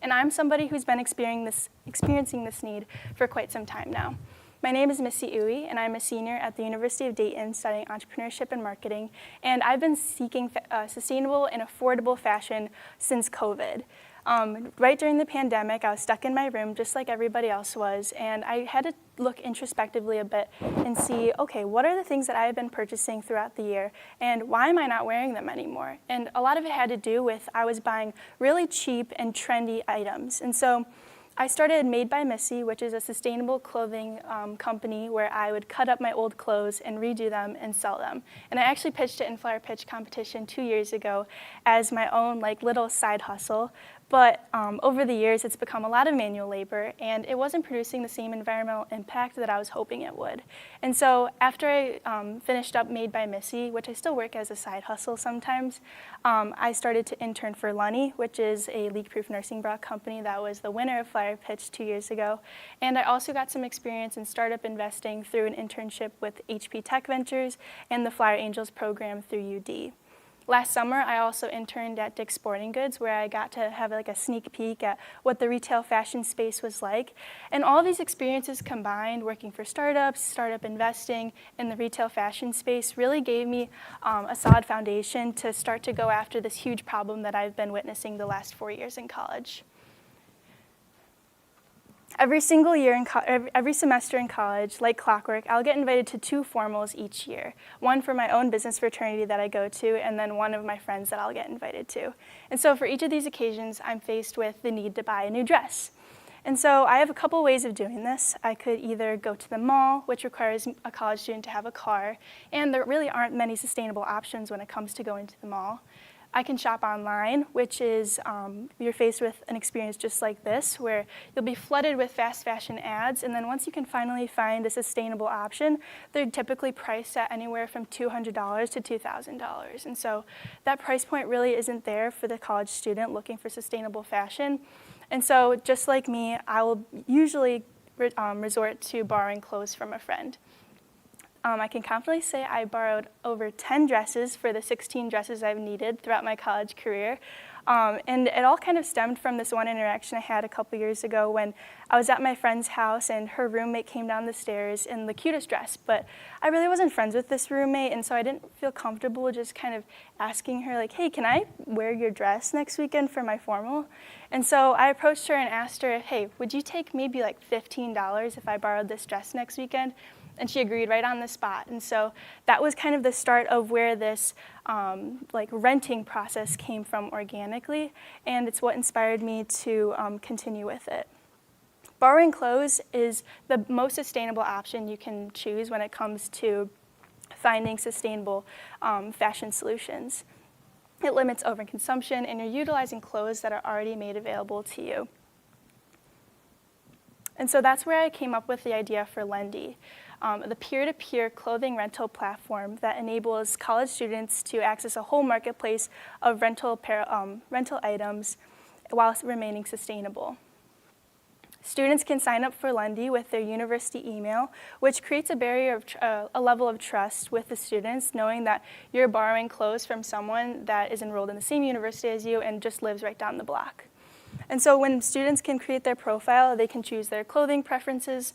And I'm somebody who's been experiencing this need for quite some time now. My name is Missy Uwe, and I'm a senior at the University of Dayton studying entrepreneurship and marketing, and I've been seeking sustainable and affordable fashion since COVID. Right during the pandemic, I was stuck in my room just like everybody else was, and I had to look introspectively a bit and see, okay, what are the things that I have been purchasing throughout the year, and why am I not wearing them anymore? And a lot of it had to do with I was buying really cheap and trendy items. And so I started Made by Missy, which is a sustainable clothing company where I would cut up my old clothes and redo them and sell them. And I actually pitched it in Flyer Pitch competition 2 years ago as my own little side hustle. But over the years, it's become a lot of manual labor, and it wasn't producing the same environmental impact that I was hoping it would. And so after I finished up Made by Missy, which I still work as a side hustle sometimes, I started to intern for Lunny, which is a leak-proof nursing bra company that was the winner of Flyer Pitch 2 years ago. And I also got some experience in startup investing through an internship with HP Tech Ventures and the Flyer Angels program through UD. Last summer, I also interned at Dick's Sporting Goods, where I got to have a sneak peek at what the retail fashion space was like. And all of these experiences combined, working for startups, startup investing in the retail fashion space, really gave me a solid foundation to start to go after this huge problem that I've been witnessing the last 4 years in college. Every single year, every semester in college, like clockwork, I'll get invited to 2 formals each year. One for my own business fraternity that I go to, and then one of my friends that I'll get invited to. And so for each of these occasions, I'm faced with the need to buy a new dress. And so I have a couple ways of doing this. I could either go to the mall, which requires a college student to have a car, and there really aren't many sustainable options when it comes to going to the mall. I can shop online, which is you're faced with an experience just like this, where you'll be flooded with fast fashion ads, and then once you can finally find a sustainable option, they're typically priced at anywhere from $200 to $2,000. And so that price point really isn't there for the college student looking for sustainable fashion. And so just like me, I will usually resort to borrowing clothes from a friend. I can confidently say I borrowed over 10 dresses for the 16 dresses I've needed throughout my college career. And it all kind of stemmed from this one interaction I had a couple years ago when I was at my friend's house and her roommate came down the stairs in the cutest dress. But I really wasn't friends with this roommate, and so I didn't feel comfortable just kind of asking her, hey, can I wear your dress next weekend for my formal? And so I approached her and asked her, hey, would you take maybe $15 if I borrowed this dress next weekend? And she agreed right on the spot. And so that was kind of the start of where this like renting process came from organically, and it's what inspired me to continue with it. Borrowing clothes is the most sustainable option you can choose when it comes to finding sustainable fashion solutions. It limits overconsumption, and you're utilizing clothes that are already made available to you. And so that's where I came up with the idea for Lendy, the peer-to-peer clothing rental platform that enables college students to access a whole marketplace of rental items while remaining sustainable. Students can sign up for Lendy with their university email, which creates a barrier of a level of trust with the students, knowing that you're borrowing clothes from someone that is enrolled in the same university as you and just lives right down the block. And so when students can create their profile, they can choose their clothing preferences,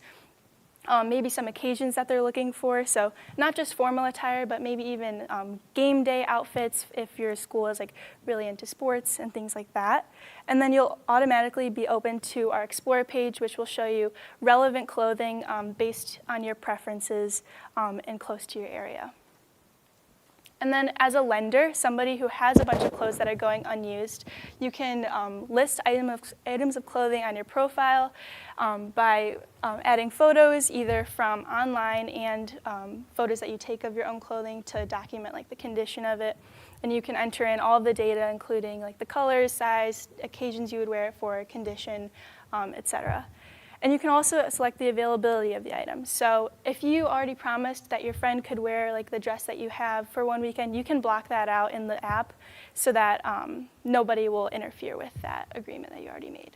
maybe some occasions that they're looking for. So not just formal attire, but maybe even game day outfits if your school is like really into sports and things like that. And then you'll automatically be open to our Explore page, which will show you relevant clothing based on your preferences and close to your area. And then as a lender, somebody who has a bunch of clothes that are going unused, you can list items of clothing on your profile by adding photos either from online and photos that you take of your own clothing to document like the condition of it. And you can enter in all of the data, including like the colors, size, occasions you would wear it for, condition, etc. And you can also select the availability of the item. So if you already promised that your friend could wear like the dress that you have for one weekend, you can block that out in the app so that nobody will interfere with that agreement that you already made.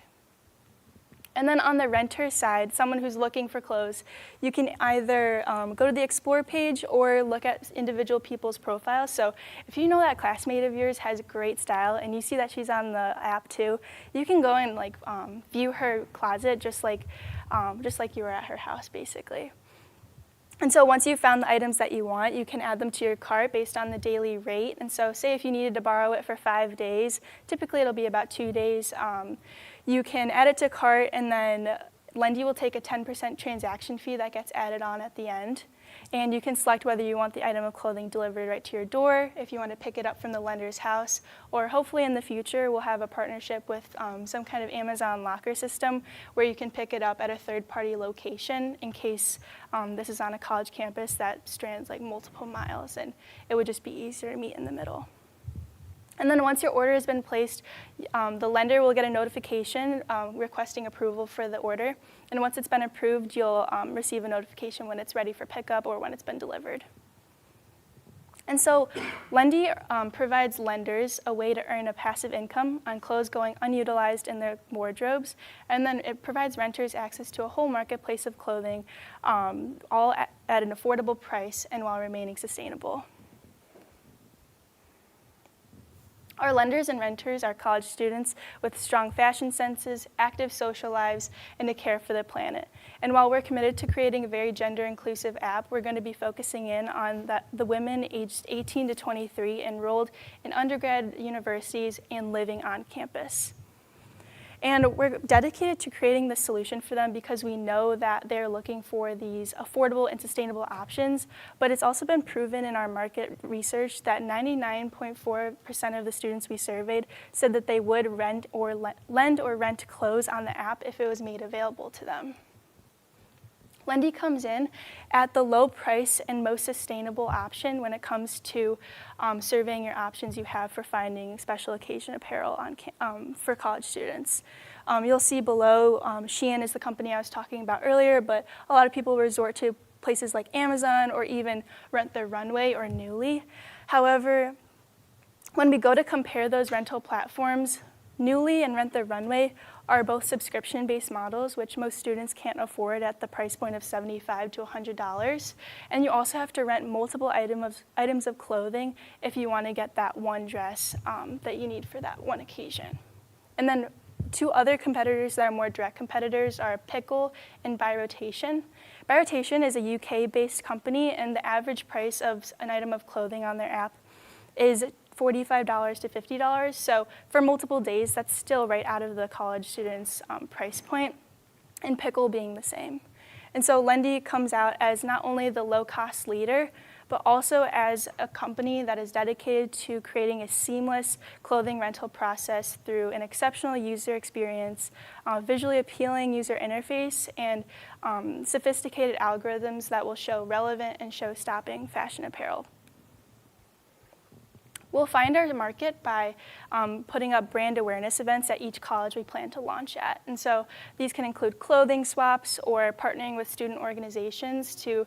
And then on the renter side, someone who's looking for clothes, you can either go to the Explore page or look at individual people's profiles. So if you know that classmate of yours has great style and you see that she's on the app too, you can go and like view her closet just like you were at her house, basically. And so once you've found the items that you want, you can add them to your cart based on the daily rate. And so say if you needed to borrow it for 5 days, typically it'll be about 2 days. You can add it to cart, and then Lendy will take a 10% transaction fee that gets added on at the end. And you can select whether you want the item of clothing delivered right to your door, if you want to pick it up from the lender's house, or hopefully in the future we'll have a partnership with some kind of Amazon locker system where you can pick it up at a third-party location in case this is on a college campus that strands like multiple miles, and it would just be easier to meet in the middle. And then once your order has been placed, the lender will get a notification requesting approval for the order. And once it's been approved, you'll receive a notification when it's ready for pickup or when it's been delivered. And so Lendy provides lenders a way to earn a passive income on clothes going unutilized in their wardrobes. And then it provides renters access to a whole marketplace of clothing, all at an affordable price and while remaining sustainable. Our lenders and renters are college students with strong fashion senses, active social lives, and a care for the planet. And while we're committed to creating a very gender-inclusive app, we're going to be focusing in on the women aged 18 to 23 enrolled in undergrad universities and living on campus. And we're dedicated to creating this solution for them because we know that they're looking for these affordable and sustainable options, but it's also been proven in our market research that 99.4% of the students we surveyed said that they would lend or rent clothes on the app if it was made available to them. Lendy comes in at the low price and most sustainable option when it comes to surveying your options you have for finding special occasion apparel for college students. You'll see below, Shein is the company I was talking about earlier, but a lot of people resort to places like Amazon or even Rent the Runway or Nuuly. However, when we go to compare those rental platforms, Nuuly and Rent the Runway are both subscription-based models, which most students can't afford at the price point of $75 to $100. And you also have to rent multiple items of clothing if you want to get that one dress that you need for that one occasion. And then two other competitors that are more direct competitors are Pickle and By Rotation. By Rotation is a UK-based company, and the average price of an item of clothing on their app is $45 to $50. So for multiple days, that's still right out of the college student's price point, and Pickle being the same. And so Lendy comes out as not only the low-cost leader, but also as a company that is dedicated to creating a seamless clothing rental process through an exceptional user experience, visually appealing user interface, and sophisticated algorithms that will show relevant and show-stopping fashion apparel. We'll find our market by putting up brand awareness events at each college we plan to launch at. And so these can include clothing swaps or partnering with student organizations to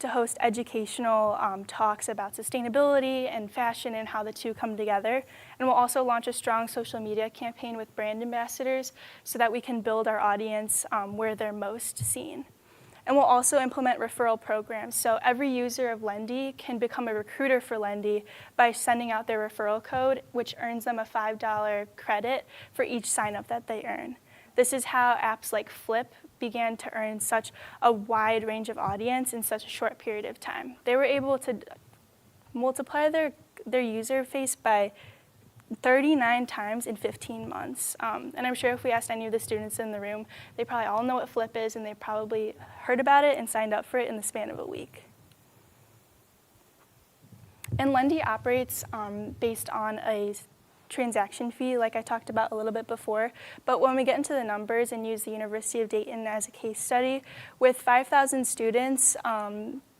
host educational talks about sustainability and fashion and how the two come together. And we'll also launch a strong social media campaign with brand ambassadors so that we can build our audience where they're most seen. And we'll also implement referral programs. So every user of Lendy can become a recruiter for Lendy by sending out their referral code, which earns them a $5 credit for each sign-up that they earn. This is how apps like Flip began to earn such a wide range of audience in such a short period of time. They were able to multiply their user base by 39 times in 15 months. And I'm sure if we asked any of the students in the room, they probably all know what Flip is, and they probably heard about it and signed up for it in the span of a week. And Lendy operates based on a transaction fee, like I talked about a little bit before. But when we get into the numbers and use the University of Dayton as a case study, with 5,000 students,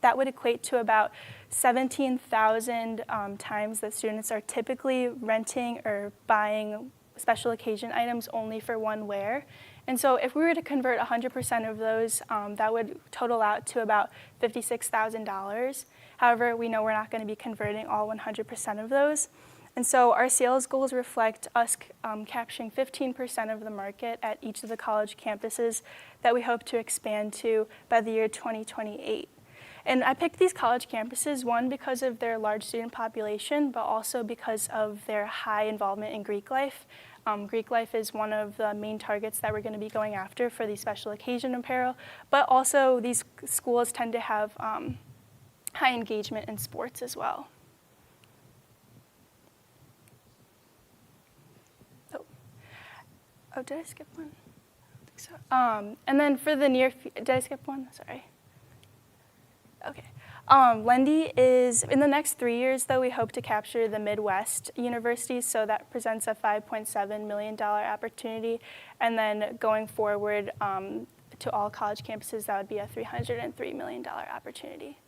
that would equate to about 17,000 times that students are typically renting or buying special occasion items only for one wear. And so if we were to convert 100% of those, that would total out to about $56,000. However, we know we're not going to be converting all 100% of those. And so our sales goals reflect us capturing 15% of the market at each of the college campuses that we hope to expand to by the year 2028. And I picked these college campuses, one, because of their large student population, but also because of their high involvement in Greek life. Greek life is one of the main targets that we're going to be going after for these special occasion apparel, but also these schools tend to have high engagement in sports as well. Oh, did I skip one? I think so. And then for the did I skip one? Sorry. Okay. Lendy is, in the next 3 years, though, we hope to capture the Midwest universities, so that presents a $5.7 million opportunity. And then going forward to all college campuses, that would be a $303 million opportunity.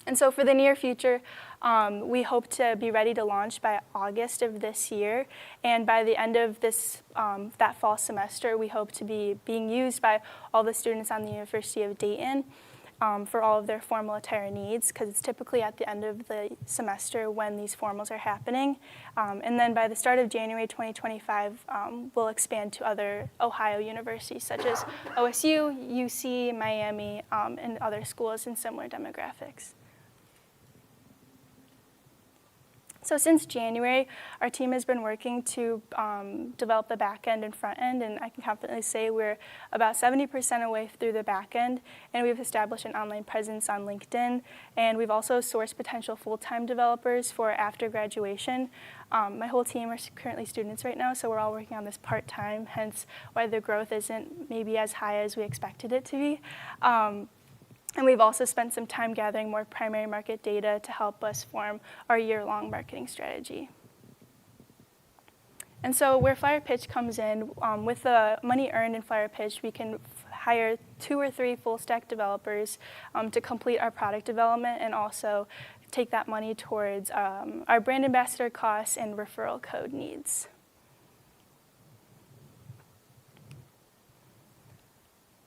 And so for the near future, we hope to be ready to launch by August of this year. And by the end of this, that fall semester, we hope to be being used by all the students on the University of Dayton for all of their formal attire needs, because it's typically at the end of the semester when these formals are happening. And then by the start of January 2025, we'll expand to other Ohio universities, such as OSU, UC, Miami, and other schools in similar demographics. So since January, our team has been working to develop the back end and front end, and I can confidently say we're about 70% away through the back end, and we've established an online presence on LinkedIn, and we've also sourced potential full-time developers for after graduation. My whole team are currently students right now, so we're all working on this part-time, hence why the growth isn't maybe as high as we expected it to be. And we've also spent some time gathering more primary market data to help us form our year-long marketing strategy. And so where Flyer Pitch comes in, with the money earned in Flyer Pitch, we can hire 2 or 3 full-stack developers to complete our product development and also take that money towards our brand ambassador costs and referral code needs.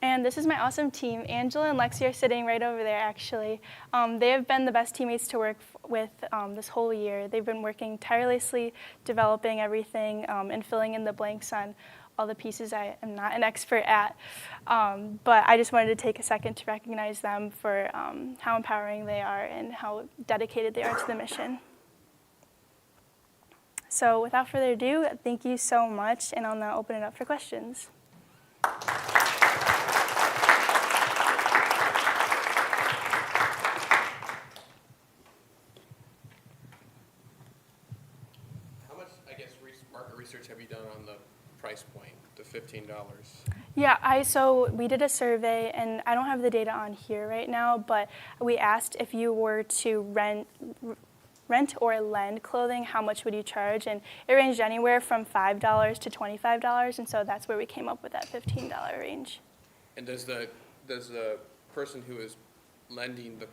And this is my awesome team. Angela and Lexi are sitting right over there, actually. They have been the best teammates to work with this whole year. They've been working tirelessly, developing everything and filling in the blanks on all the pieces I am not an expert at. But I just wanted to take a second to recognize them for how empowering they are and how dedicated they are to the mission. So without further ado, thank you so much, and I'll now open it up for questions.
How much, I guess, market research have you done on the price point the $15?
Yeah, so we did a survey, and I don't have the data on here right now, but we asked if you were to rent or lend clothing, how much would you charge? And it ranged anywhere from $5 to $25, and so that's where we came up with that $15 range.
And does the person who is lending the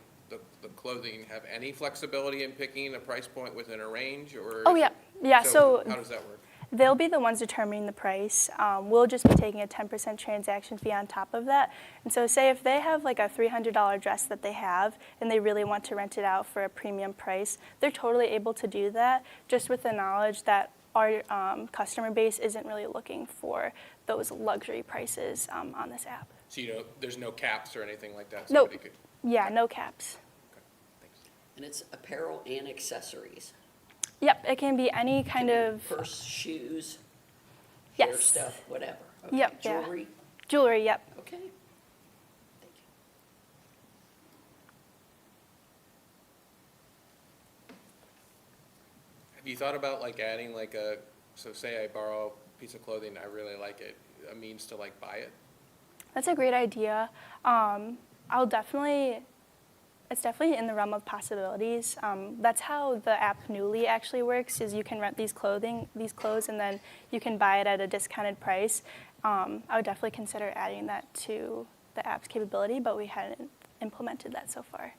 clothing have any flexibility in picking a price point within a range, or?
Oh, yeah. Yeah, so
how does that work?
they'll be the ones determining the price. We'll just be taking a 10% transaction fee on top of that. And so say if they have like a $300 dress that they have and they really want to rent it out for a premium price, they're totally able to do that, just with the knowledge that our customer base isn't really looking for those luxury prices on this app.
So there's no caps or anything like that?
Nope.
Somebody could-
Yeah, no caps.
Okay, thanks.
And it's apparel and accessories.
Yep, it can be any kind
Can be
of
purse, shoes, hair
Yes.
stuff, whatever. Okay.
Yep, yeah.
Jewelry,
jewelry, yep.
okay. Thank you.
Have you thought about like adding like so say I borrow a piece of clothing, I really like it, a means to like buy it?
That's a great idea. It's definitely in the realm of possibilities. That's how the app Newly actually works, is you can rent these clothes, and then you can buy it at a discounted price. I would definitely consider adding that to the app's capability, but we hadn't implemented that so far.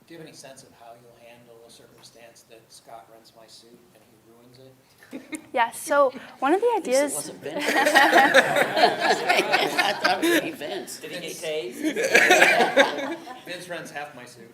Do you have any sense of how you'll handle a circumstance that Scott rents my suit and he ruins it?
Yeah, so one of the
At least it
ideas,
wasn't Vince. I thought it would be Vince.
Did he get tased?
Vince rents half my suit.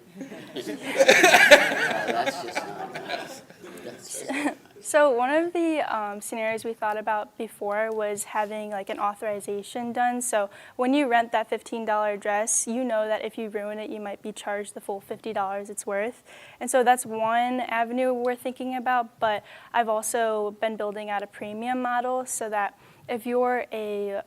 That's just not nice. That's just not nice.
so one of the scenarios we thought about before was having like an authorization done. So when you rent that $15 dress, you know that if you ruin it, you might be charged the full $50 it's worth. And so that's one avenue we're thinking about, but I've also been building out a premium model so that if you're a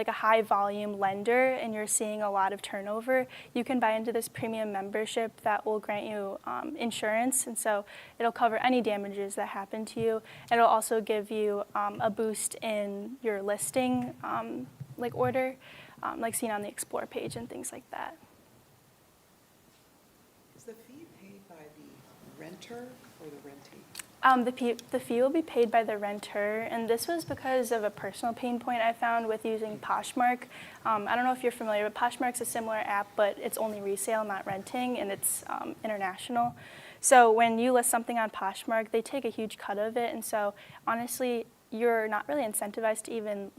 high volume lender and you're seeing a lot of turnover, you can buy into this premium membership that will grant you insurance, and so it'll cover any damages that happen to you. It'll also give you a boost in your listing order, like seen on the Explore page and things like that.
Is the fee paid by the renter or the rentee?
The fee will be paid by the renter, and this was because of a personal pain point I found with using Poshmark. I don't know if you're familiar, but Poshmark's a similar app, but it's only resale, not renting, and it's international. So when you list something on Poshmark, they take a huge cut of it, and so honestly, you're not really incentivized to even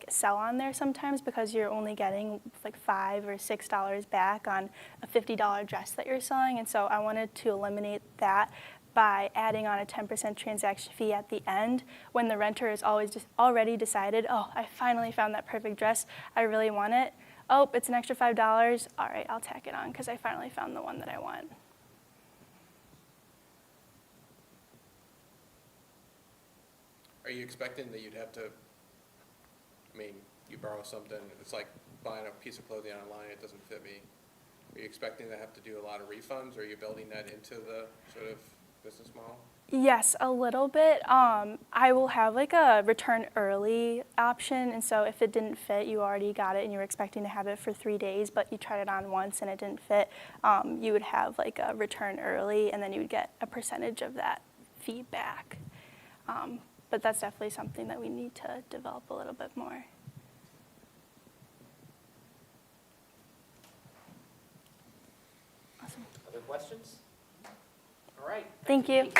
sell on there sometimes, because you're only getting like $5 or $6 back on a $50 dress that you're selling, and so I wanted to eliminate that by adding on a 10% transaction fee at the end when the renter has already decided, oh, I finally found that perfect dress, I really want it. Oh, it's an extra $5, all right, I'll tack it on because I finally found the one that I want.
Are you expecting that you'd have to, you borrow something, it's like buying a piece of clothing online, it doesn't fit me. Are you expecting to have to do a lot of refunds, or are you building that into the sort of business model?
Yes, a little bit. I will have a return early option, and so if it didn't fit, you already got it and you were expecting to have it for 3 days, but you tried it on once and it didn't fit, you would have a return early, and then you would get a percentage of that feedback. But that's definitely something that we need to develop a little bit more. Awesome.
Other questions? All right.
Thank you.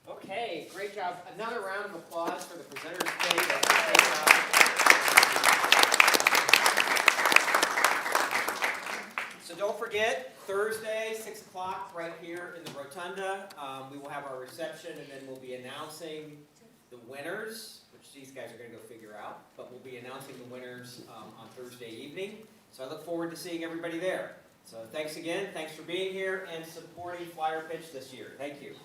Okay, great job. Another round of applause for the presenters today. Great job. So don't forget, Thursday, 6 o'clock, right here in the Rotunda. We will have our reception, and then we'll be announcing the winners, which these guys are going to go figure out, but we'll be announcing the winners on Thursday evening. So I look forward to seeing everybody there. So thanks again. Thanks for being here and supporting Flyer Pitch this year. Thank you.